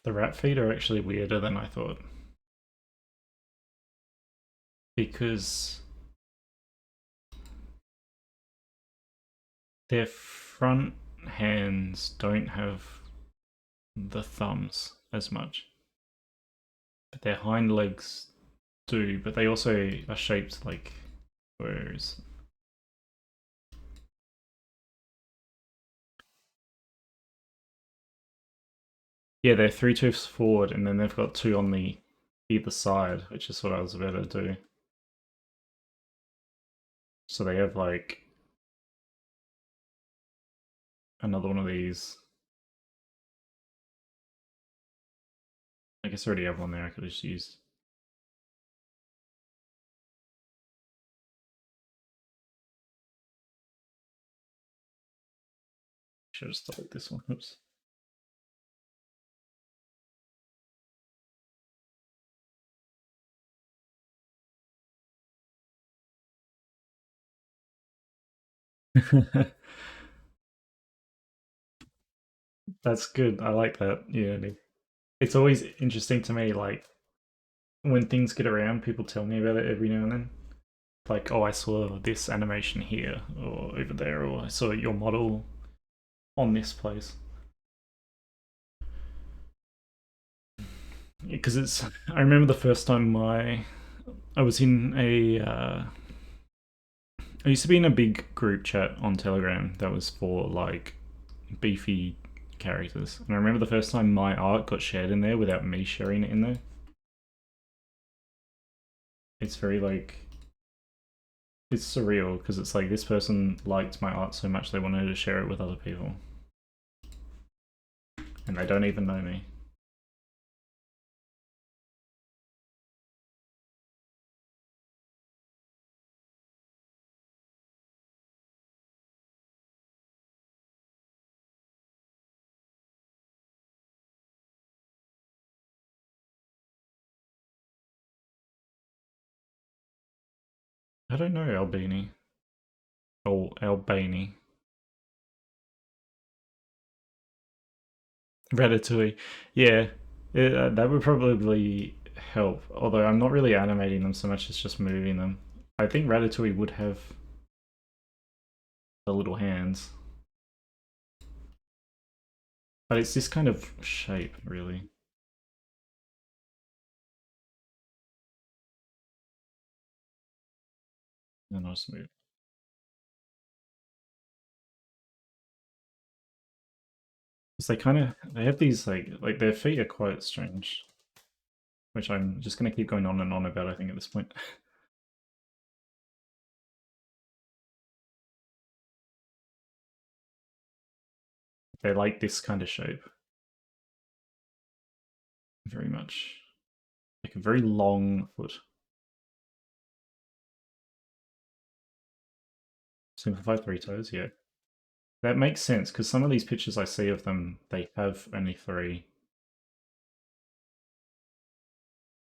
[SPEAKER 1] The rat feet are actually weirder than I thought. Because their front hands don't have the thumbs as much. But their hind legs do, but they also are shaped like where's yeah, they're three tooths forward and then they've got two on the either side, which is what I was about to do. So they have like another one of these. I guess I already have one there I could have just used. Should have started this one. Oops. That's good. I like that. Yeah. It's always interesting to me, like when things get around, people tell me about it every now and then. Like, oh, I saw this animation here or over there, or I saw your model on this place. Because it's, I remember the first time I was in I used to be in a big group chat on Telegram that was for like beefy characters. And I remember the first time my art got shared in there without me sharing it in there. It's very like, it's surreal because it's like this person liked my art so much they wanted to share it with other people. And they don't even know me. I don't know Albini. Or Albani. Ratatouille. Yeah, that would probably help. Although I'm not really animating them so much as just moving them. I think Ratatouille would have the little hands. But it's this kind of shape, really. And I'll just move. Because they kind of, they have these like their feet are quite strange. Which I'm just going to keep going on and on about, I think, at this point. They like this kind of shape. Very much. Like a very long foot. Simplified three toes, yeah. That makes sense because some of these pictures I see of them, they have only three.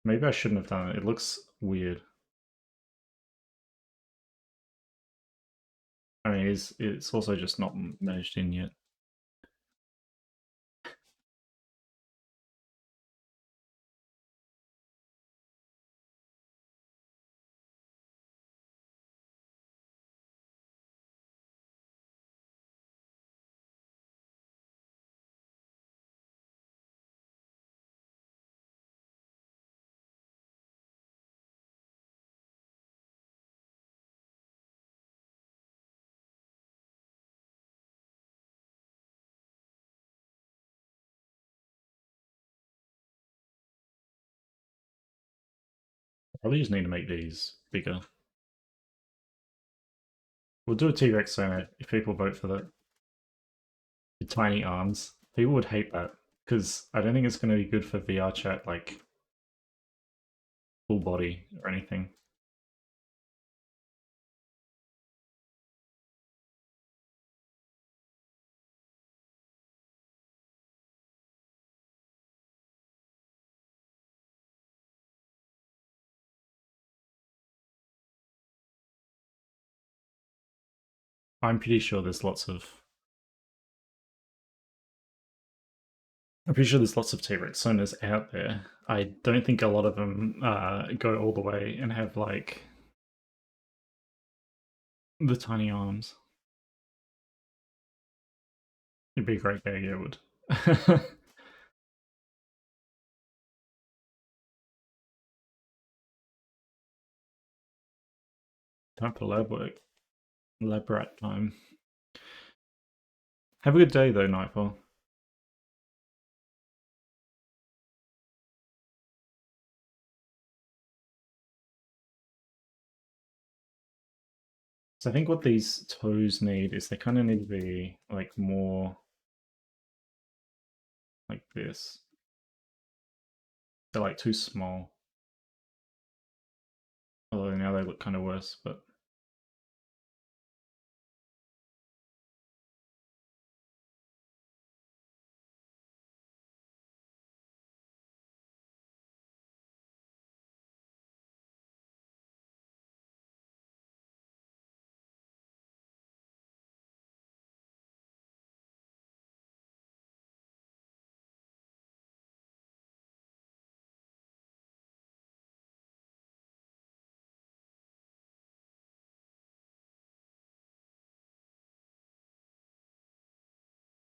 [SPEAKER 1] Maybe I shouldn't have done it. It looks weird. I mean, it's also just not merged in yet. Probably just need to make these bigger. We'll do a T-Rex zone if people vote for that. The tiny arms. People would hate that because I don't think it's going to be good for VR chat, like full body or anything. I'm pretty sure there's lots of. I'm pretty sure there's lots of T-Rex zoners out there. I don't think a lot of them go all the way and have like the tiny arms. It'd be a great gag, yeah, it would. Time for lab work. Lab rat time. Have a good day though, Nightfall. So I think what these toes need is they kind of need to be like more like this. They're like too small. Although now they look kind of worse, but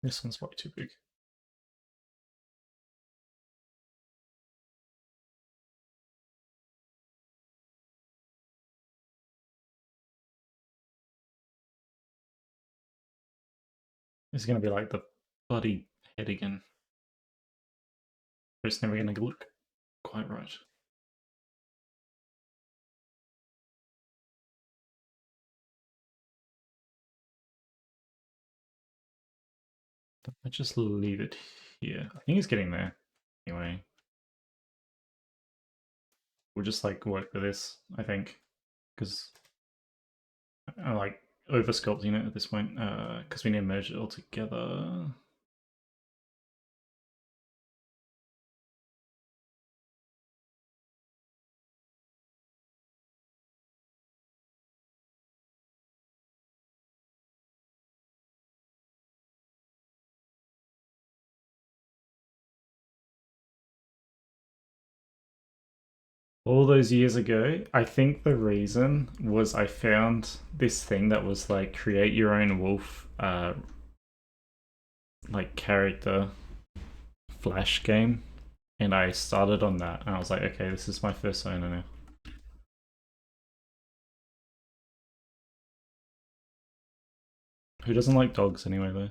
[SPEAKER 1] this one's way too big. This is going to be like the bloody head again. But it's never going to look quite right. I just leave it here. I think it's getting there. Anyway, we'll just like work with this, I think, because I like over sculpting it at this point, because we need to merge it all together. All those years ago, I think the reason was I found this thing that was like create your own wolf like character flash game, and I started on that and I was like, okay, this is my first owner now. Who doesn't like dogs anyway though?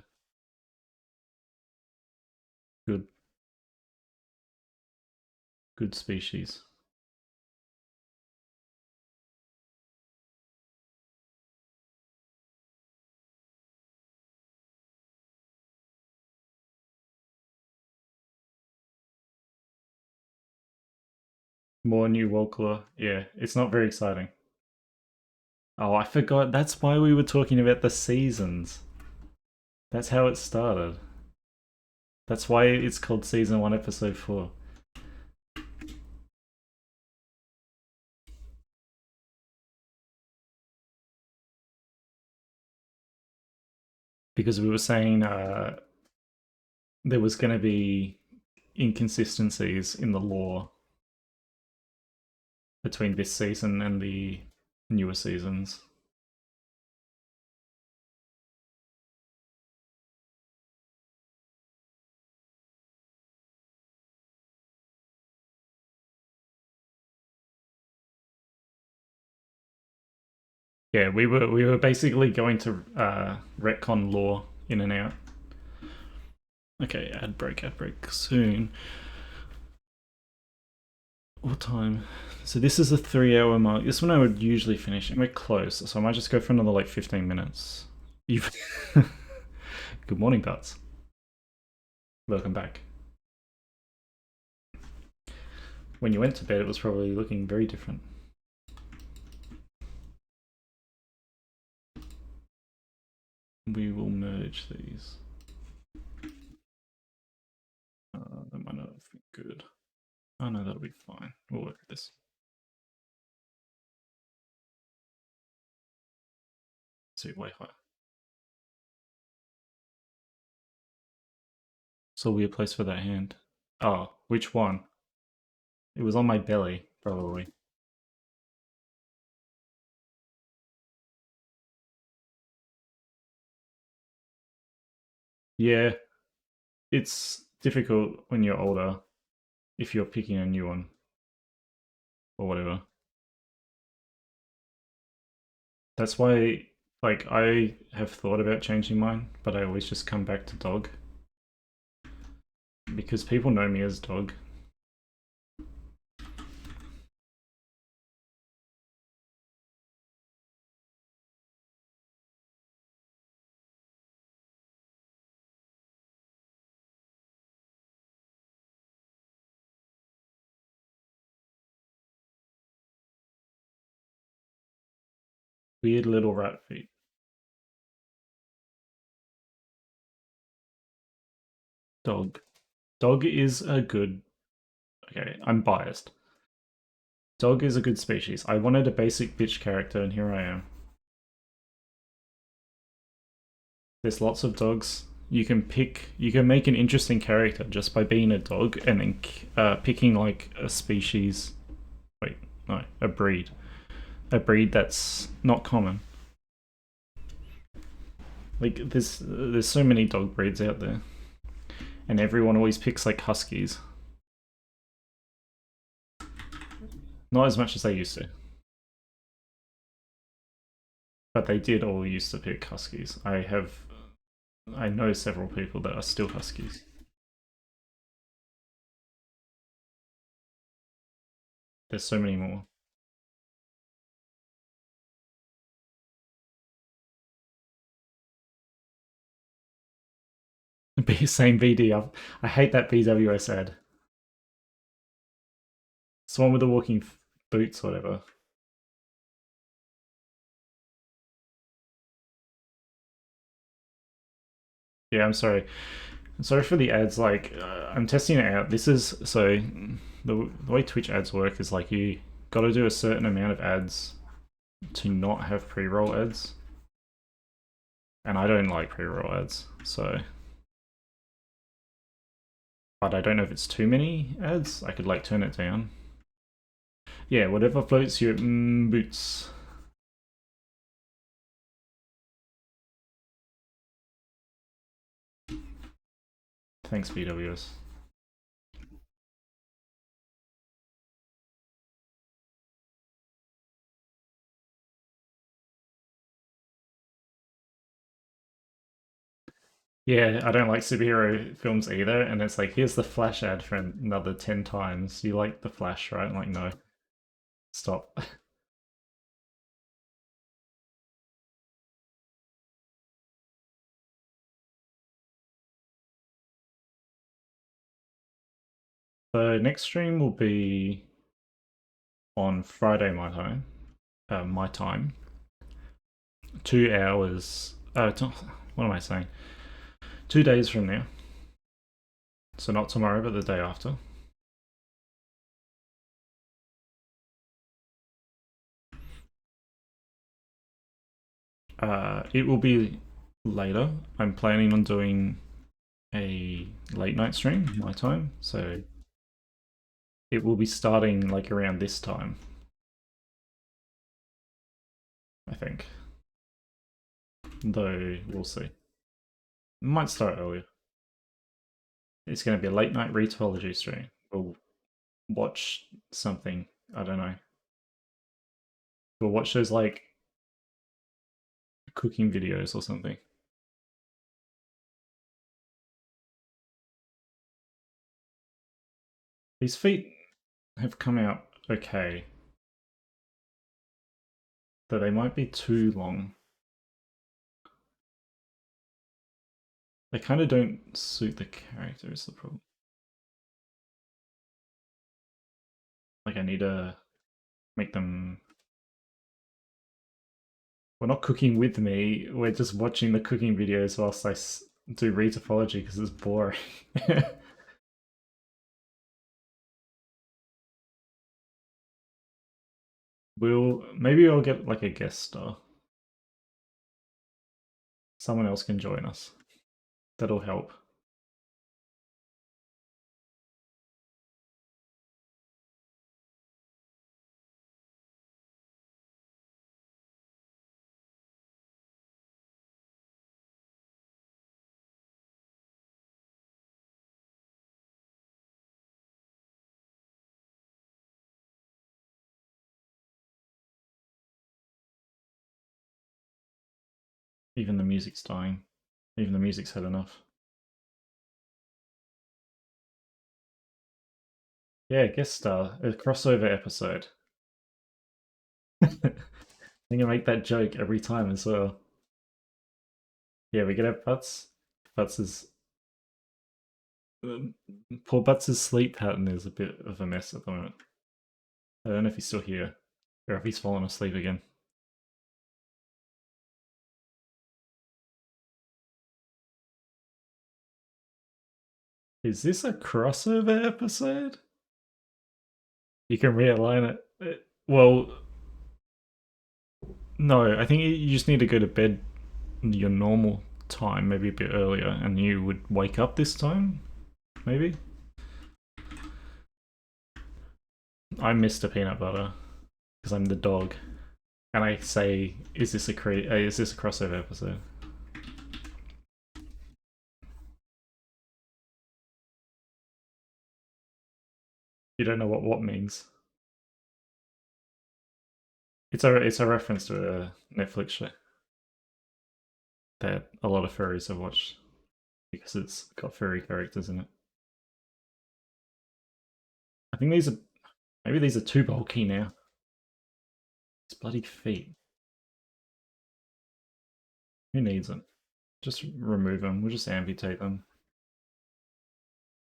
[SPEAKER 1] Good. Good species. More new Wolcler. Yeah, it's not very exciting. Oh, I forgot. That's why we were talking about the seasons. That's how it started. That's why it's called Season 1, Episode 4. Because we were saying there was going to be inconsistencies in the lore between this season and the newer seasons. Yeah, we were basically going to retcon lore in and out. Okay, ad break soon. What time? So this is a 3 hour mark. This one I would usually finish, and we're close, so I might just go for another like 15 minutes. You've Good morning, Bats. Welcome back. When you went to bed, it was probably looking very different. We will merge these. That might not be good. Oh no, that'll be fine. We'll work with this. See, way higher. So weird place for that hand. Oh, which one? It was on my belly, probably. Yeah, it's difficult when you're older if you're picking a new one or whatever. That's why, like, I have thought about changing mine, but I always just come back to dog because people know me as dog. Weird little rat feet. Dog. Dog is a good. Okay, I'm biased. Dog is a good species. I wanted a basic bitch character, and here I am. There's lots of dogs. You can pick. You can make an interesting character just by being a dog, and then picking like a species. Wait, no, a breed. A breed that's not common. Like there's so many dog breeds out there, and everyone always picks like huskies. Not as much as they used to, but they did all used to pick huskies. I know several people that are still huskies. There's so many more. Same BD. I hate that BWS ad. It's the one with the walking boots, or whatever. Yeah, I'm sorry. I'm sorry for the ads. Like, I'm testing it out. This is so the way Twitch ads work is like you got to do a certain amount of ads to not have pre-roll ads, and I don't like pre-roll ads. So, but I don't know if it's too many ads. I could like turn it down. Yeah, whatever floats your boots. Thanks, BWS. Yeah, I don't like superhero films either, and it's like, here's the Flash ad for another 10 times. You like the Flash, right? I'm like, no, stop. So next stream will be on Friday my time. 2 hours. What am I saying? 2 days from now. So not tomorrow, but the day after. It will be later. I'm planning on doing a late night stream, my time. So it will be starting like around this time, I think. Though we'll see. Might start earlier. It's going to be a late night retology stream. We'll watch something. I don't know. We'll watch those like cooking videos or something. These feet have come out okay. Though they might be too long. They kind of don't suit the character is the problem. Like I need to make them... We're not cooking with me, we're just watching the cooking videos whilst I do retopology because it's boring. Maybe I'll get like a guest star. Someone else can join us. That'll help. Even the music's dying. Even the music's had enough. Yeah, guest star. A crossover episode. I'm gonna make that joke every time as well. Yeah, we could have Butts. Butts is... Poor Butts' sleep pattern is a bit of a mess at the moment. I don't know if he's still here, or if he's fallen asleep again. Is this a crossover episode? You can realign it. Well, no, I think you just need to go to bed your normal time, maybe a bit earlier, and you would wake up this time, maybe? I'm Mr. Peanut Butter, because I'm the dog. And I say, is this a crossover episode? You don't know what means. It's a reference to a Netflix show that a lot of furries have watched because it's got furry characters in it. I think maybe these are too bulky now. These bloody feet. Who needs them? Just remove them. We'll just amputate them.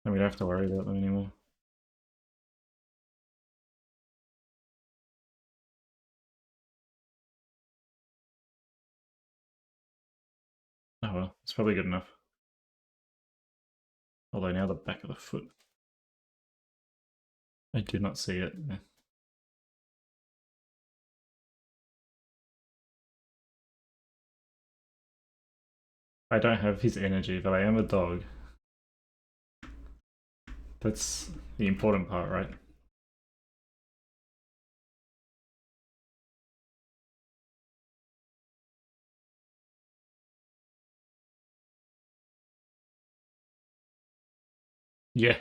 [SPEAKER 1] And we don't have to worry about them anymore. Oh well, it's probably good enough. Although now the back of the foot. I did not see it. I don't have his energy, but I am a dog. That's the important part, right? Yeah.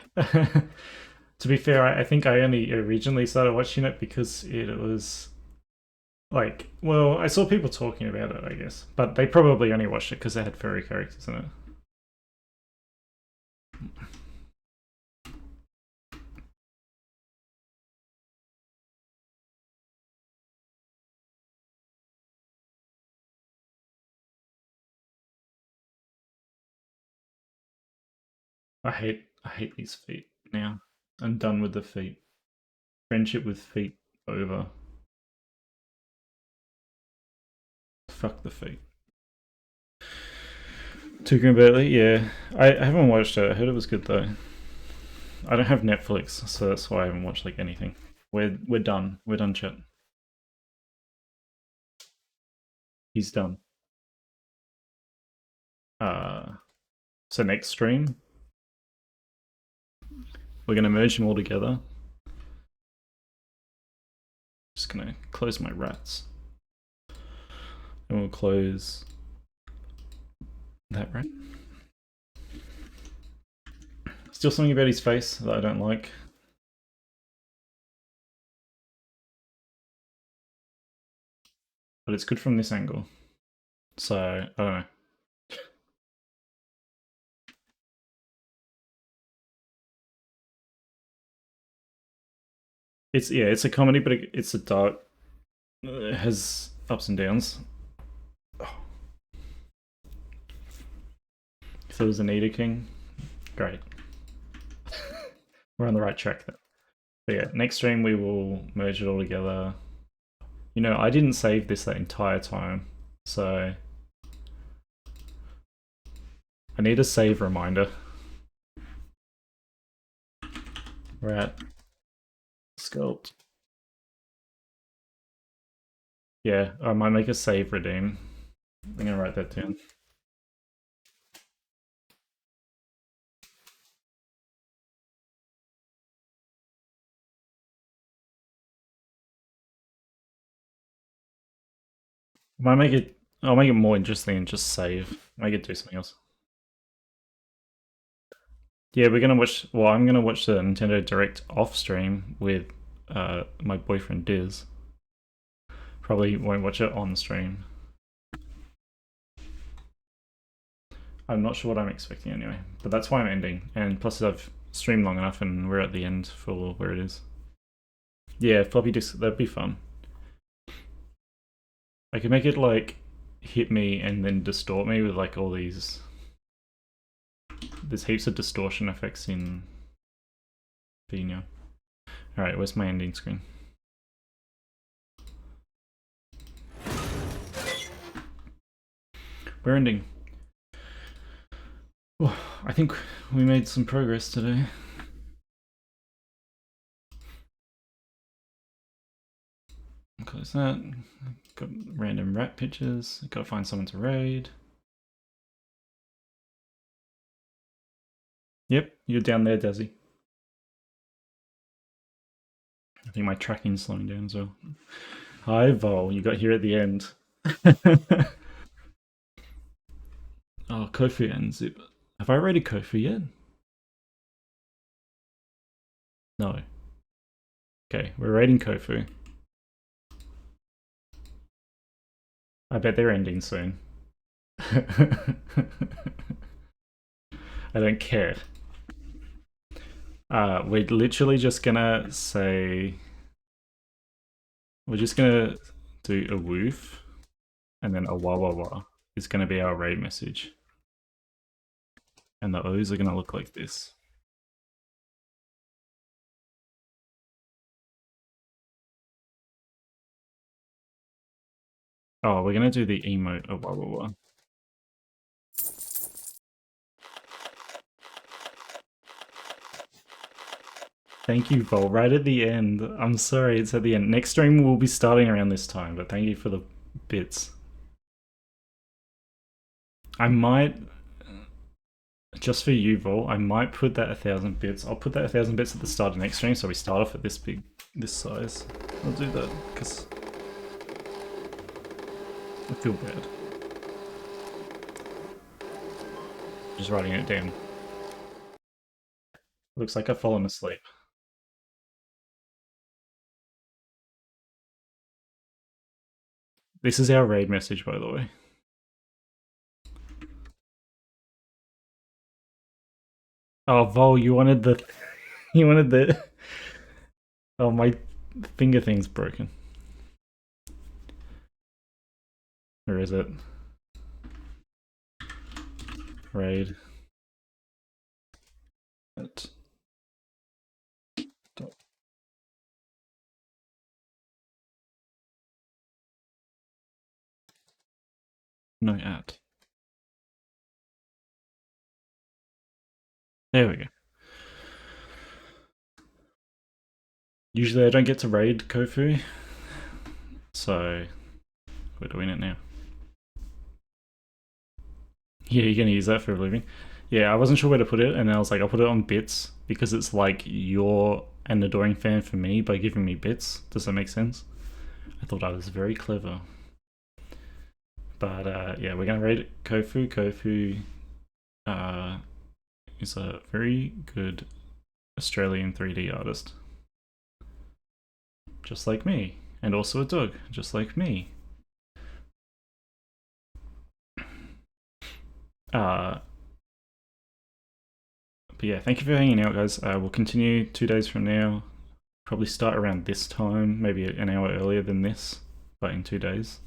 [SPEAKER 1] To be fair, I think I only originally started watching it because it was like, well, I saw people talking about it, I guess, but they probably only watched it because they had furry characters in it. I hate these feet now. I'm done with the feet. Friendship with feet over. Fuck the feet. Tuca Bertley, yeah. I haven't watched it. I heard it was good though. I don't have Netflix, so that's why I haven't watched like anything. We're done. We're done, chat. He's done. So next stream, we're gonna merge them all together. Just gonna close my rats. And we'll close that rat. Still something about his face that I don't like. But it's good from this angle. So, I don't know. It's a comedy, but it's a dark. It has ups and downs. If there was a Nita King, great. We're on the right track then. But yeah, next stream we will merge it all together. You know, I didn't save this that entire time, so I need a save reminder. We're at Sculpt. Yeah, I might make a save redeem. I'm gonna write that down. I'll make it more interesting and just save. Make it do something else. Yeah, we're gonna watch. Well, I'm gonna watch the Nintendo Direct off stream with my boyfriend Diz. Probably won't watch it on stream. I'm not sure what I'm expecting anyway, but that's why I'm ending. And plus, I've streamed long enough, and we're at the end for where it is. Yeah, floppy disk. That'd be fun. I could make it like hit me and then distort me with like all these. There's heaps of distortion effects in Vino. Alright, where's my ending screen? We're ending. Oh, I think we made some progress today. Close that. Got random rat pictures. Gotta find someone to raid. Yep, you're down there, Desi. I think my tracking's slowing down as well. Hi, Vol. You got here at the end. Oh, Kofi and Zip. Have I raided Kofi yet? No. Okay, we're raiding Kofu. I bet they're ending soon. I don't care. We're literally just gonna say... We're just gonna do a woof, and then a wah wah wah is gonna be our raid message. And the O's are gonna look like this. Oh, we're gonna do the emote of wah wah wah. Thank you, Vol. Right at the end. I'm sorry, it's at the end. Next stream will be starting around this time, but thank you for the bits. I might, just for you, Vol, I might put that 1,000 bits. I'll put that 1,000 bits at the start of next stream, so we start off at this size. I'll do that because I feel bad. Just writing it down. Looks like I've fallen asleep. This is our raid message, by the way. Oh, Vol, you wanted the... You wanted the... Oh, my finger thing's broken. Where is it? Raid. No, at. There we go. Usually I don't get to raid Kofu, so we're doing it now. Yeah, you're gonna use that for a living. Yeah, I wasn't sure where to put it, and I was like, I'll put it on bits because it's like you're an adoring fan for me by giving me bits. Does that make sense? I thought I was very clever. But yeah, we're gonna raid Kofu. Kofu is a very good Australian 3D artist. Just like me. And also a dog, just like me. But yeah, thank you for hanging out, guys. We'll continue 2 days from now. Probably start around this time, maybe an hour earlier than this, but in 2 days.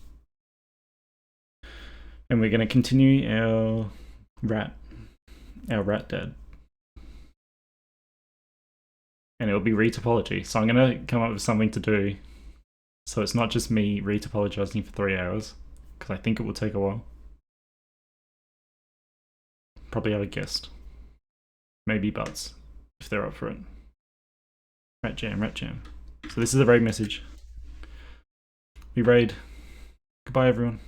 [SPEAKER 1] And we're going to continue our rat dead. And it'll be retopology. So I'm going to come up with something to do so it's not just me retopologizing for 3 hours, because I think it will take a while. Probably have a guest. Maybe Butts, if they're up for it. Rat jam, rat jam. So this is a raid message. We raid. Goodbye, everyone.